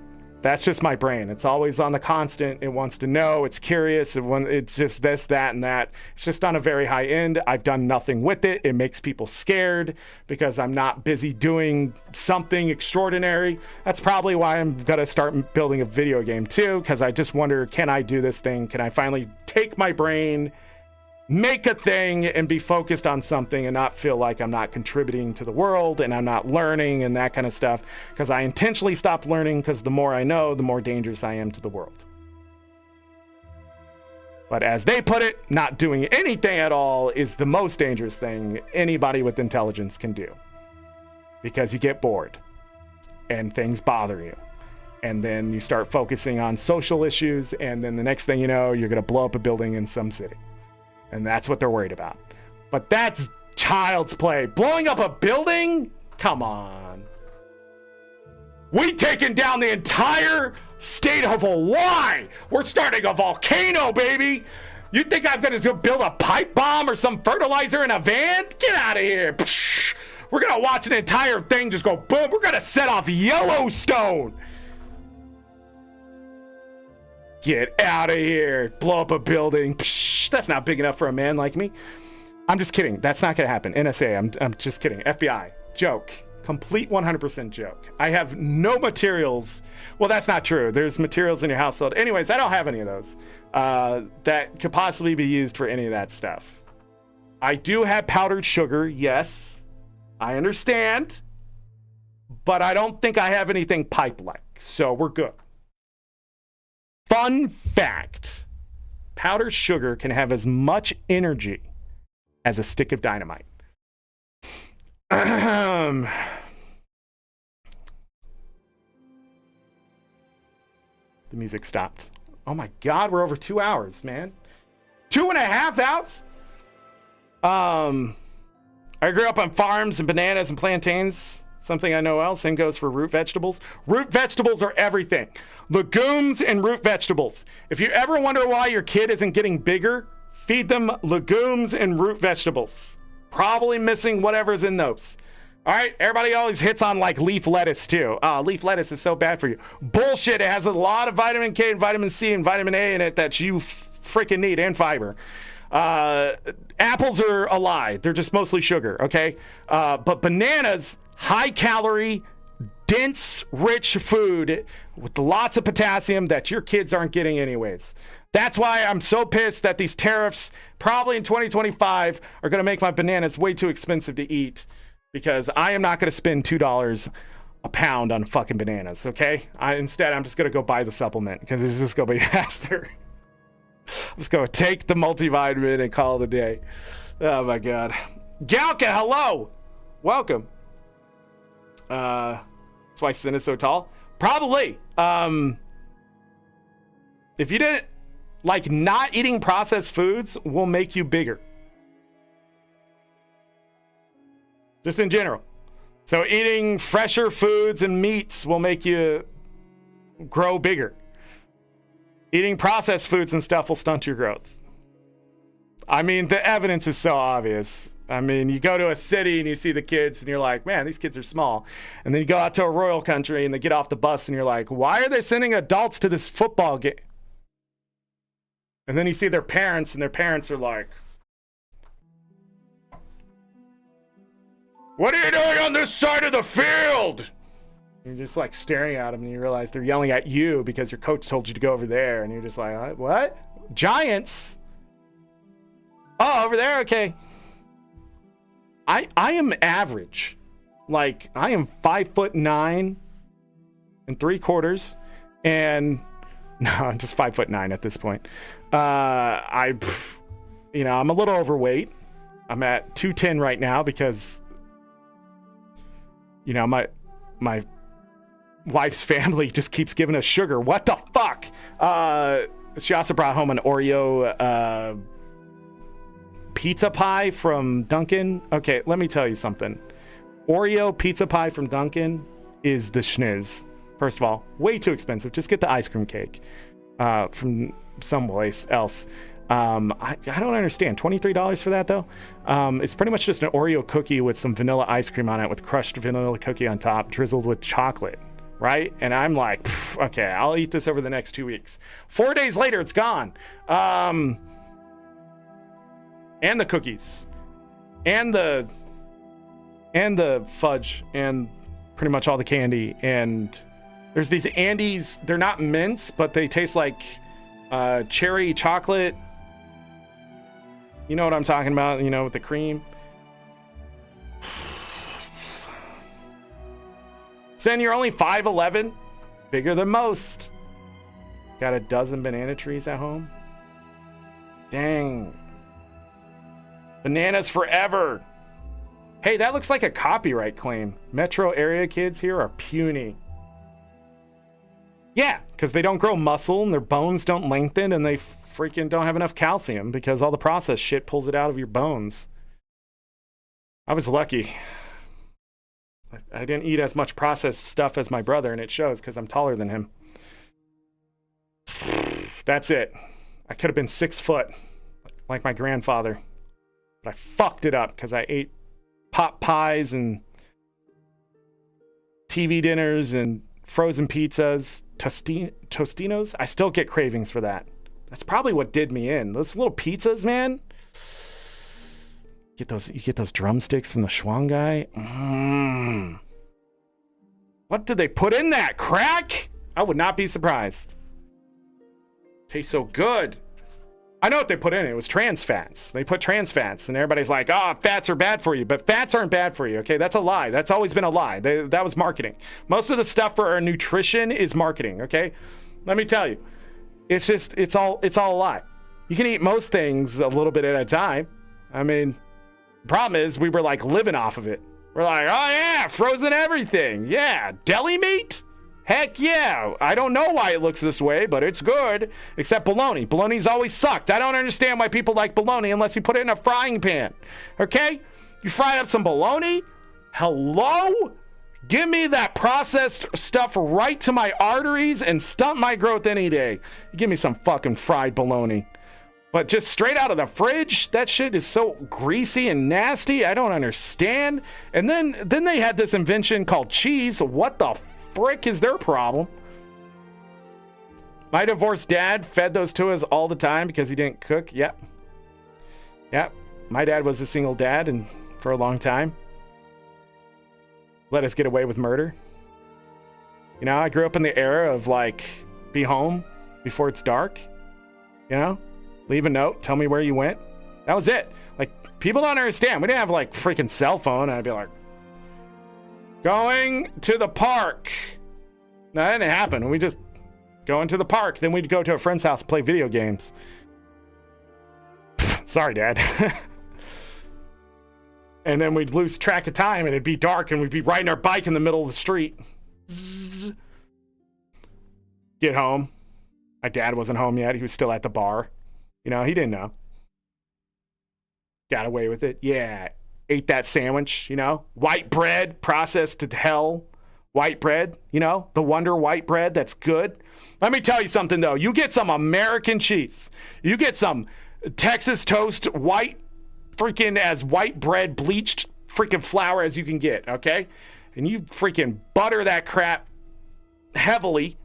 that's just my brain. It's always on the constant. It wants to know. It's curious. It's just this, that, and that. It's just on a very high end. I've done nothing with it. It makes people scared because I'm not busy doing something extraordinary. That's probably why I'm going to start building a video game too, because I just wonder, can I do this thing? Can I finally take my brain, make a thing, and be focused on something and not feel like I'm not contributing to the world and I'm not learning and that kind of stuff? Because I intentionally stopped learning because the more I know, the more dangerous I am to the world. But as they put it, not doing anything at all is the most dangerous thing anybody with intelligence can do. Because you get bored and things bother you. And then you start focusing on social issues, and then the next thing you know, you're going to blow up a building in some city. And that's what they're worried about. But that's child's play. Blowing up a building? Come on. We taking down the entire state of Hawaii. We're starting a volcano, baby. You think I'm going to build a pipe bomb or some fertilizer in a van? Get out of here. Psh. We're going to watch an entire thing just go boom. We're going to set off Yellowstone. Get out of here. Blow up a building. Psh, that's not big enough for a man like me. I'm just kidding. That's not going to happen. NSA, I'm just kidding. FBI, joke. Complete 100% joke. I have no materials. Well, that's not true. There's materials in your household. Anyways, I don't have any of those that could possibly be used for any of that stuff. I do have powdered sugar. Yes, I understand. But I don't think I have anything pipe-like. So we're good. Fun fact, powdered sugar can have as much energy as a stick of dynamite. The music stopped. Oh my God, we're over 2 hours, man. 2.5 ounce. I grew up on farms and bananas and plantains. Something I know well. Same goes for root vegetables. Root vegetables are everything. Legumes and root vegetables. If you ever wonder why your kid isn't getting bigger, feed them legumes and root vegetables. Probably missing whatever's in those. All right, everybody always hits on like leaf lettuce too. Leaf lettuce is so bad for you. Bullshit, it has a lot of vitamin K and vitamin C and vitamin A in it that you freaking need, and fiber. Apples are a lie. They're just mostly sugar, okay? But bananas, high calorie, dense, rich food with lots of potassium that your kids aren't getting anyways. That's why I'm so pissed that these tariffs, probably in 2025, are going to make my bananas way too expensive to eat, because I am not going to spend $2 a pound on fucking bananas, okay? Instead, I'm just going to go buy the supplement, because it's just going to be faster. I'm just going to take the multivitamin and call it a day. Oh, my God. Galka, hello. Welcome. That's why Sin is so tall. Probably. If you didn't, like, not eating processed foods will make you bigger. Just in general. So eating fresher foods and meats will make you grow bigger. Eating processed foods and stuff will stunt your growth. I mean, the evidence is so obvious. I mean, you go to a city and you see the kids and you're like, man, these kids are small. And then you go out to a royal country and they get off the bus and you're like, why are they sending adults to this football game? And then you see their parents and their parents are like, what are you doing on this side of the field? You're just like staring at them and you realize they're yelling at you because your coach told you to go over there. And you're just like, what? Giants? Oh, over there? Okay. I am average. Like, I am 5'9" and 3/4. And no, I'm just 5'9" at this point. I'm a little overweight. I'm at 210 right now because, my wife's family just keeps giving us sugar. What the fuck? She also brought home an Oreo pizza pie from Dunkin'. Okay, let me tell you something. Oreo pizza pie from Dunkin' is the schniz. First of all, way too expensive. Just get the ice cream cake from someplace else. I don't understand. $23 for that, though? It's pretty much just an Oreo cookie with some vanilla ice cream on it with crushed vanilla cookie on top, drizzled with chocolate, right? And I'm like, okay, I'll eat this over the next 2 weeks. 4 days later, it's gone. And the cookies. And the fudge. And pretty much all the candy. And there's these Andes. They're not mints, but they taste like cherry chocolate. You know what I'm talking about, with the cream. Sen, you're only 5'11", bigger than most. Got a dozen banana trees at home. Dang. Bananas forever. Hey, that looks like a copyright claim. Metro area kids here are puny. Yeah, because they don't grow muscle and their bones don't lengthen and they freaking don't have enough calcium because all the processed shit pulls it out of your bones. I was lucky. I didn't eat as much processed stuff as my brother, and it shows because I'm taller than him. That's it. I could have been 6 foot like my grandfather, but I fucked it up because I ate pot pies and TV dinners and frozen pizzas, Tostinos. I still get cravings for that. That's probably what did me in. Those little pizzas, man. You get those drumsticks from the Schwan guy. What did they put in that? Crack? I would not be surprised. Tastes so good. I know what they put in it. It was trans fats. They put trans fats, and everybody's like, fats are bad for you. But fats aren't bad for you, okay? That's a lie. That's always been a lie. That was marketing. Most of the stuff for our nutrition is marketing, okay? Let me tell you. It's all a lie. You can eat most things a little bit at a time. I mean, the problem is we were like living off of it. We're like, oh yeah, frozen everything. Yeah, deli meat? Heck yeah. I don't know why it looks this way, but it's good. Except bologna. Bologna's always sucked. I don't understand why people like bologna unless you put it in a frying pan. Okay? You fry up some bologna? Hello? Give me that processed stuff right to my arteries and stunt my growth any day. You give me some fucking fried bologna. But just straight out of the fridge, that shit is so greasy and nasty. I don't understand. And then they had this invention called cheese. What the frick is their problem? My divorced dad fed those to us all the time because he didn't cook. Yep. My dad was a single dad and for a long time. Let us get away with murder. You know, I grew up in the era of like, be home before it's dark. You know? Leave a note, tell me where you went. That was it. Like, people don't understand. We didn't have like freaking cell phone. I'd be like, going to the park. No, that didn't happen. We just go into the park. Then we'd go to a friend's house and play video games. Sorry, Dad. And then we'd lose track of time and it'd be dark and we'd be riding our bike in the middle of the street. Zzz. Get home. My dad wasn't home yet. He was still at the bar. You know, he didn't know. Got away with it. Yeah. Ate that sandwich, you know. White bread, processed to hell. White bread, you know. The Wonder white bread, that's good. Let me tell you something, though. You get some American cheese. You get some Texas toast white, freaking as white bread, bleached freaking flour as you can get, okay? And you freaking butter that crap heavily.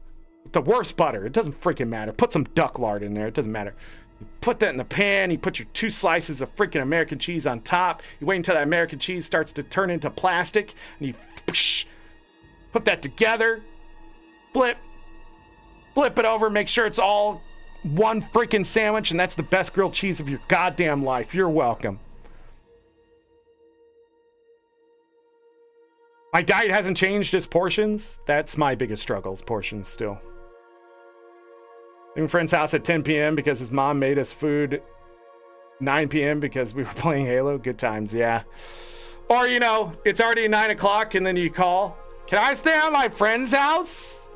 The worst butter. It doesn't freaking matter. Put some duck lard in there. It doesn't matter. You put that in the pan. You put your 2 slices of freaking American cheese on top. You wait until that American cheese starts to turn into plastic. And you put that together. Flip it over. Make sure it's all one freaking sandwich. And that's the best grilled cheese of your goddamn life. You're welcome. My diet hasn't changed as portions. That's my biggest struggle, is portions still. In a friend's house at 10 p.m. because his mom made us food 9 p.m. because we were playing Halo. Good times, yeah. Or, you know, it's already 9 o'clock and then you call, can I stay at my friend's house?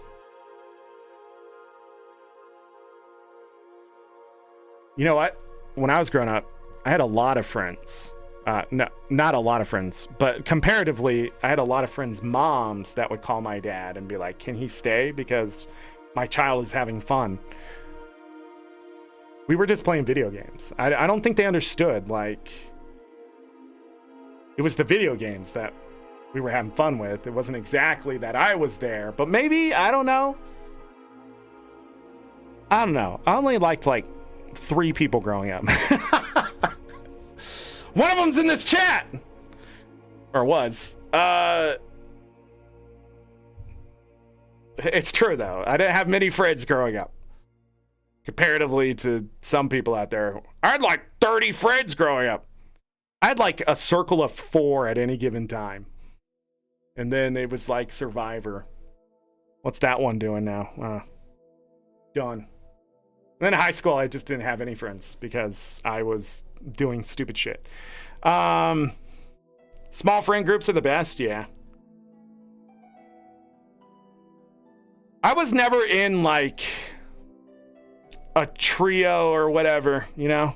You know what? When I was growing up, I had a lot of friends. No, not a lot of friends, but comparatively, I had a lot of friends' moms that would call my dad and be like, can he stay? Because my child is having fun. We were just playing video games. I don't think they understood, like, it was the video games that we were having fun with. It wasn't exactly that I was there, but maybe, I don't know. I only liked like 3 people growing up. One of them's in this chat! Or was. It's true, though. I didn't have many friends growing up. Comparatively to some people out there. I had like 30 friends growing up. I had like a circle of 4 at any given time. And then it was like Survivor. What's that one doing now? Done. And then in high school, I just didn't have any friends because I was doing stupid shit. Small friend groups are the best, yeah. I was never in like a trio or whatever, you know?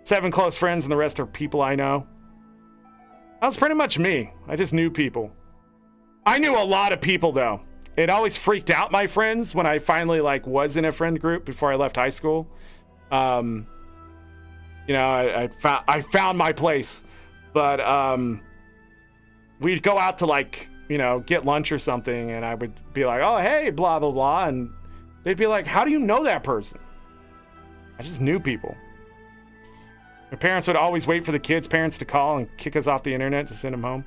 7 close friends and the rest are people I know. That was pretty much me. I just knew people. I knew a lot of people though. It always freaked out my friends when I finally like was in a friend group before I left high school. You know, I found my place, but we'd go out to like, you know, get lunch or something, and I would be like, oh hey, blah blah blah, and they'd be like, how do you know that person? I just knew people. My parents would always wait for the kids' parents to call and kick us off the internet to send them home.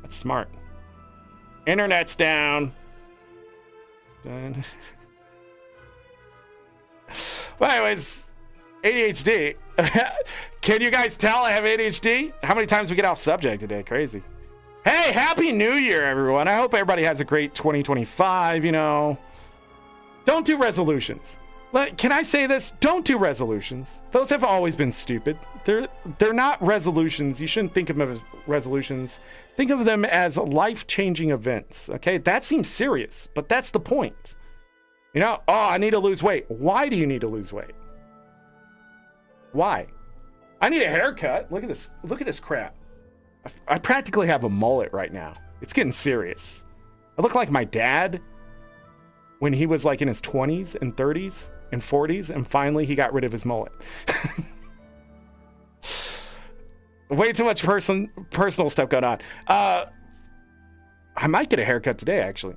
That's smart. Internet's down. Done. Well, anyways, ADHD. Can you guys tell I have ADHD? How many times we get off subject today? Crazy. Hey, Happy New Year, everyone. I hope everybody has a great 2025, you know. Don't do resolutions. Can I say this? Don't do resolutions. Those have always been stupid. They're not resolutions. You shouldn't think of them as resolutions. Think of them as life-changing events, okay? That seems serious, but that's the point. You know, oh, I need to lose weight. Why do you need to lose weight? Why? I need a haircut. Look at this. Look at this crap. I practically have a mullet right now. It's getting serious. I look like my dad when he was like in his 20s and 30s and 40s, and finally he got rid of his mullet. Way too much personal stuff going on. I might get a haircut today, actually.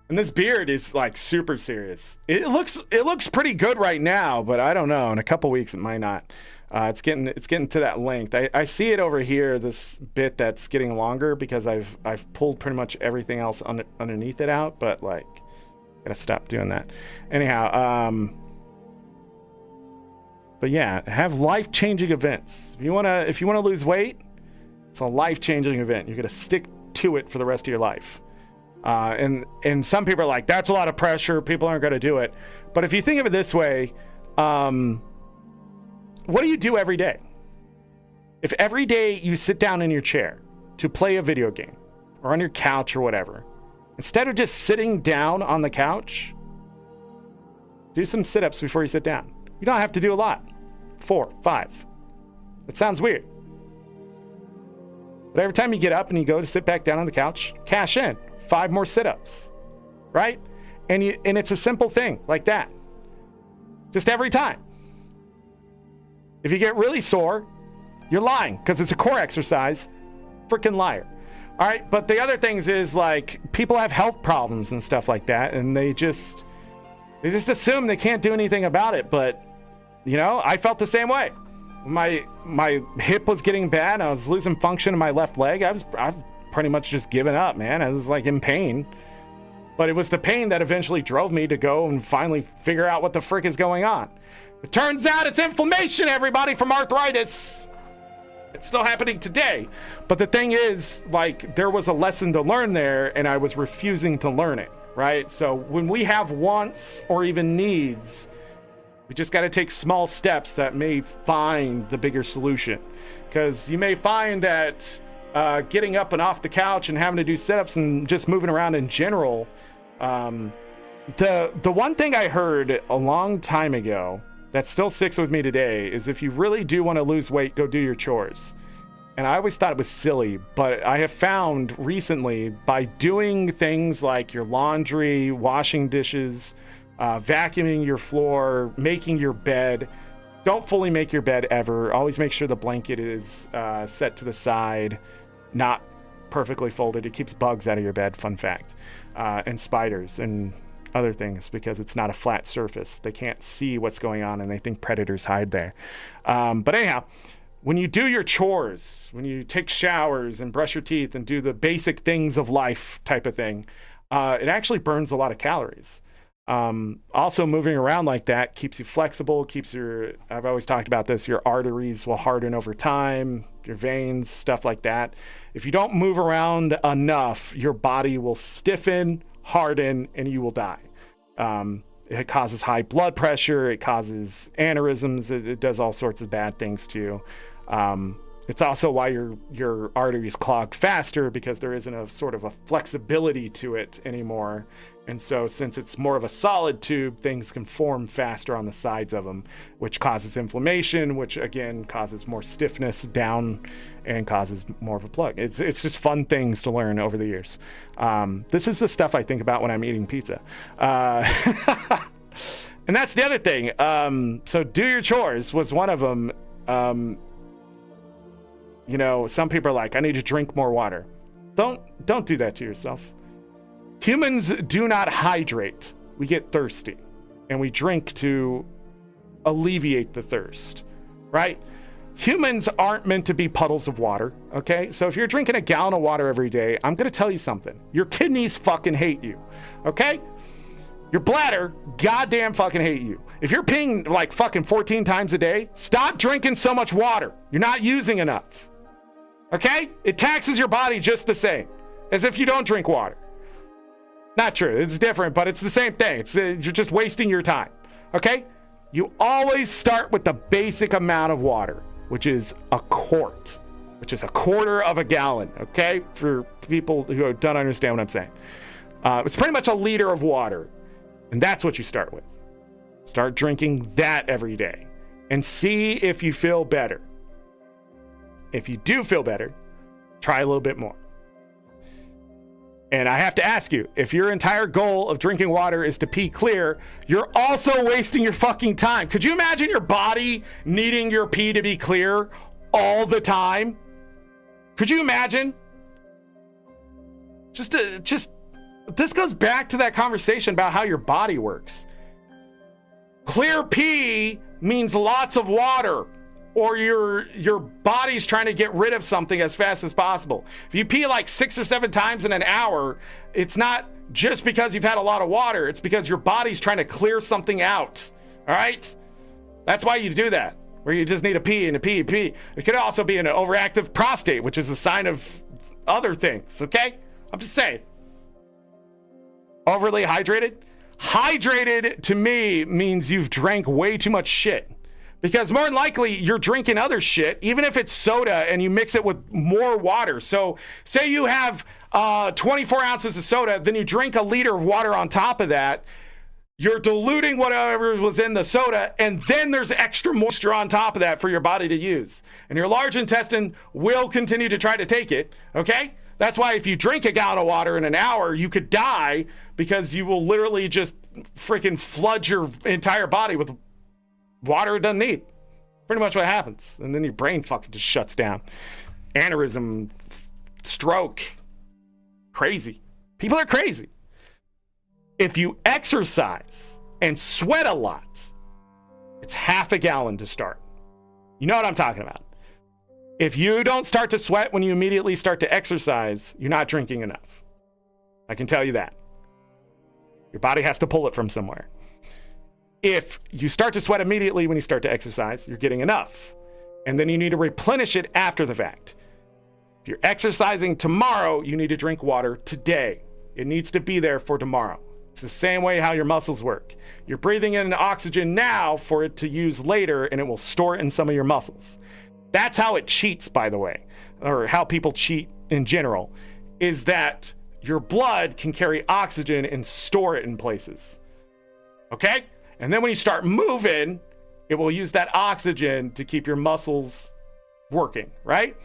And this beard is like super serious. It looks pretty good right now, but I don't know. In a couple weeks, it might not. It's getting to that length. I see it over here. This bit that's getting longer because I've pulled pretty much everything else underneath it out. But like, gotta stop doing that. Anyhow, but yeah, have life-changing events. If you wanna lose weight, it's a life-changing event. You're gonna stick to it for the rest of your life. And some people are like, that's a lot of pressure. People aren't going to do it. But if you think of it this way, what do you do every day? If every day you sit down in your chair to play a video game or on your couch or whatever, instead of just sitting down on the couch, do some sit-ups before you sit down. You don't have to do a lot. 4, 5. It sounds weird. But every time you get up and you go to sit back down on the couch, cash in 5 more sit-ups, right? And it's a simple thing like that. Just every time. If you get really sore, you're lying because it's a core exercise. Freaking liar. All right, but the other things is like people have health problems and stuff like that, and they just assume they can't do anything about it. But you know, I felt the same way. My hip was getting bad. I was losing function in my left leg. I've pretty much just given up, man. I was like in pain. But it was the pain that eventually drove me to go and finally figure out what the frick is going on. It turns out it's inflammation, everybody, from arthritis. It's still happening today. But the thing is, like, there was a lesson to learn there, and I was refusing to learn it, right? So when we have wants or even needs, we just got to take small steps that may find the bigger solution. Because you may find that getting up and off the couch and having to do sit-ups and just moving around in general, the one thing I heard a long time ago that still sticks with me today is if you really do want to lose weight, go do your chores. And I always thought it was silly, but I have found recently by doing things like your laundry, washing dishes, vacuuming your floor, making your bed. Don't fully make your bed ever. Always make sure the blanket is set to the side, not perfectly folded. It keeps bugs out of your bed, fun fact, and spiders and other things because it's not a flat surface. They can't see what's going on and they think predators hide there. But anyhow, when you do your chores, when you take showers and brush your teeth and do the basic things of life type of thing, it actually burns a lot of calories. Also moving around like that keeps you flexible, I've always talked about this, your arteries will harden over time, your veins, stuff like that. If you don't move around enough, your body will stiffen, harden, and you will die. It causes high blood pressure, it causes aneurysms, it does all sorts of bad things to you. It's also why your arteries clog faster because there isn't a sort of a flexibility to it anymore. And so since it's more of a solid tube, things can form faster on the sides of them, which causes inflammation, which again causes more stiffness down and causes more of a plug. It's just fun things to learn over the years. This is the stuff I think about when I'm eating pizza. And that's the other thing. So do your chores was one of them. You know, some people are like, I need to drink more water. Don't do that to yourself. Humans do not hydrate. We get thirsty and we drink to alleviate the thirst, right? Humans aren't meant to be puddles of water, okay? So if you're drinking a gallon of water every day, I'm gonna tell you something. Your kidneys fucking hate you, okay? Your bladder goddamn fucking hate you. If you're peeing like fucking 14 times a day, stop drinking so much water. You're not using enough, okay? It taxes your body just the same as if you don't drink water. Not true. It's different, but it's the same thing. You're just wasting your time. Okay? You always start with the basic amount of water, which is a quart, which is a quarter of a gallon. Okay? For people who don't understand what I'm saying. It's pretty much a liter of water. And that's what you start with. Start drinking that every day and see if you feel better. If you do feel better, try a little bit more. And I have to ask you, if your entire goal of drinking water is to pee clear, you're also wasting your fucking time. Could you imagine your body needing your pee to be clear all the time? Could you imagine? Just this goes back to that conversation about how your body works. Clear pee means lots of water, or your body's trying to get rid of something as fast as possible. If you pee like 6 or 7 times in an hour, it's not just because you've had a lot of water. It's because your body's trying to clear something out. All right? That's why you do that, where you just need a pee and a pee and pee. It could also be an overactive prostate, which is a sign of other things, okay? I'm just saying. Overly hydrated? Hydrated to me means you've drank way too much shit. Because more than likely, you're drinking other shit, even if it's soda and you mix it with more water. So say you have 24 ounces of soda, then you drink a liter of water on top of that. You're diluting whatever was in the soda, and then there's extra moisture on top of that for your body to use. And your large intestine will continue to try to take it, okay? That's why if you drink a gallon of water in an hour, you could die because you will literally just freaking flood your entire body with water it doesn't need. Pretty much what happens. And then your brain fucking just shuts down. Aneurysm, stroke. Crazy. People are crazy. If you exercise and sweat a lot, it's half a gallon to start. You know what I'm talking about. If you don't start to sweat when you immediately start to exercise, you're not drinking enough. I can tell you that. Your body has to pull it from somewhere. If you start to sweat immediately when you start to exercise, you're getting enough. And then you need to replenish it after the fact. If you're exercising tomorrow, you need to drink water today. It needs to be there for tomorrow. It's the same way how your muscles work. You're breathing in oxygen now for it to use later, and it will store it in some of your muscles. That's how it cheats, by the way, or how people cheat in general, is that your blood can carry oxygen and store it in places. Okay? And then when you start moving, it will use that oxygen to keep your muscles working, right?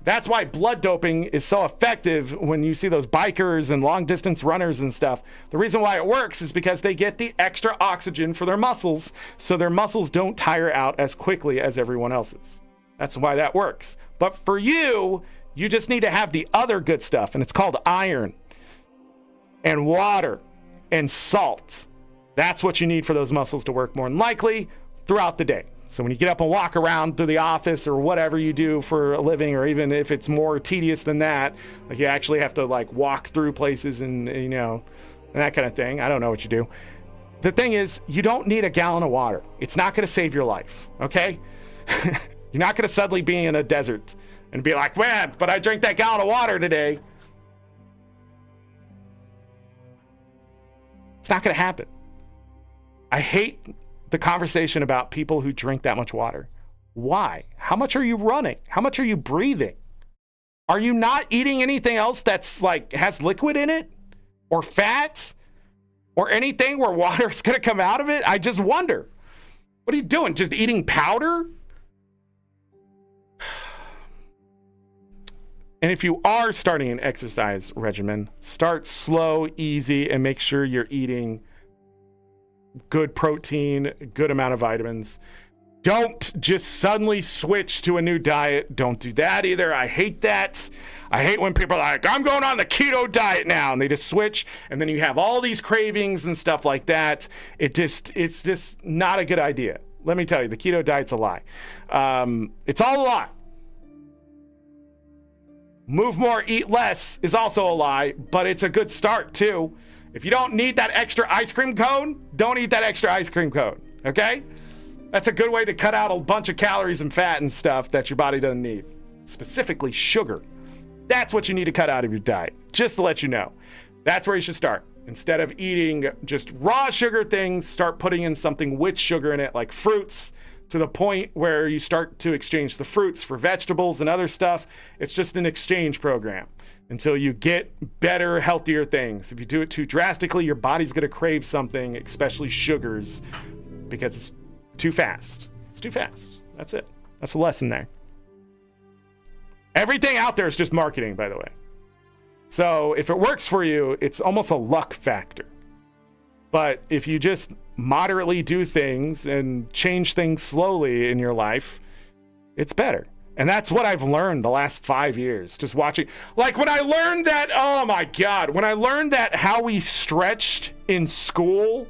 That's why blood doping is so effective when you see those bikers and long distance runners and stuff. The reason why it works is because they get the extra oxygen for their muscles, so their muscles don't tire out as quickly as everyone else's. That's why that works. But for you, you just need to have the other good stuff, and it's called iron and water and salt. That's what you need for those muscles to work more than likely throughout the day. So when you get up and walk around through the office or whatever you do for a living, or even if it's more tedious than that, like you actually have to like walk through places and, you know, and that kind of thing. I don't know what you do. The thing is, you don't need a gallon of water. It's not going to save your life, okay? You're not going to suddenly be in a desert and be like, man, but I drank that gallon of water today. It's not going to happen. I hate the conversation about people who drink that much water. Why? How much are you running? How much are you breathing? Are you not eating anything else that's like has liquid in it or fat or anything where water is going to come out of it? I just wonder. What are you doing? Just eating powder? And if you are starting an exercise regimen, start slow, easy, and make sure you're eating good protein, good amount of vitamins. Don't just suddenly switch to a new diet. Don't do that either. I hate that. I hate when people are like, I'm going on the keto diet now, and they just switch, and then you have all these cravings and stuff like that. It's just not a good idea. Let me tell you, the keto diet's a lie. It's all a lie. Move more, eat less is also a lie, but it's a good start too. If you don't need that extra ice cream cone, don't eat that extra ice cream cone, okay? That's a good way to cut out a bunch of calories and fat and stuff that your body doesn't need. Specifically sugar. That's what you need to cut out of your diet, just to let you know. That's where you should start. Instead of eating just raw sugar things, start putting in something with sugar in it, like fruits, to the point where you start to exchange the fruits for vegetables and other stuff. It's just an exchange program until you get better, healthier things. If you do it too drastically, your body's going to crave something, especially sugars, because it's too fast. It's too fast. That's it. That's the lesson there. Everything out there is just marketing, by the way. So if it works for you, it's almost a luck factor. But if you just moderately do things and change things slowly in your life, it's better. And that's what I've learned the last 5 years, just watching. Like when I learned that, oh my God, when I learned that how we stretched in school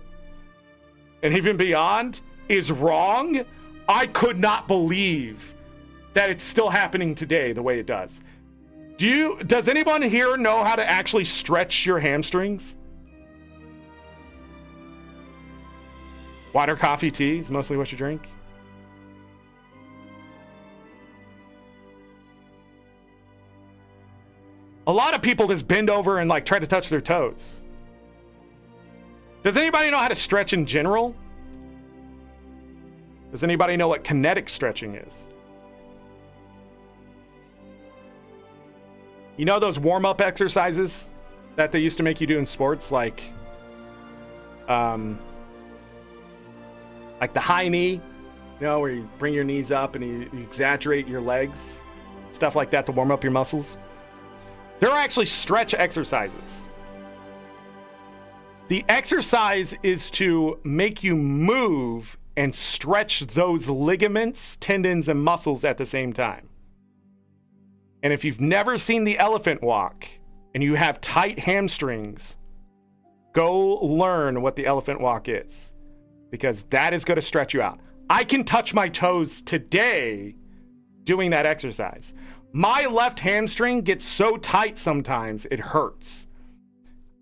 and even beyond is wrong, I could not believe that it's still happening today the way it does. Does anyone here know how to actually stretch your hamstrings? Water, coffee, tea is mostly what you drink. A lot of people just bend over and like try to touch their toes. Does anybody know how to stretch in general? Does anybody know what kinetic stretching is? You know those warm-up exercises that they used to make you do in sports, like the high knee, you know, where you bring your knees up and you exaggerate your legs, stuff like that to warm up your muscles. There are actually stretch exercises. The exercise is to make you move and stretch those ligaments, tendons, and muscles at the same time. And if you've never seen the elephant walk and you have tight hamstrings, go learn what the elephant walk is, because that is going to stretch you out. I can touch my toes today doing that exercise. My left hamstring gets so tight sometimes it hurts.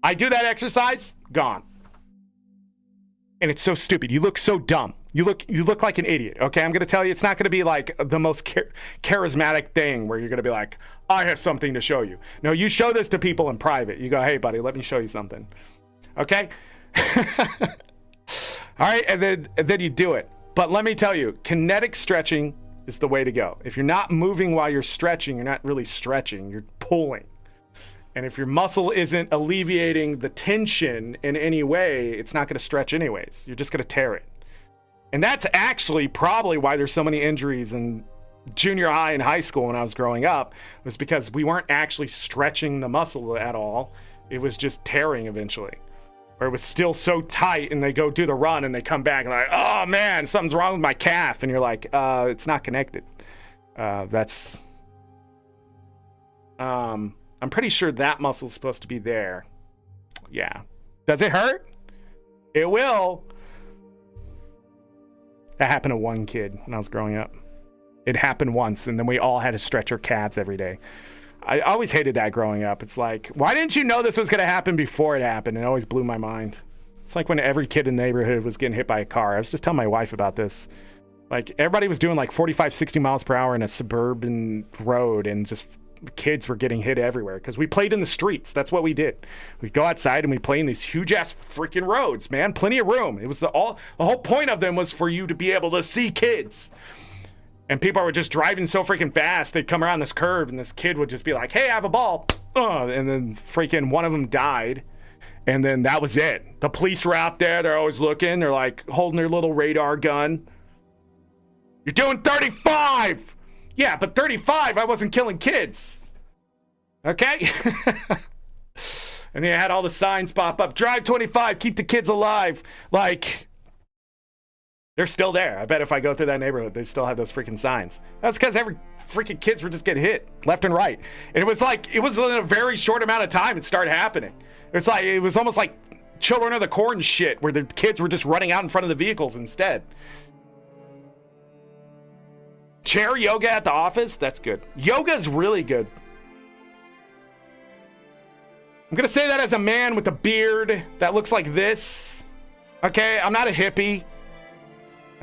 I do that exercise, gone. And it's so stupid. You look so dumb. You look like an idiot. Okay, I'm going to tell you, it's not going to be like the most charismatic thing where you're going to be like, I have something to show you. No, you show this to people in private. You go, hey, buddy, let me show you something. Okay? All right, and then you do it. But let me tell you, kinetic stretching is the way to go. If you're not moving while you're stretching, you're not really stretching, you're pulling. And if your muscle isn't alleviating the tension in any way, it's not going to stretch anyways. You're just going to tear it. And that's actually probably why there's so many injuries in junior high and high school when I was growing up, was because we weren't actually stretching the muscle at all. It was just tearing eventually. Or it was still so tight, and they go do the run and they come back and like, oh man, something's wrong with my calf. And you're like, it's not connected. I'm pretty sure that muscle's supposed to be there. Yeah. Does it hurt? It will. That happened to one kid when I was growing up. It happened once, and then we all had to stretch our calves every day. I always hated that growing up. It's like, why didn't you know this was going to happen before it happened? It always blew my mind. It's like when every kid in the neighborhood was getting hit by a car. I was just telling my wife about this. Like, everybody was doing like 45, 60 miles per hour in a suburban road, and just kids were getting hit everywhere because we played in the streets. That's what we did. We'd go outside and we'd play in these huge ass freaking roads, man. Plenty of room. It was the whole point of them was for you to be able to see kids. And people were just driving so freaking fast, they'd come around this curve, and this kid would just be like, hey, I have a ball. And then freaking one of them died. And then that was it. The police were out there. They're always looking. They're like holding their little radar gun. You're doing 35. Yeah, but 35, I wasn't killing kids. Okay? And they had all the signs pop up. Drive 25, keep the kids alive. Like, they're still there. I bet if I go through that neighborhood, they still have those freaking signs. That's because every freaking kids were just getting hit left and right. And it was in a very short amount of time it started happening. It was almost like Children of the Corn shit, where the kids were just running out in front of the vehicles instead. Chair yoga at the office? That's good. Yoga's really good. I'm going to say that as a man with a beard that looks like this. Okay, I'm not a hippie.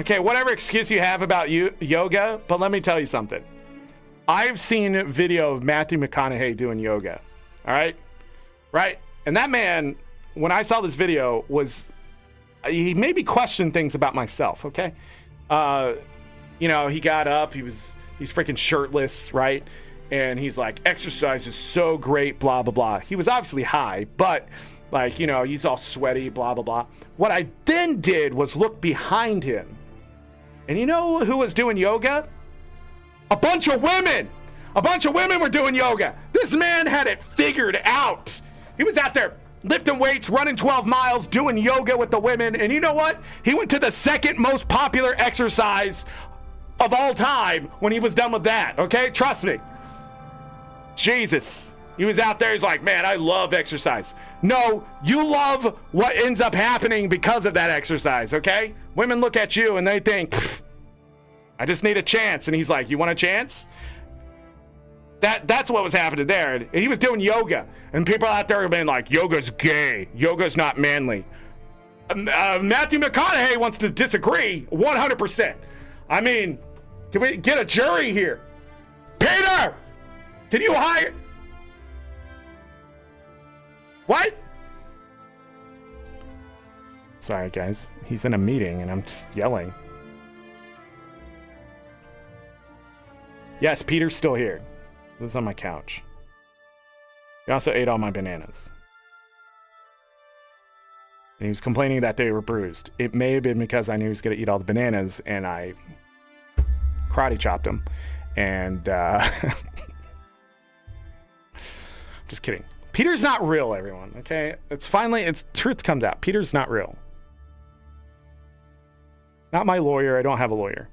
Okay, whatever excuse you have about yoga, but let me tell you something. I've seen a video of Matthew McConaughey doing yoga. All right? Right? And that man when I saw this video was he made me question things about myself, okay? You know, he got up, he's freaking shirtless, right? And he's like, exercise is so great, blah, blah, blah. He was obviously high, but like, you know, he's all sweaty, blah, blah, blah. What I then did was look behind him. And you know who was doing yoga? A bunch of women. A bunch of women were doing yoga. This man had it figured out. He was out there lifting weights, running 12 miles, doing yoga with the women. And you know what? He went to the second most popular exercise of all time when he was done with that, okay? Trust me. Jesus. He was out there, he's like, man, I love exercise. No, you love what ends up happening because of that exercise, okay? Women look at you and they think, I just need a chance. And he's like, you want a chance? That's what was happening there. And he was doing yoga. And people out there have been like, yoga's gay. Yoga's not manly. Matthew McConaughey wants to disagree 100%. I mean, can we get a jury here? Peter! Can you hire? What? Sorry, guys. He's in a meeting and I'm just yelling. Yes, Peter's still here. This is on my couch. He also ate all my bananas. And he was complaining that they were bruised. It may have been because I knew he was going to eat all the bananas and I karate chopped him. And, just kidding. Peter's not real, everyone, okay? Truth comes out. Peter's not real. Not my lawyer. I don't have a lawyer.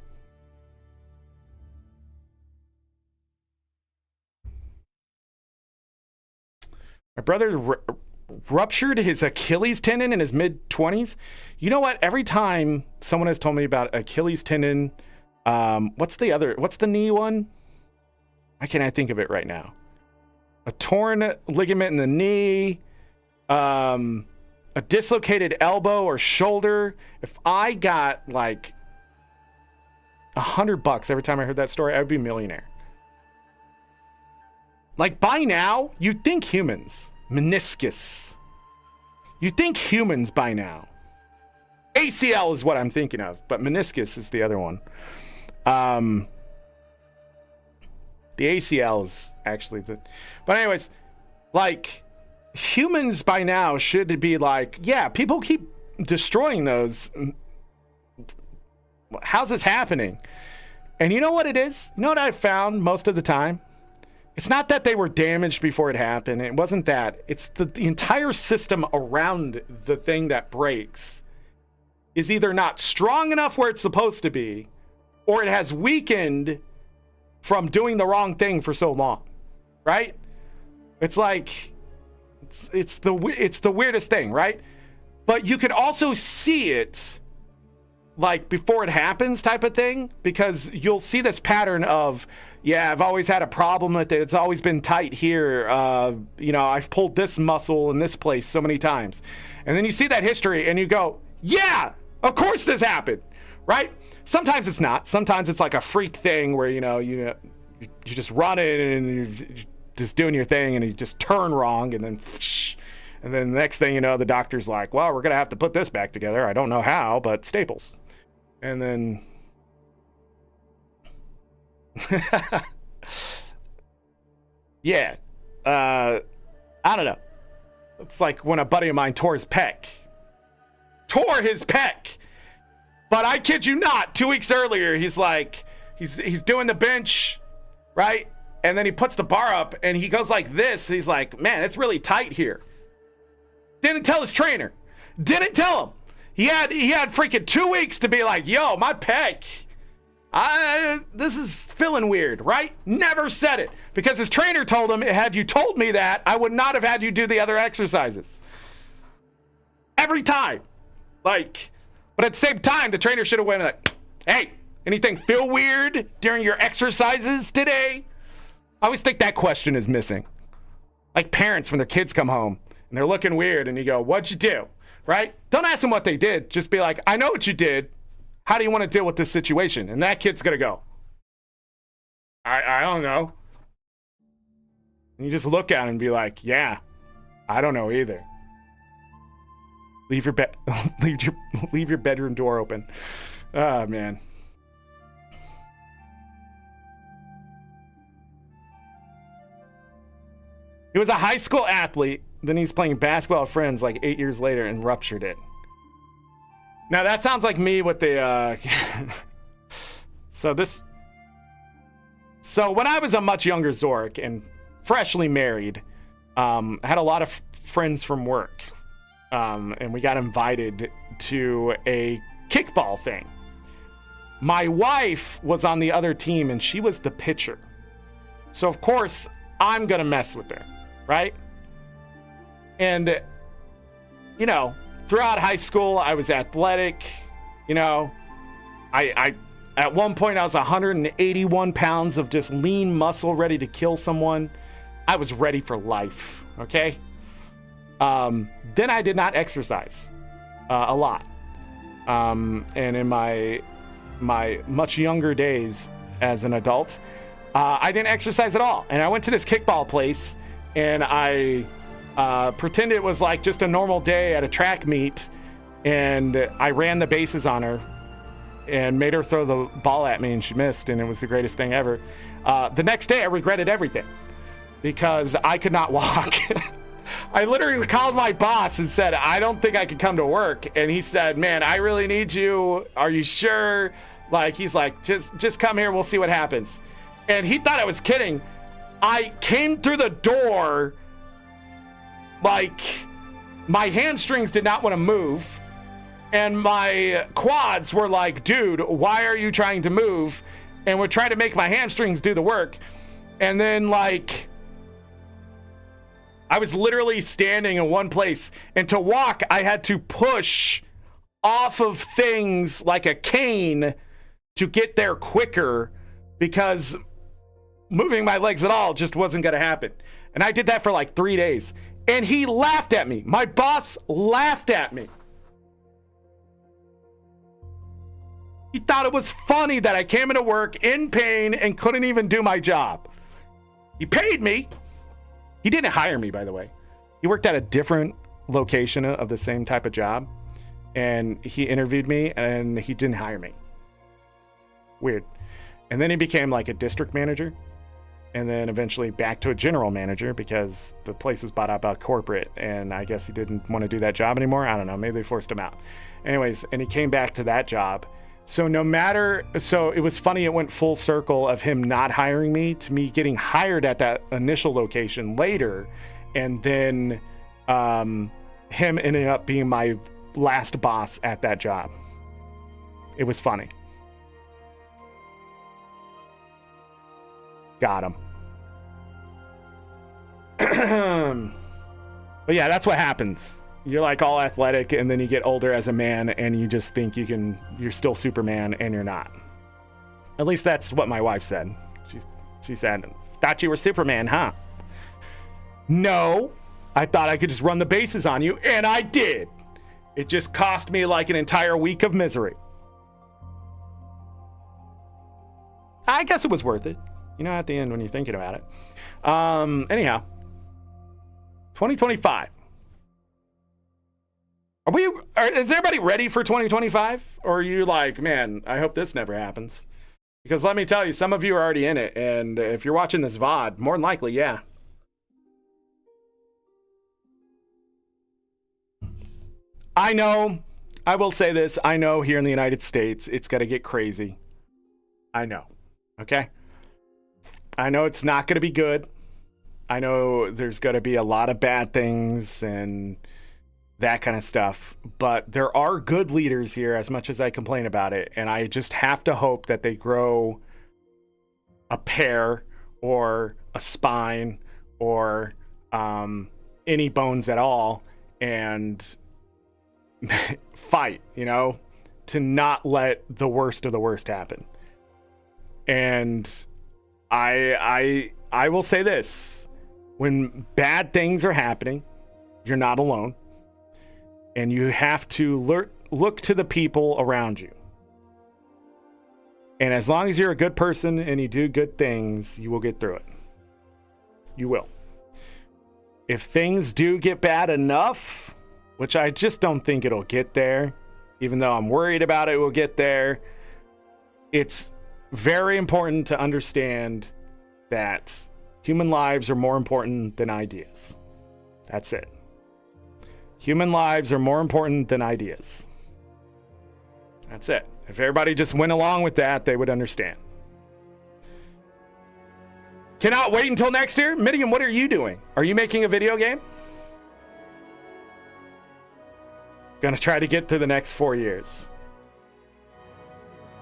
My brother ruptured his Achilles tendon in his mid-20s. You know what? Every time someone has told me about Achilles tendon, what's the knee one? Why can't I think of it right now? A torn ligament in the knee, a dislocated elbow or shoulder. If I got like $100 every time I heard that story, I would be a millionaire. Like by now, you'd think humans. Meniscus. You think humans by now. ACL is what I'm thinking of, but meniscus is the other one. The ACL is actually the... But anyways, like, humans by now should be like, yeah, people keep destroying those. How's this happening? And you know what it is? You know what I've found most of the time? It's not that they were damaged before it happened. It wasn't that. It's the entire system around the thing that breaks is either not strong enough where it's supposed to be, or it has weakened from doing the wrong thing for so long, right? It's like, it's the weirdest thing, right? But you could also see it like before it happens type of thing, because you'll see this pattern of, yeah, I've always had a problem with it. It's always been tight here. You know, I've pulled this muscle in this place so many times. And then you see that history and you go, yeah, of course this happened, right? Sometimes it's not. Sometimes it's like a freak thing where, you just run in and you're just doing your thing and you just turn wrong and then the next thing you know, the doctor's like, well, we're going to have to put this back together. I don't know how, but staples. And then yeah, I don't know. It's like when a buddy of mine tore his pec. But I kid you not, 2 weeks earlier, he's like, he's doing the bench, right? And then he puts the bar up and he goes like this. He's like, man, it's really tight here. Didn't tell his trainer. Didn't tell him. He had freaking 2 weeks to be like, yo, my pec, this is feeling weird, right? Never said it because his trainer told him, had you told me that, I would not have had you do the other exercises. Every time. Like, but at the same time, the trainer should have went like, hey, anything feel weird during your exercises today? I always think that question is missing. Like parents when their kids come home and they're looking weird and you go, what'd you do? Right? Don't ask them what they did. Just be like, I know what you did. How do you want to deal with this situation? And that kid's going to go, I don't know. And you just look at him and be like, yeah, I don't know either. Leave your bed, leave your bedroom door open. Oh man. He was a high school athlete. Then he's playing basketball with friends like 8 years later and ruptured it. Now that sounds like me with the. So when I was a much younger Zorric and freshly married, I had a lot of friends from work, and we got invited to a kickball thing. My wife was on the other team, and she was the pitcher. So of course I'm gonna mess with her, right? And you know, throughout high school, I was athletic. You know, I at one point I was 181 pounds of just lean muscle ready to kill someone. I was ready for life, okay? Then I did not exercise a lot. And in my much younger days as an adult, I didn't exercise at all. And I went to this kickball place, and I pretended it was like just a normal day at a track meet, and I ran the bases on her and made her throw the ball at me, and she missed, and it was the greatest thing ever. The next day, I regretted everything because I could not walk. I literally called my boss and said, I don't think I could come to work. And he said, man, I really need you. Are you sure? Like, he's like, just come here. We'll see what happens. And he thought I was kidding. I came through the door, like, my hamstrings did not want to move. And my quads were like, dude, why are you trying to move? And we're trying to make my hamstrings do the work. And then, like, I was literally standing in one place. And to walk, I had to push off of things like a cane to get there quicker, because moving my legs at all just wasn't going to happen. And I did that for like 3 days. And he laughed at me. My boss laughed at me. He thought it was funny that I came into work in pain and couldn't even do my job. He paid me. He didn't hire me, by the way. He worked at a different location of the same type of job. And he interviewed me, and he didn't hire me. Weird. And then he became like a district manager. And then eventually back to a general manager, because the place was bought out by corporate. And I guess he didn't want to do that job anymore. I don't know. Maybe they forced him out. Anyways, and he came back to that job. So it was funny, it went full circle of him not hiring me to me getting hired at that initial location later, and then him ending up being my last boss at that job. It was funny. Got him. But yeah, that's what happens. You're like all athletic, and then you get older as a man, and you just think you're still Superman, and you're not. At least that's what my wife said. She said, thought you were Superman, huh? No, I thought I could just run the bases on you, and I did. It just cost me like an entire week of misery. I guess it was worth it. You know, at the end when you're thinking about it. Anyhow, 2025. Is everybody ready for 2025? Or are you like, man, I hope this never happens? Because let me tell you, some of you are already in it. And if you're watching this VOD, more than likely, yeah. I know, I will say this. I know here in the United States, it's going to get crazy. I know. Okay? I know it's not going to be good. I know there's going to be a lot of bad things and that kind of stuff, but there are good leaders here, as much as I complain about it, and I just have to hope that they grow a pair or a spine or any bones at all and fight, you know, to not let the worst of the worst happen. And I will say this, when bad things are happening, you're not alone. And you have to look to the people around you. And as long as you're a good person and you do good things, you will get through it. You will. If things do get bad enough, which I just don't think it'll get there, even though I'm worried about it will get there. It's very important to understand that human lives are more important than ideas. That's it. Human lives are more important than ideas. That's it. If everybody just went along with that, they would understand. Cannot wait until next year. Midian, what are you doing? Are you making a video game? Gonna try to get to the next 4 years.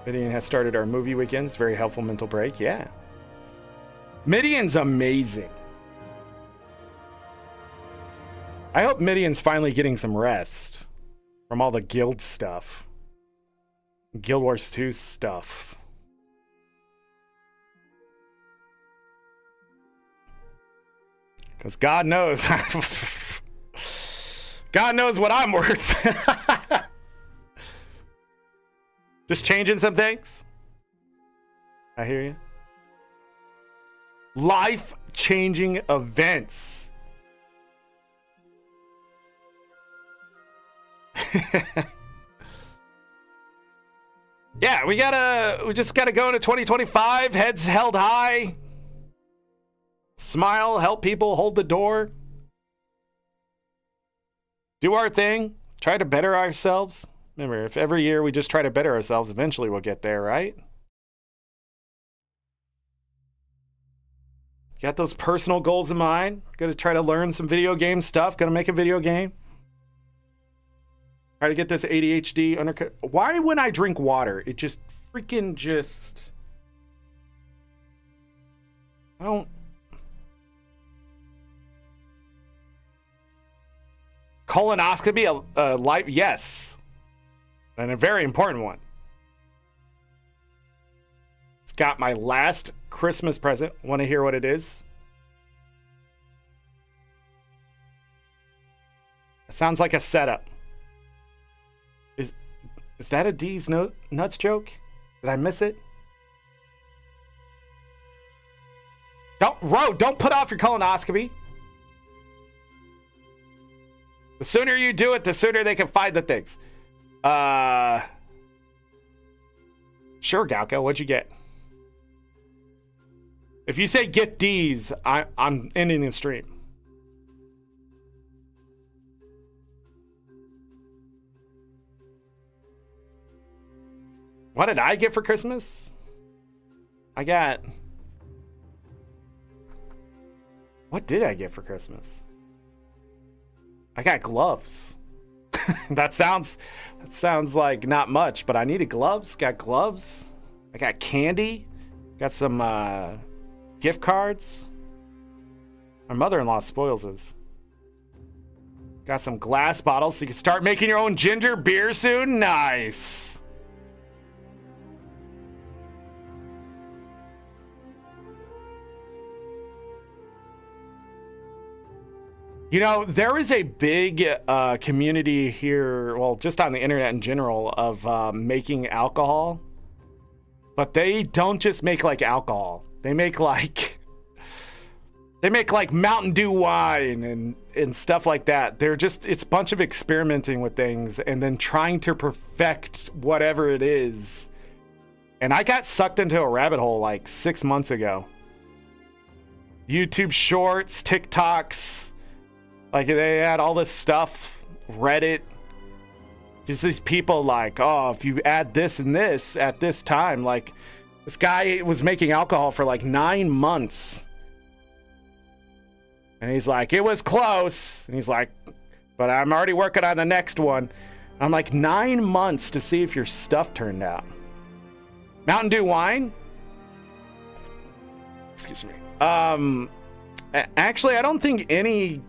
Midian has started our movie weekends. Very helpful mental break. Yeah. Midian's amazing. I hope Midian's finally getting some rest from all the guild stuff. Guild Wars 2 stuff. Because God knows. God knows what I'm worth. Just changing some things. I hear you. Life-changing events. Yeah, we just gotta go into 2025, heads held high. Smile, help people, hold the door. Do our thing, try to better ourselves. Remember, if every year we just try to better ourselves, eventually we'll get there, right? Got those personal goals in mind. Gonna try to learn some video game stuff. Gonna make a video game. Try to get this ADHD under. Why when I drink water, it just freaking just. I don't. Colonoscopy, a life, yes. And a very important one. It's got my last Christmas present. Want to hear what it is? It sounds like a setup. Is that a D's nuts joke? Did I miss it? Don't put off your colonoscopy. The sooner you do it, the sooner they can find the things. Sure, Galka, what'd you get? If you say get D's, I'm ending the stream. What did I get for Christmas? What did I get for Christmas? I got gloves. That sounds like not much, but I needed gloves. Got gloves. I got candy. Got some gift cards. My mother-in-law spoils us. Got some glass bottles so you can start making your own ginger beer soon. Nice. You know, there is a big community here, well, just on the internet in general, of making alcohol. But they don't just make like alcohol. They make like Mountain Dew wine and stuff like that. It's a bunch of experimenting with things and then trying to perfect whatever it is. And I got sucked into a rabbit hole like 6 months ago. YouTube shorts, TikToks. Like, they had all this stuff, Reddit. Just these people like, oh, if you add this and this at this time, like, this guy was making alcohol for like 9 months. And he's like, it was close. And he's like, but I'm already working on the next one. I'm like, 9 months to see if your stuff turned out. Mountain Dew wine? Excuse me. Actually, I don't think any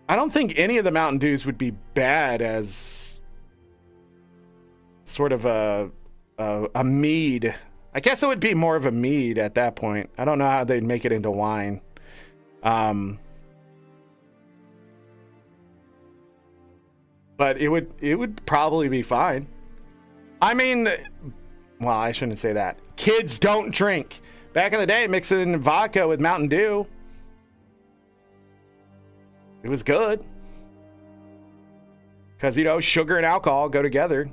of the Mountain Dews would be bad as sort of a mead. I guess it would be more of a mead at that point. I don't know how they'd make it into wine. But it would probably be fine. I mean, well, I shouldn't say that. Kids don't drink. Back in the day, mixing vodka with Mountain Dew. It was good. Because, you know, sugar and alcohol go together.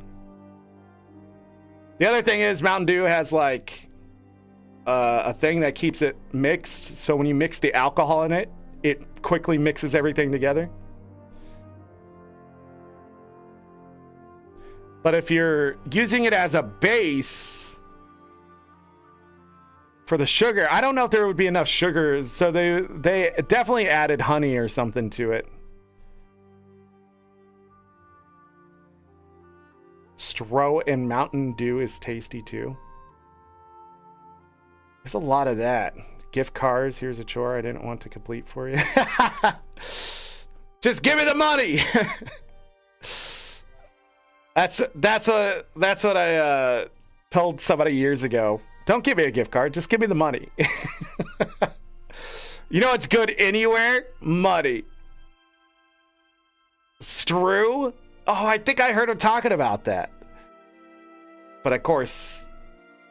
The other thing is Mountain Dew has like a thing that keeps it mixed. So when you mix the alcohol in it, it quickly mixes everything together. But if you're using it as a base for the sugar, I don't know if there would be enough sugar. So they definitely added honey or something to it. Stro and Mountain Dew is tasty too. There's a lot of that. Gift cards. Here's a chore I didn't want to complete for you. Just give me the money. That's what I told somebody years ago. Don't give me a gift card. Just give me the money. You know what's good anywhere? Money. Stru? Oh, I think I heard him talking about that. But of course,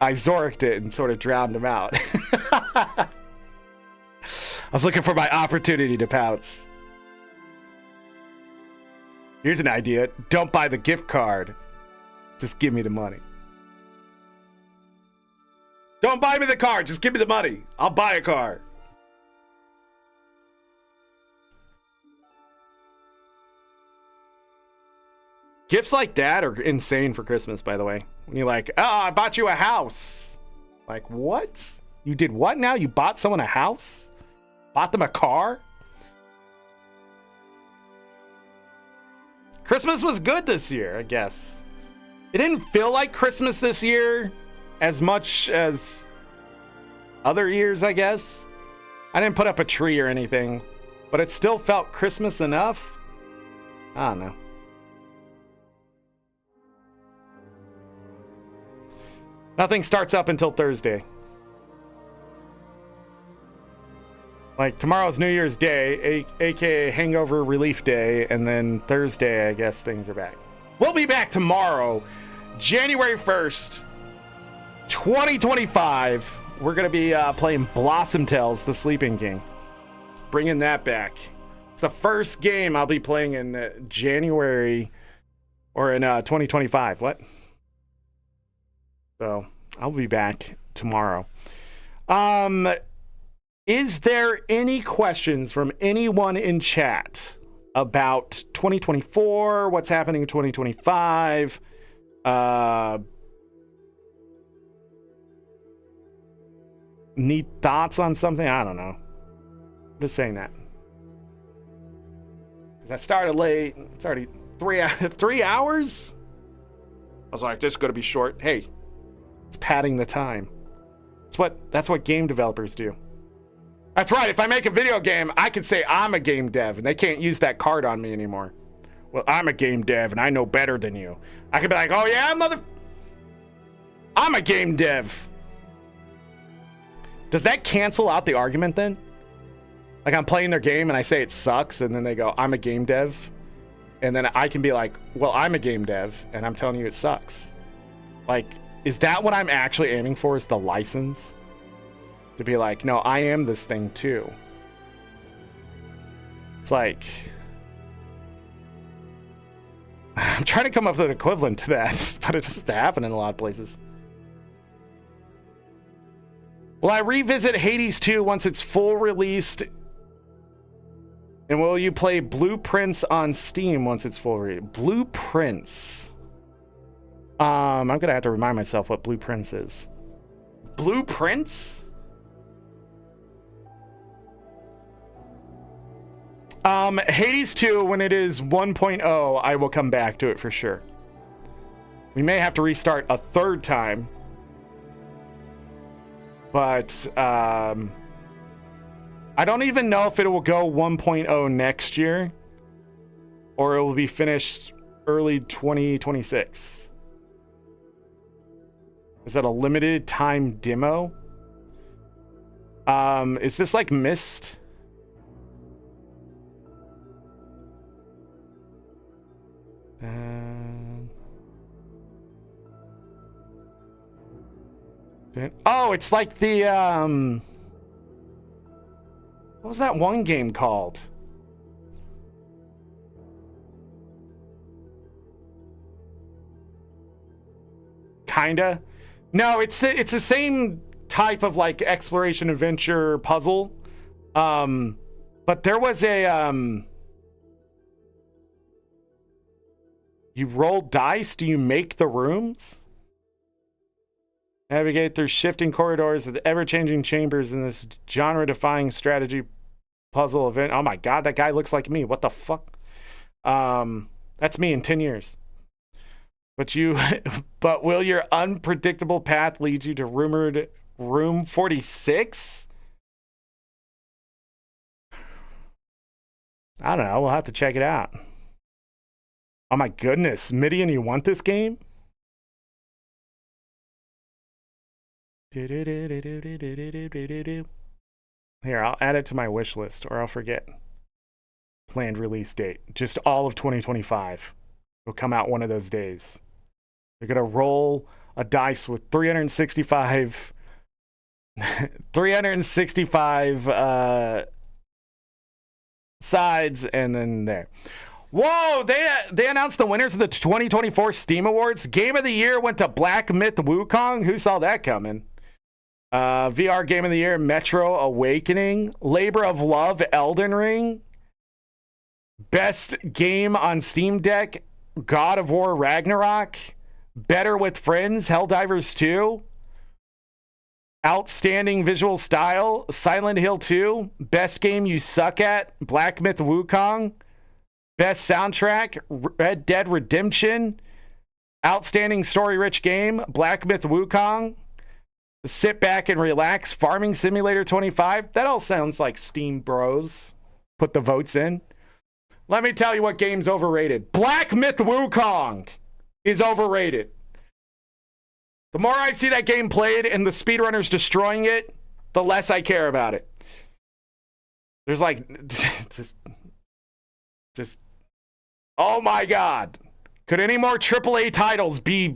I Zorric'd it and sort of drowned him out. I was looking for my opportunity to pounce. Here's an idea. Don't buy the gift card. Just give me the money. Don't buy me the card. Just give me the money. I'll buy a car. Gifts like that are insane for Christmas, by the way. When you're like, oh, I bought you a house. Like, what? You did what now? You bought someone a house? Bought them a car? Christmas was good this year, I guess. It didn't feel like Christmas this year as much as other years, I guess. I didn't put up a tree or anything, but it still felt Christmas enough. I don't know. Nothing starts up until Thursday. Like, tomorrow's New Year's Day, aka Hangover Relief Day, and then Thursday, I guess things are back. We'll be back tomorrow, January 1st, 2025. We're going to be playing Blossom Tales, the Sleeping King. Bringing that back. It's the first game I'll be playing in January, or in 2025. What? So, I'll be back tomorrow. Is there any questions from anyone in chat about 2024? What's happening in 2025? Need thoughts on something? I don't know. I'm just saying that. Because I started late. It's already 3 hours? I was like, this is going to be short. Hey, it's padding the time. That's what game developers do. That's right. If I make a video game, I can say I'm a game dev, and they can't use that card on me anymore. Well, I'm a game dev, and I know better than you. I can be like, oh yeah, I'm a game dev. Does that cancel out the argument then? Like, I'm playing their game, and I say it sucks, and then they go, I'm a game dev. And then I can be like, well, I'm a game dev, and I'm telling you it sucks. Like, is that what I'm actually aiming for, is the license? To be like, no, I am this thing too. It's like, I'm trying to come up with an equivalent to that, but it doesn't happen in a lot of places. Will I revisit Hades 2 once it's full released? And will you play Blueprints on Steam once it's full released? Blueprints. I'm gonna have to remind myself what Blueprints is. Blueprints? Hades 2, when it is 1.0, I will come back to it for sure. We may have to restart a third time. But, I don't even know if it will go 1.0 next year. Or it will be finished early 2026. Is that a limited time demo? Is this like Myst? Oh, it's like the what was that one game called? kinda. No, it's the same type of like exploration adventure puzzle. But there was a you roll dice. Do you make the rooms? Navigate through shifting corridors of the ever-changing chambers in this genre-defying strategy puzzle event. Oh my god, that guy looks like me. What the fuck? That's me in 10 years. But will your unpredictable path lead you to rumored room 46? I don't know. We'll have to check it out. Oh my goodness. Midian, you want this game? Here, I'll add it to my wish list or I'll forget. Planned release date. Just all of 2025. It'll come out one of those days. You're going to roll a dice with 365 sides and then there. Whoa, they announced the winners of the 2024 Steam Awards. Game of the Year went to Black Myth Wukong. Who saw that coming? VR Game of the Year, Metro Awakening. Labor of Love, Elden Ring. Best Game on Steam Deck, God of War Ragnarok. Better with Friends, Helldivers 2. Outstanding Visual Style, Silent Hill 2. Best Game You Suck At, Black Myth Wukong. Best Soundtrack, Red Dead Redemption. Outstanding Story-Rich Game, Black Myth Wukong. Sit Back and Relax, Farming Simulator 25. That all sounds like Steam Bros. Put the votes in. Let me tell you what game's overrated. Black Myth Wukong is overrated. The more I see that game played and the speedrunners destroying it, the less I care about it. There's like, just, oh my God. Could any more AAA titles be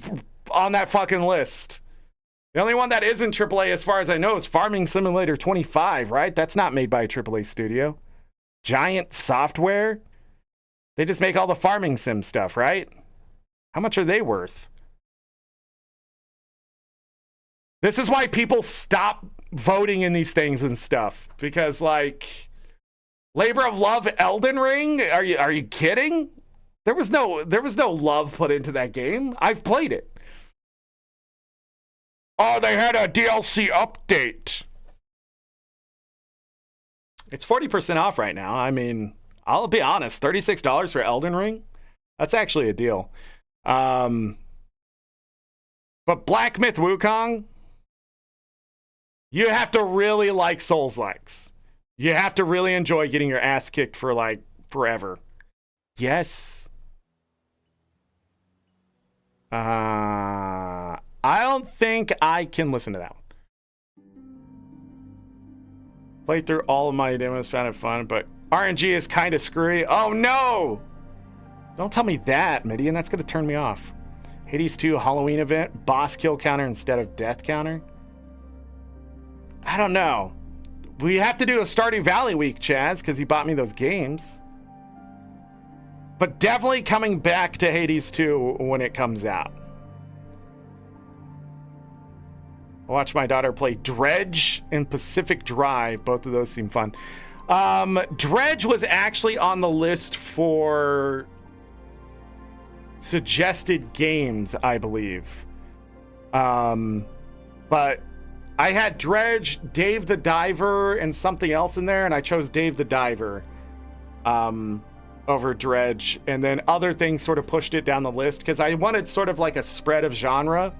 on that fucking list? The only one that isn't AAA as far as I know is Farming Simulator 25, right? That's not made by a AAA studio. Giant Software? They just make all the farming sim stuff, right? How much are they worth? This is why people stop voting in these things and stuff. Because, like, Labor of Love, Elden Ring? Are you kidding? There was no love put into that game. I've played it. Oh, they had a DLC update. It's 40% off right now. I mean, I'll be honest, $36 for Elden Ring? That's actually a deal. But Black Myth Wukong, you have to really like Souls-likes. You have to really enjoy getting your ass kicked for, like, forever. Yes. I don't think I can listen to that one. Played through all of my demos, found it fun, but RNG is kind of screwy. Oh no! Don't tell me that, Midian. That's going to turn me off. Hades 2 Halloween event, boss kill counter instead of death counter. I don't know. We have to do a Stardew Valley week, Chaz, because he bought me those games. But definitely coming back to Hades 2 when it comes out. I watched my daughter play Dredge and Pacific Drive. Both of those seem fun. Dredge was actually on the list for suggested games, I believe. But I had Dredge, Dave the Diver, and something else in there, and I chose Dave the Diver over Dredge. And then other things sort of pushed it down the list because I wanted sort of like a spread of genre.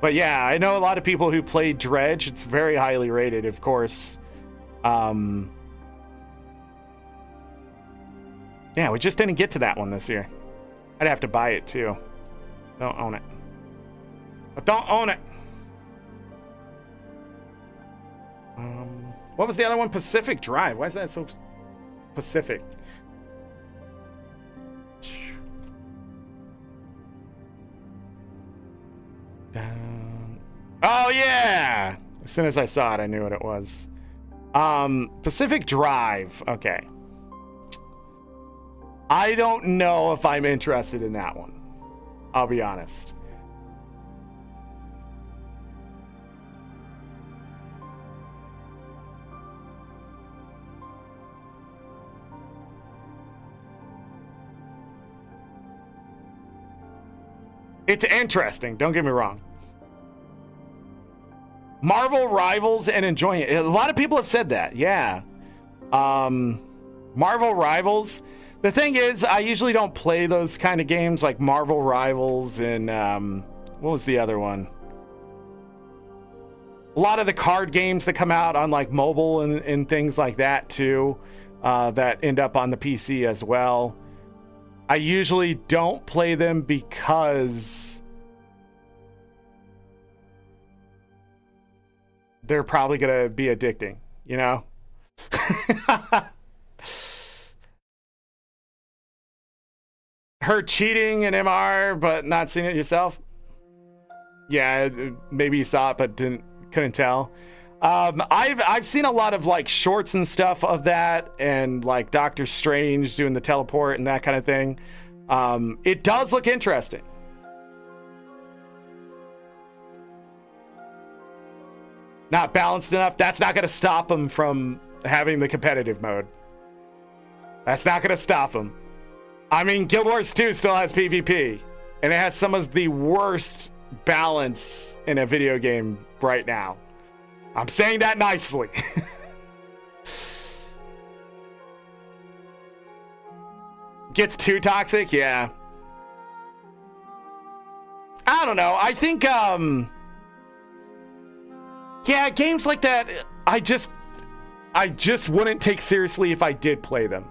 But yeah, I know a lot of people who played Dredge. It's very highly rated, of course. Yeah, we just didn't get to that one this year. I'd have to buy it too. Don't own it. I don't own it. What was the other one? Pacific Drive. Why is that so Pacific? Oh yeah! As soon as I saw it, I knew what it was. Pacific Drive. Okay. I don't know if I'm interested in that one. I'll be honest. It's interesting, don't get me wrong. Marvel Rivals and enjoying it. A lot of people have said that, yeah. Marvel Rivals. The thing is, I usually don't play those kind of games like Marvel Rivals and what was the other one? A lot of the card games that come out on like mobile and things like that too, that end up on the PC as well. I usually don't play them because they're probably going to be addicting, you know? Her cheating in MR, but not seeing it yourself? Yeah, maybe you saw it, but couldn't tell. I've seen a lot of like shorts and stuff of that, and like Doctor Strange doing the teleport and that kind of thing. It does look interesting. Not balanced enough. That's not going to stop him from having the competitive mode. That's not going to stop him. I mean, Guild Wars 2 still has PvP, and it has some of the worst balance in a video game right now. I'm saying that nicely. Gets too toxic? Yeah. I don't know. I think, yeah, games like that, I just wouldn't take seriously if I did play them.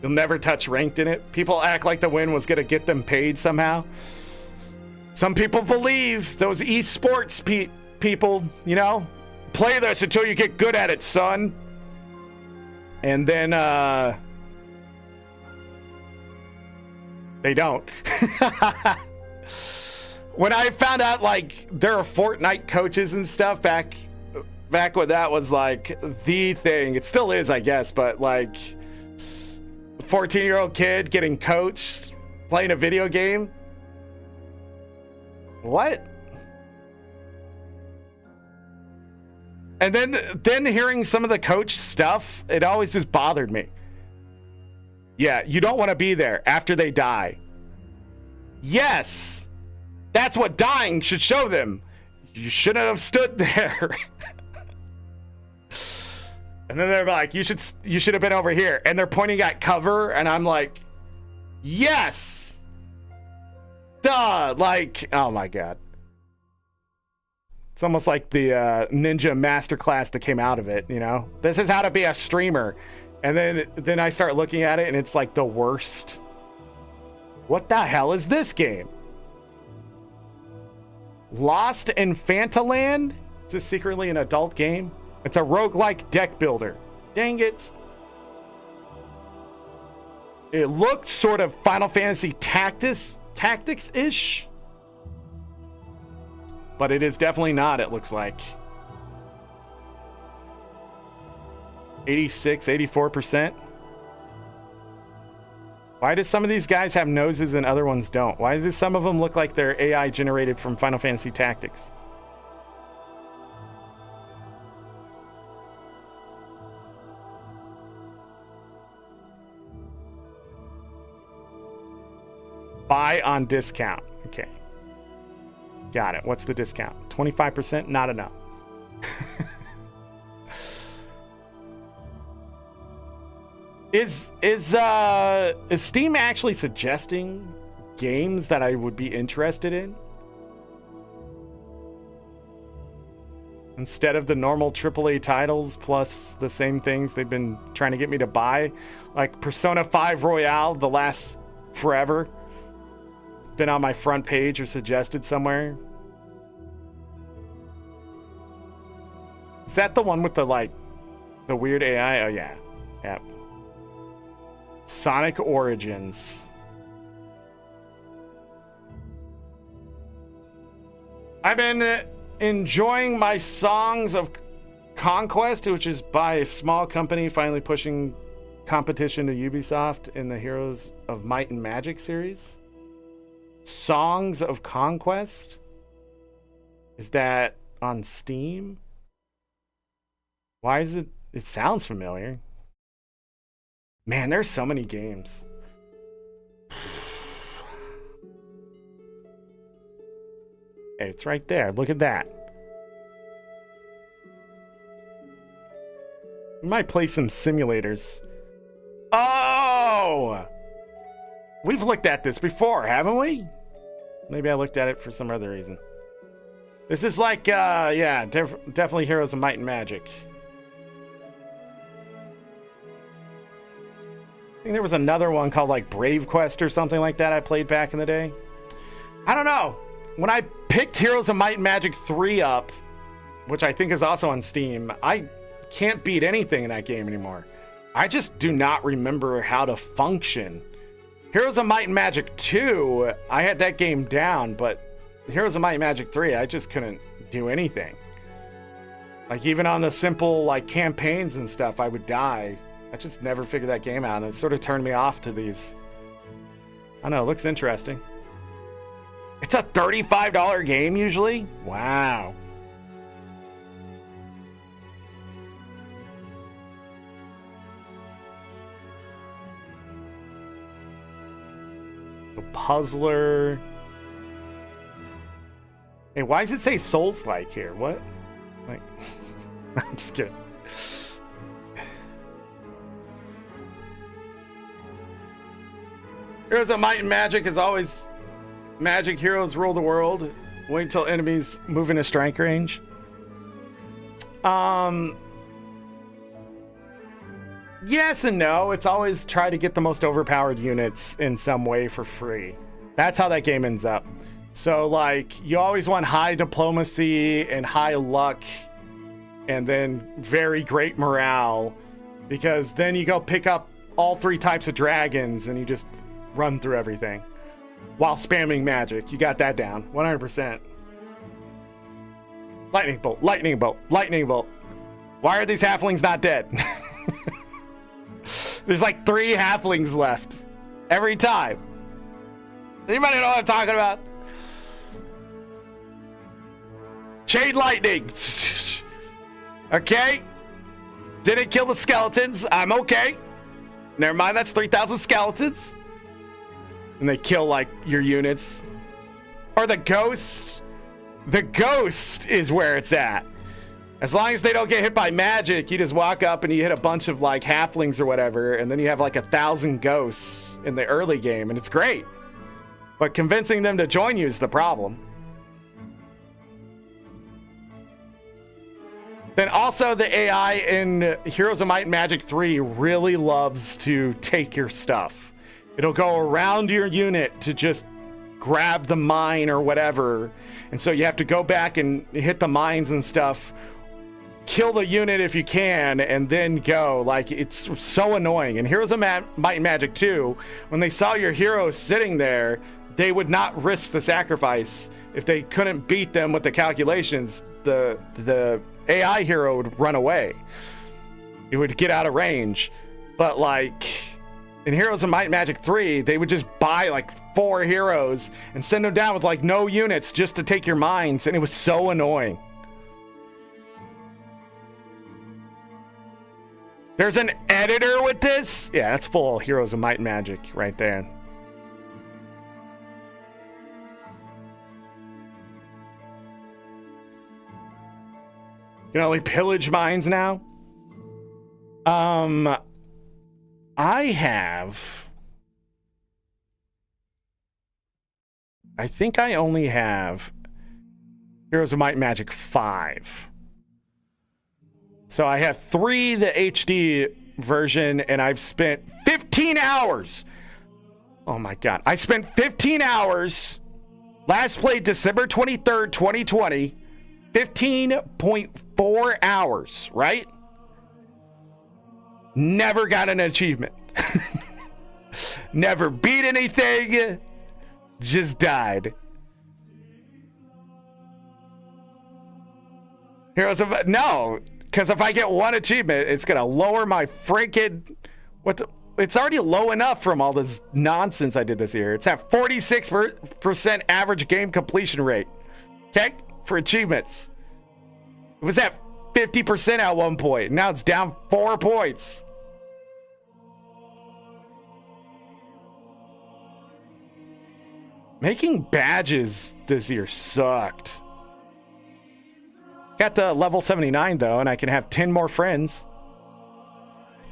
You'll never touch ranked in it. People act like the win was going to get them paid somehow. Some people believe, those esports people, you know, play this until you get good at it, son. And then, they don't. When I found out, like, there are Fortnite coaches and stuff back when that was, like, the thing. It still is, I guess, but, like, 14-year-old kid getting coached playing a video game. What? And then hearing some of the coach stuff, it always just bothered me. Yeah, you don't want to be there after they die. Yes, that's what dying should show them. You shouldn't have stood there. And then they're like, you should have been over here. And they're pointing at cover, and I'm like, yes! Duh! Like, oh my god. It's almost like the ninja masterclass that came out of it, you know? This is how to be a streamer. And then I start looking at it, and it's like the worst. What the hell is this game? Lost in Fantaland? Is this secretly an adult game? It's a roguelike deck builder. Dang it. It looked sort of Final Fantasy Tactics-ish. But it is definitely not, it looks like. 86, 84%. Why do some of these guys have noses and other ones don't? Why do some of them look like they're AI generated from Final Fantasy Tactics? Buy on discount. Okay. Got it. What's the discount? 25%? Not enough. Is Steam actually suggesting games that I would be interested in? Instead of the normal AAA titles plus the same things they've been trying to get me to buy? Like Persona 5 Royale, the last forever. Been on my front page or suggested somewhere. Is that the one with the the weird AI? Oh yeah. Yep. Sonic Origins. I've been enjoying my Songs of Conquest, which is by a small company finally pushing competition to Ubisoft in the Heroes of Might and Magic series. Songs of Conquest? Is that on Steam? Why is it? It sounds familiar. Man, there's so many games. Hey, it's right there. Look at that. We might play some simulators. Oh! We've looked at this before, haven't we? Maybe I looked at it for some other reason. This is like, yeah, definitely Heroes of Might and Magic. I think there was another one called like Brave Quest or something like that I played back in the day. I don't know. When I picked Heroes of Might and Magic 3 up, which I think is also on Steam, I can't beat anything in that game anymore. I just do not remember how to function. Heroes of Might and Magic 2, I had that game down, but Heroes of Might and Magic 3, I just couldn't do anything. Like even on the simple like campaigns and stuff, I would die. I just never figured that game out, and it sort of turned me off to these. I don't know, it looks interesting. It's a $35 game usually? Wow. A puzzler. Hey, why does it say Souls-like here? What? Like, I'm just kidding. Heroes of Might and Magic is always magic heroes rule the world. Wait until enemies move into strike range. Yes and no. It's always try to get the most overpowered units in some way for free. That's how that game ends up. So like you always want high diplomacy and high luck and then very great morale, because then you go pick up all 3 types of dragons and you just run through everything while spamming magic. You got that down 100%. Lightning bolt, lightning bolt, lightning bolt. Why are these halflings not dead? There's like 3 halflings left every time. Anybody know what I'm talking about? Chain lightning. Okay. Didn't kill the skeletons. I'm okay. Never mind, that's 3,000 skeletons. And they kill like your units. Or the ghost. The ghost is where it's at. As long as they don't get hit by magic, you just walk up and you hit a bunch of like halflings or whatever, and then you have like 1,000 ghosts in the early game, and it's great. But convincing them to join you is the problem. Then also the AI in Heroes of Might and Magic 3 really loves to take your stuff. It'll go around your unit to just grab the mine or whatever. And so you have to go back and hit the mines and stuff, kill the unit if you can, and then go. Like, it's so annoying. In Heroes of Might and Magic 2, when they saw your heroes sitting there, they would not risk the sacrifice. If they couldn't beat them with the calculations, the AI hero would run away. It would get out of range. But like in Heroes of Might and Magic 3, they would just buy like 4 heroes and send them down with like no units just to take your mines, and it was so annoying. There's an editor with this? Yeah, that's full Heroes of Might and Magic right there. You can only pillage mines now? I think I only have Heroes of Might and Magic 5. So I have 3, the HD version, and I've spent 15 hours. Oh my God. I spent 15 hours. Last played December 23rd, 2020. 15.4 hours, right? Never got an achievement. Never beat anything. Just died. Heroes of no, because if I get one achievement, it's gonna lower my freaking it's already low enough from all this nonsense I did this year. It's at 46% average game completion rate. Okay, for achievements. It was at 50% at one point. Now it's down 4 points. Making badges this year sucked. Got to level 79 though, and I can have 10 more friends.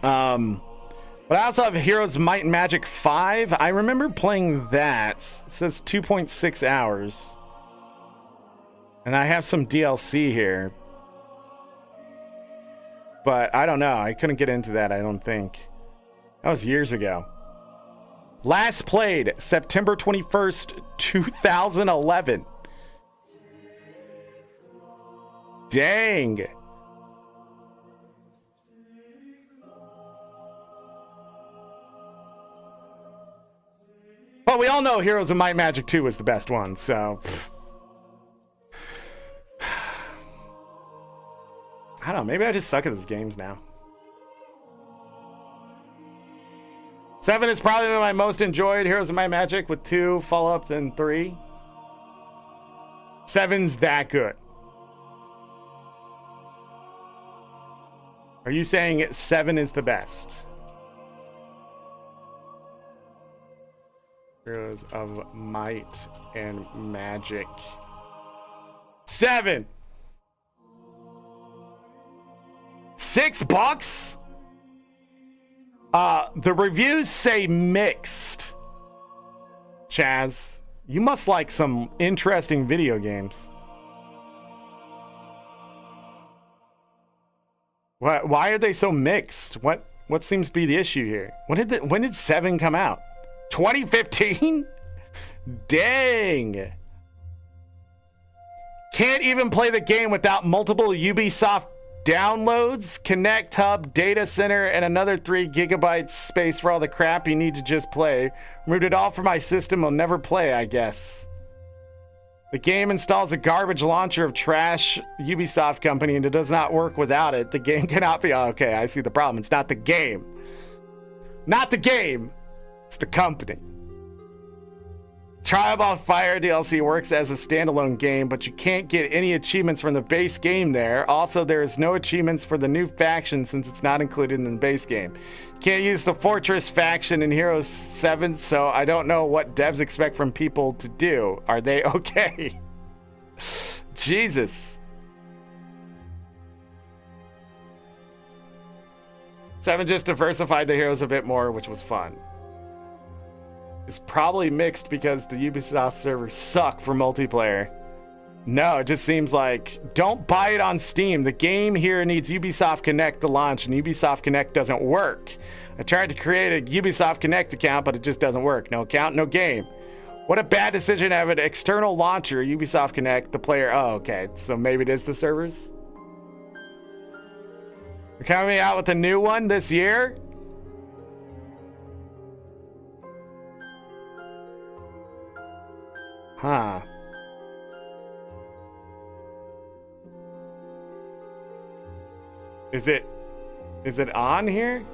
But I also have Heroes Might and Magic 5. I remember playing that. It says 2.6 hours. And I have some DLC here. But I don't know. I couldn't get into that, I don't think. That was years ago. Last played September 21st, 2011. Dang. Well, we all know Heroes of Might and Magic 2 was the best one, so... I don't know, maybe I just suck at these games now. 7 is probably my most enjoyed Heroes of Might and Magic, with 2 follow-up, then 3. 7's that good. Are you saying 7 is the best? Heroes of Might and Magic 7. $6? The reviews say mixed. Chaz, you must like some interesting video games. Why are they so mixed? What seems to be the issue here? When did 7 come out? 2015? Dang. Can't even play the game without multiple Ubisoft downloads, Connect Hub, data center, and another 3 gigabytes space for all the crap you need to just play. Removed it all from my system, will never play, I guess. The game installs a garbage launcher of trash Ubisoft company, and it does not work without it. The game cannot be... Oh, okay, I see the problem. It's not the game. Not the game. It's the company. Trial by Fire DLC works as a standalone game, but you can't get any achievements from the base game there. Also, there is no achievements for the new faction since it's not included in the base game. You can't use the Fortress faction in Heroes 7, so I don't know what devs expect from people to do. Are they okay? Jesus. 7 just diversified the heroes a bit more, which was fun. It's probably mixed because the Ubisoft servers suck for multiplayer. No, it just seems like, don't buy it on Steam. The game here needs Ubisoft Connect to launch, and Ubisoft Connect doesn't work. I tried to create a Ubisoft Connect account, but it just doesn't work. No account, no game. What a bad decision to have an external launcher, Ubisoft Connect, the player... Oh, okay, so maybe it is the servers? They're coming out with a new one this year? Huh. Is it on here?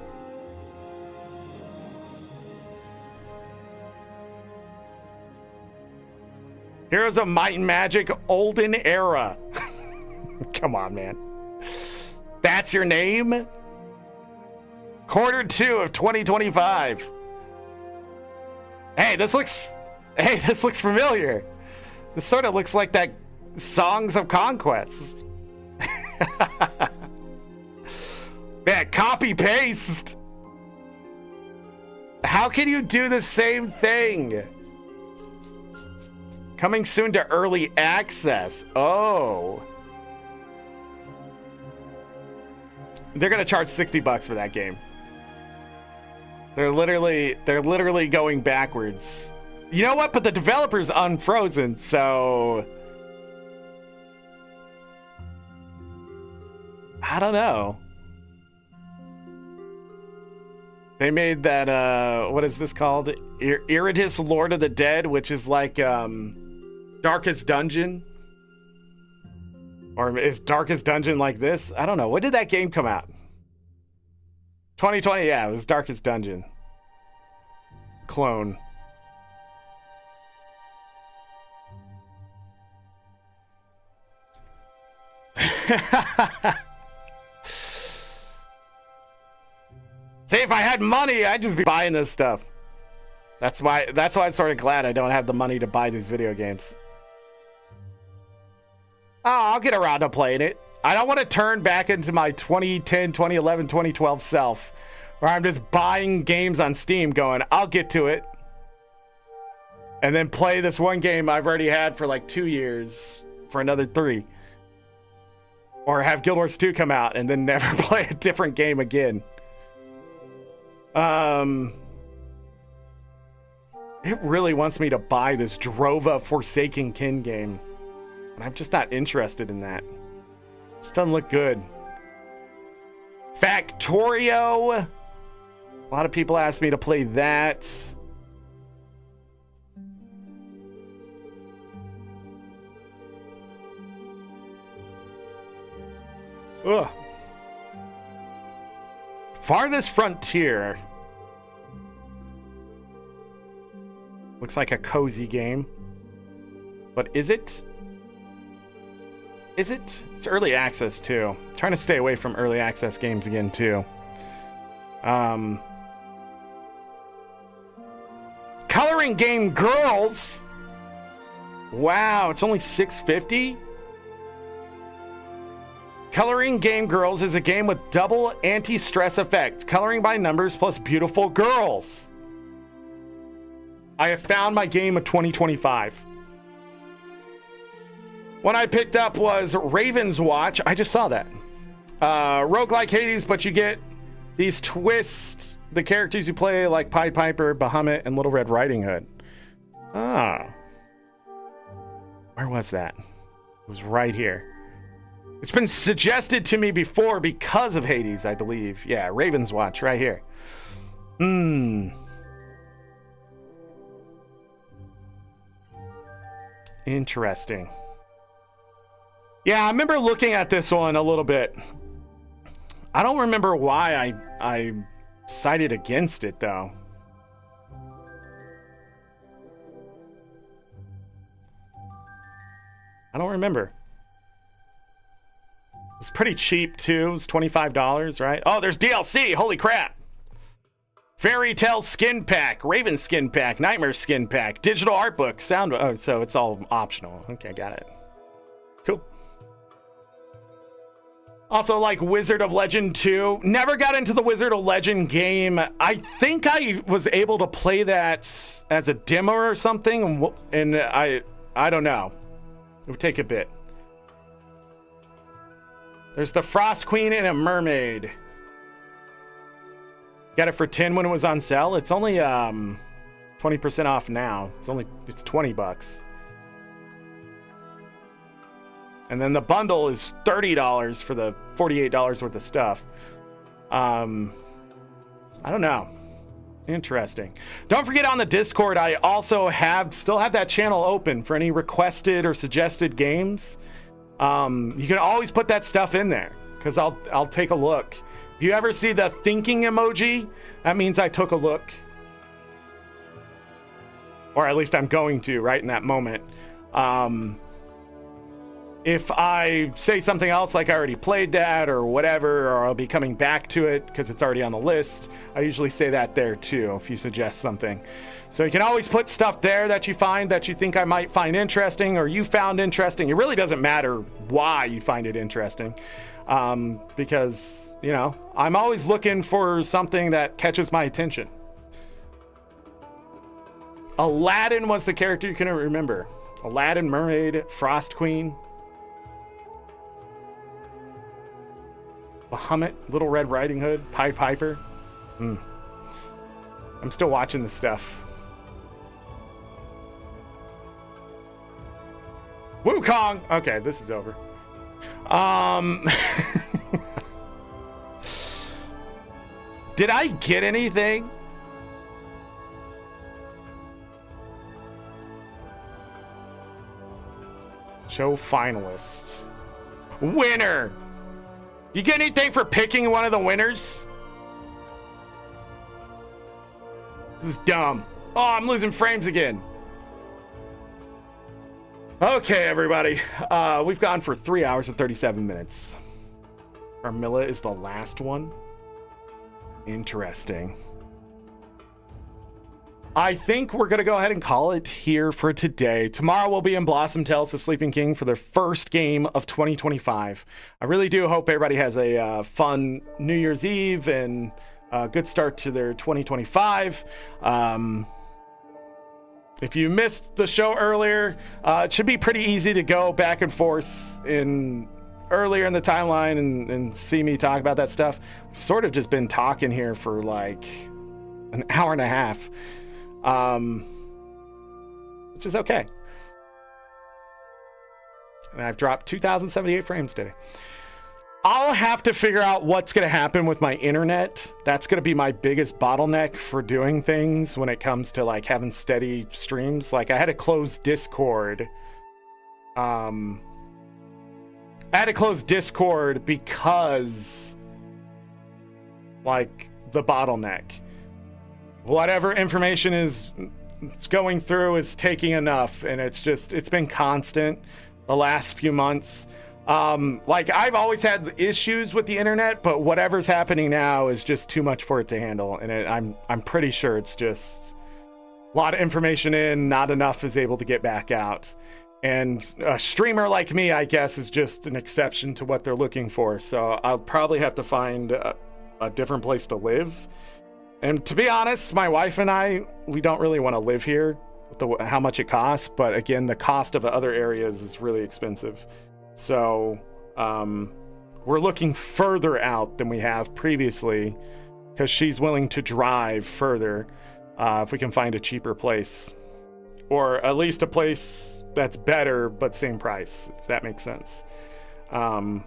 Heroes of Might and Magic Olden Era. Come on, man. That's your name? Q2 of 2025. Hey, this looks familiar. This sort of looks like that Songs of Conquest. Yeah, copy paste. How can you do the same thing? Coming soon to early access. Oh. They're gonna charge $60 for that game. They're literally going backwards. You know what? But the developer's unfrozen, so I don't know. They made that what is this called? Iridius Lord of the Dead, which is like Darkest Dungeon. Or is Darkest Dungeon like this? I don't know. When did that game come out? 2020, yeah, it was Darkest Dungeon. Clone. See, if I had money, I'd just be buying this stuff. That's why I'm sort of glad I don't have the money to buy these video games. Oh, I'll get around to playing it. I don't want to turn back into my 2010, 2011, 2012 self, where I'm just buying games on Steam going, I'll get to it. And then play this one game I've already had for like 2 years for another 3. Or have Guild Wars 2 come out and then never play a different game again. It really wants me to buy this Drova Forsaken Kin game. And I'm just not interested in that. Just doesn't look good. Factorio. A lot of people ask me to play that. Ugh. Farthest Frontier. Looks like a cozy game. But is it? Is it? It's early access too. I'm trying to stay away from early access games again too. Coloring game Girls. Wow, it's only $6.50. Coloring Game Girls is a game with double anti-stress effect. Coloring by numbers plus beautiful girls. I have found my game of 2025. One I picked up was Raven's Watch. I just saw that. Roguelike Hades, but you get these twists. The characters you play like Pied Piper, Bahamut, and Little Red Riding Hood. Ah. Where was that? It was right here. It's been suggested to me before because of Hades, I believe. Yeah, Raven's Watch right here. Interesting. Yeah, I remember looking at this one a little bit. I don't remember why I decided against it, though. I don't remember. It was pretty cheap, too. It was $25, right? Oh, there's DLC. Holy crap. Fairy Tale Skin Pack, Raven Skin Pack, Nightmare Skin Pack, Digital Art Book, Sound... Oh, so it's all optional. Okay, got it. Cool. Also, like Wizard of Legend 2. Never got into the Wizard of Legend game. I think I was able to play that as a demo or something, and I don't know. It would take a bit. There's the Frost Queen and a Mermaid. Got it for 10 when it was on sale. It's only 20% off now. It's 20 bucks. And then the bundle is $30 for the $48 worth of stuff. I don't know. Interesting. Don't forget, on the Discord, I also still have that channel open for any requested or suggested games. You can always put that stuff in there because I'll take a look. If you ever see the thinking emoji, that means I took a look. Or at least I'm going to right in that moment. If I say something else like I already played that or whatever, or I'll be coming back to it because it's already on the list, I usually say that there too if you suggest something. So you can always put stuff there that you find that you think I might find interesting or you found interesting. It really doesn't matter why you find it interesting, because, you know, I'm always looking for something that catches my attention. Aladdin was the character you couldn't remember. Aladdin, Mermaid, Frost Queen, Bahamut, Little Red Riding Hood, Pied Piper. I'm still watching this stuff. Wukong! Okay, this is over. Did I get anything? Show finalists. Winner. You get anything for picking one of the winners? This is dumb. Oh, I'm losing frames again. Okay, everybody. We've gone for 3 hours and 37 minutes. Carmilla is the last one. Interesting. I think we're going to go ahead and call it here for today. Tomorrow we'll be in Blossom Tales, the Sleeping King, for their first game of 2025. I really do hope everybody has a fun New Year's Eve and a good start to their 2025. If you missed the show earlier, it should be pretty easy to go back and forth earlier in the timeline and see me talk about that stuff. We've sort of just been talking here for like an hour and a half. Which is okay. And I've dropped 2,078 frames today. I'll have to figure out what's going to happen with my internet. That's going to be my biggest bottleneck for doing things when it comes to like having steady streams. Like I had to close Discord. I had to close Discord because like the bottleneck. Whatever information is going through is taking enough, and it's been constant the last few months. Like I've always had issues with the internet, but whatever's happening now is just too much for it to handle, and I'm pretty sure it's just a lot of information in, not enough is able to get back out. And a streamer like me, I guess, is just an exception to what they're looking for. So I'll probably have to find a different place to live. And to be honest, my wife and I, we don't really want to live here with how much it costs. But again, the cost of other areas is really expensive. So we're looking further out than we have previously because she's willing to drive further if we can find a cheaper place. Or at least a place that's better but same price, if that makes sense. But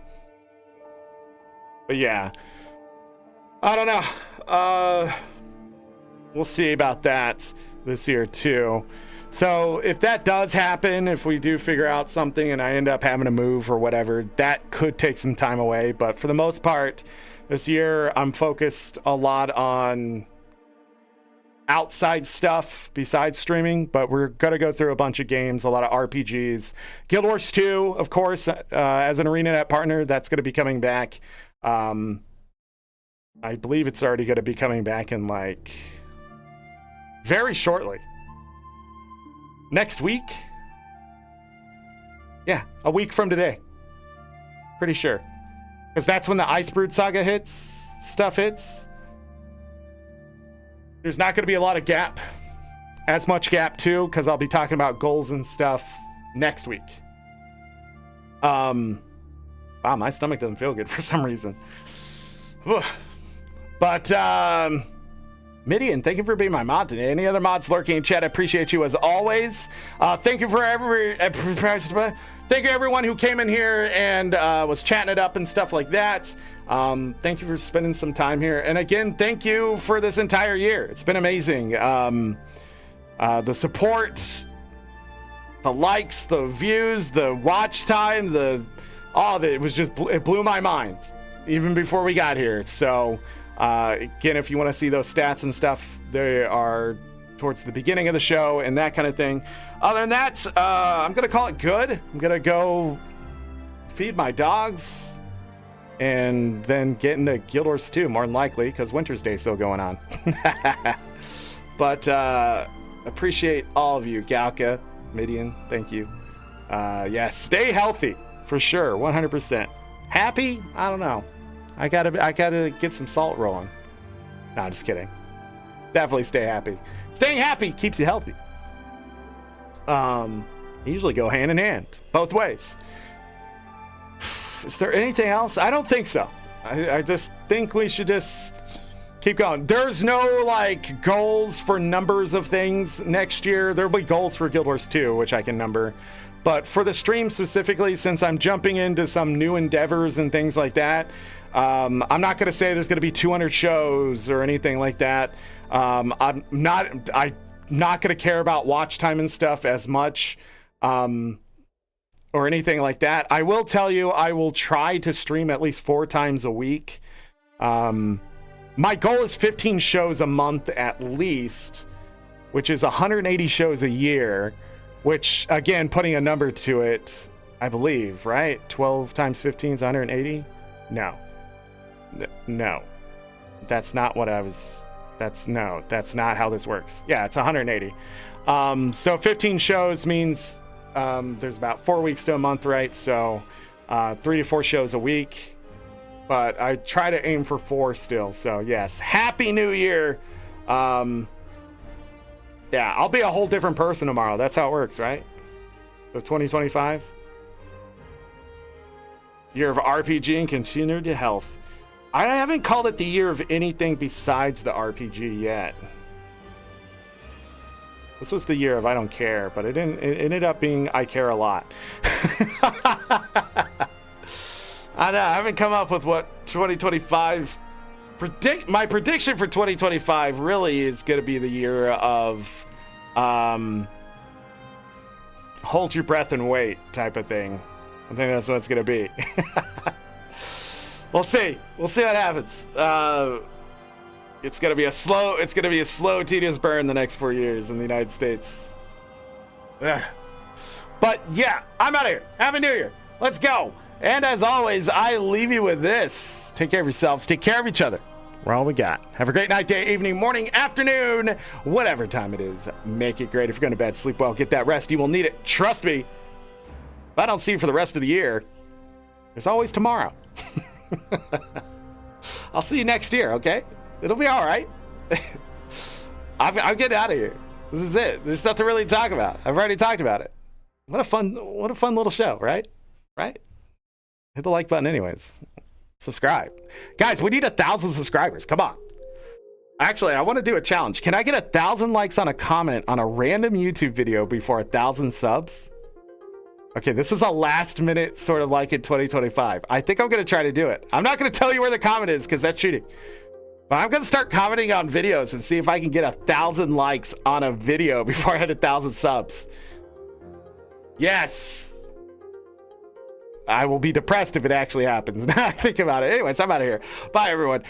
yeah, I don't know. We'll see about that this year too. So if that does happen, if we do figure out something and I end up having to move or whatever, that could take some time away. But for the most part, this year I'm focused a lot on outside stuff besides streaming, but we're going to go through a bunch of games, a lot of RPGs. Guild Wars 2, of course, as an ArenaNet partner, that's going to be coming back. I believe it's already going to be coming back in like very shortly. Next week? Yeah, a week from today. Pretty sure. Because that's when the Icebrood Saga stuff hits. There's not going to be a lot of gap. As much gap too, because I'll be talking about goals and stuff next week. Wow, my stomach doesn't feel good for some reason. But Midian, thank you for being my mod today. Any other mods lurking in chat, I appreciate you as always. Thank you for thank you everyone who came in here and was chatting it up and stuff like that. Thank you for spending some time here. And again, thank you for this entire year. It's been amazing. The support, the likes, the views, the watch time, all of it, it blew my mind even before we got here. So again, if you want to see those stats and stuff, they are towards the beginning of the show and that kind of thing. Other than that, I'm going to call it good. I'm going to go feed my dogs and then get into Guild Wars 2, more than likely, because Winter's Day is still going on. But appreciate all of you. Galka, Midian, thank you. Yeah, stay healthy, for sure, 100%. Happy? I don't know. I gotta get some salt rolling. No, I'm just kidding. Definitely stay happy. Staying happy keeps you healthy. Usually go hand in hand, both ways. Is there anything else? I don't think so. I just think we should just keep going. There's no like goals for numbers of things next year. There'll be goals for Guild Wars 2, which I can number. But for the stream specifically, since I'm jumping into some new endeavors and things like that, I'm not going to say there's going to be 200 shows or anything like that. I'm not going to care about watch time and stuff as much. or anything like that. I will tell you, I will try to stream at least 4 times a week. My goal is 15 shows a month at least, which is 180 shows a year, which, again, putting a number to it, I believe, right? 12 times 15 is 180? No. No. That's not what I was... that's not how this works. Yeah, it's 180. So 15 shows means there's about 4 weeks to a month, right? So 3 to 4 shows a week. But I try to aim for 4 still. So yes, Happy New Year. Yeah, I'll be a whole different person tomorrow. That's how it works, right? So 2025. Year of RPG and continued health. I haven't called it the year of anything besides the RPG yet. This was the year of I don't care, but it ended up being I care a lot. I know, I haven't come up with what 2025 my prediction for 2025 really is going to be the year of hold your breath and wait type of thing. I think that's what it's going to be. We'll see what happens. It's going to be a slow, tedious burn the next 4 years in the United States. Ugh. But yeah, I'm out of here. Happy New Year. Let's go. And as always, I leave you with this. Take care of yourselves. Take care of each other. We're all we got. Have a great night, day, evening, morning, afternoon, whatever time it is. Make it great. If you're going to bed, sleep well, get that rest. You will need it. Trust me. If I don't see you for the rest of the year, there's always tomorrow. I'll see you next year, okay? It'll be all right. I'm getting out of here. This is it. There's nothing really to talk about. I've already talked about it. What a fun little show, right? Right? Hit the like button anyways. Subscribe. Guys, we need 1,000 subscribers. Come on. Actually, I want to do a challenge. Can I get 1,000 likes on a comment on a random YouTube video before 1,000 subs? Okay, this is a last minute sort of like in 2025. I think I'm going to try to do it. I'm not going to tell you where the comment is because that's cheating. But I'm going to start commenting on videos and see if I can get 1,000 likes on a video before I hit 1,000 subs. Yes. I will be depressed if it actually happens. Now I think about it. Anyways, I'm out of here. Bye, everyone.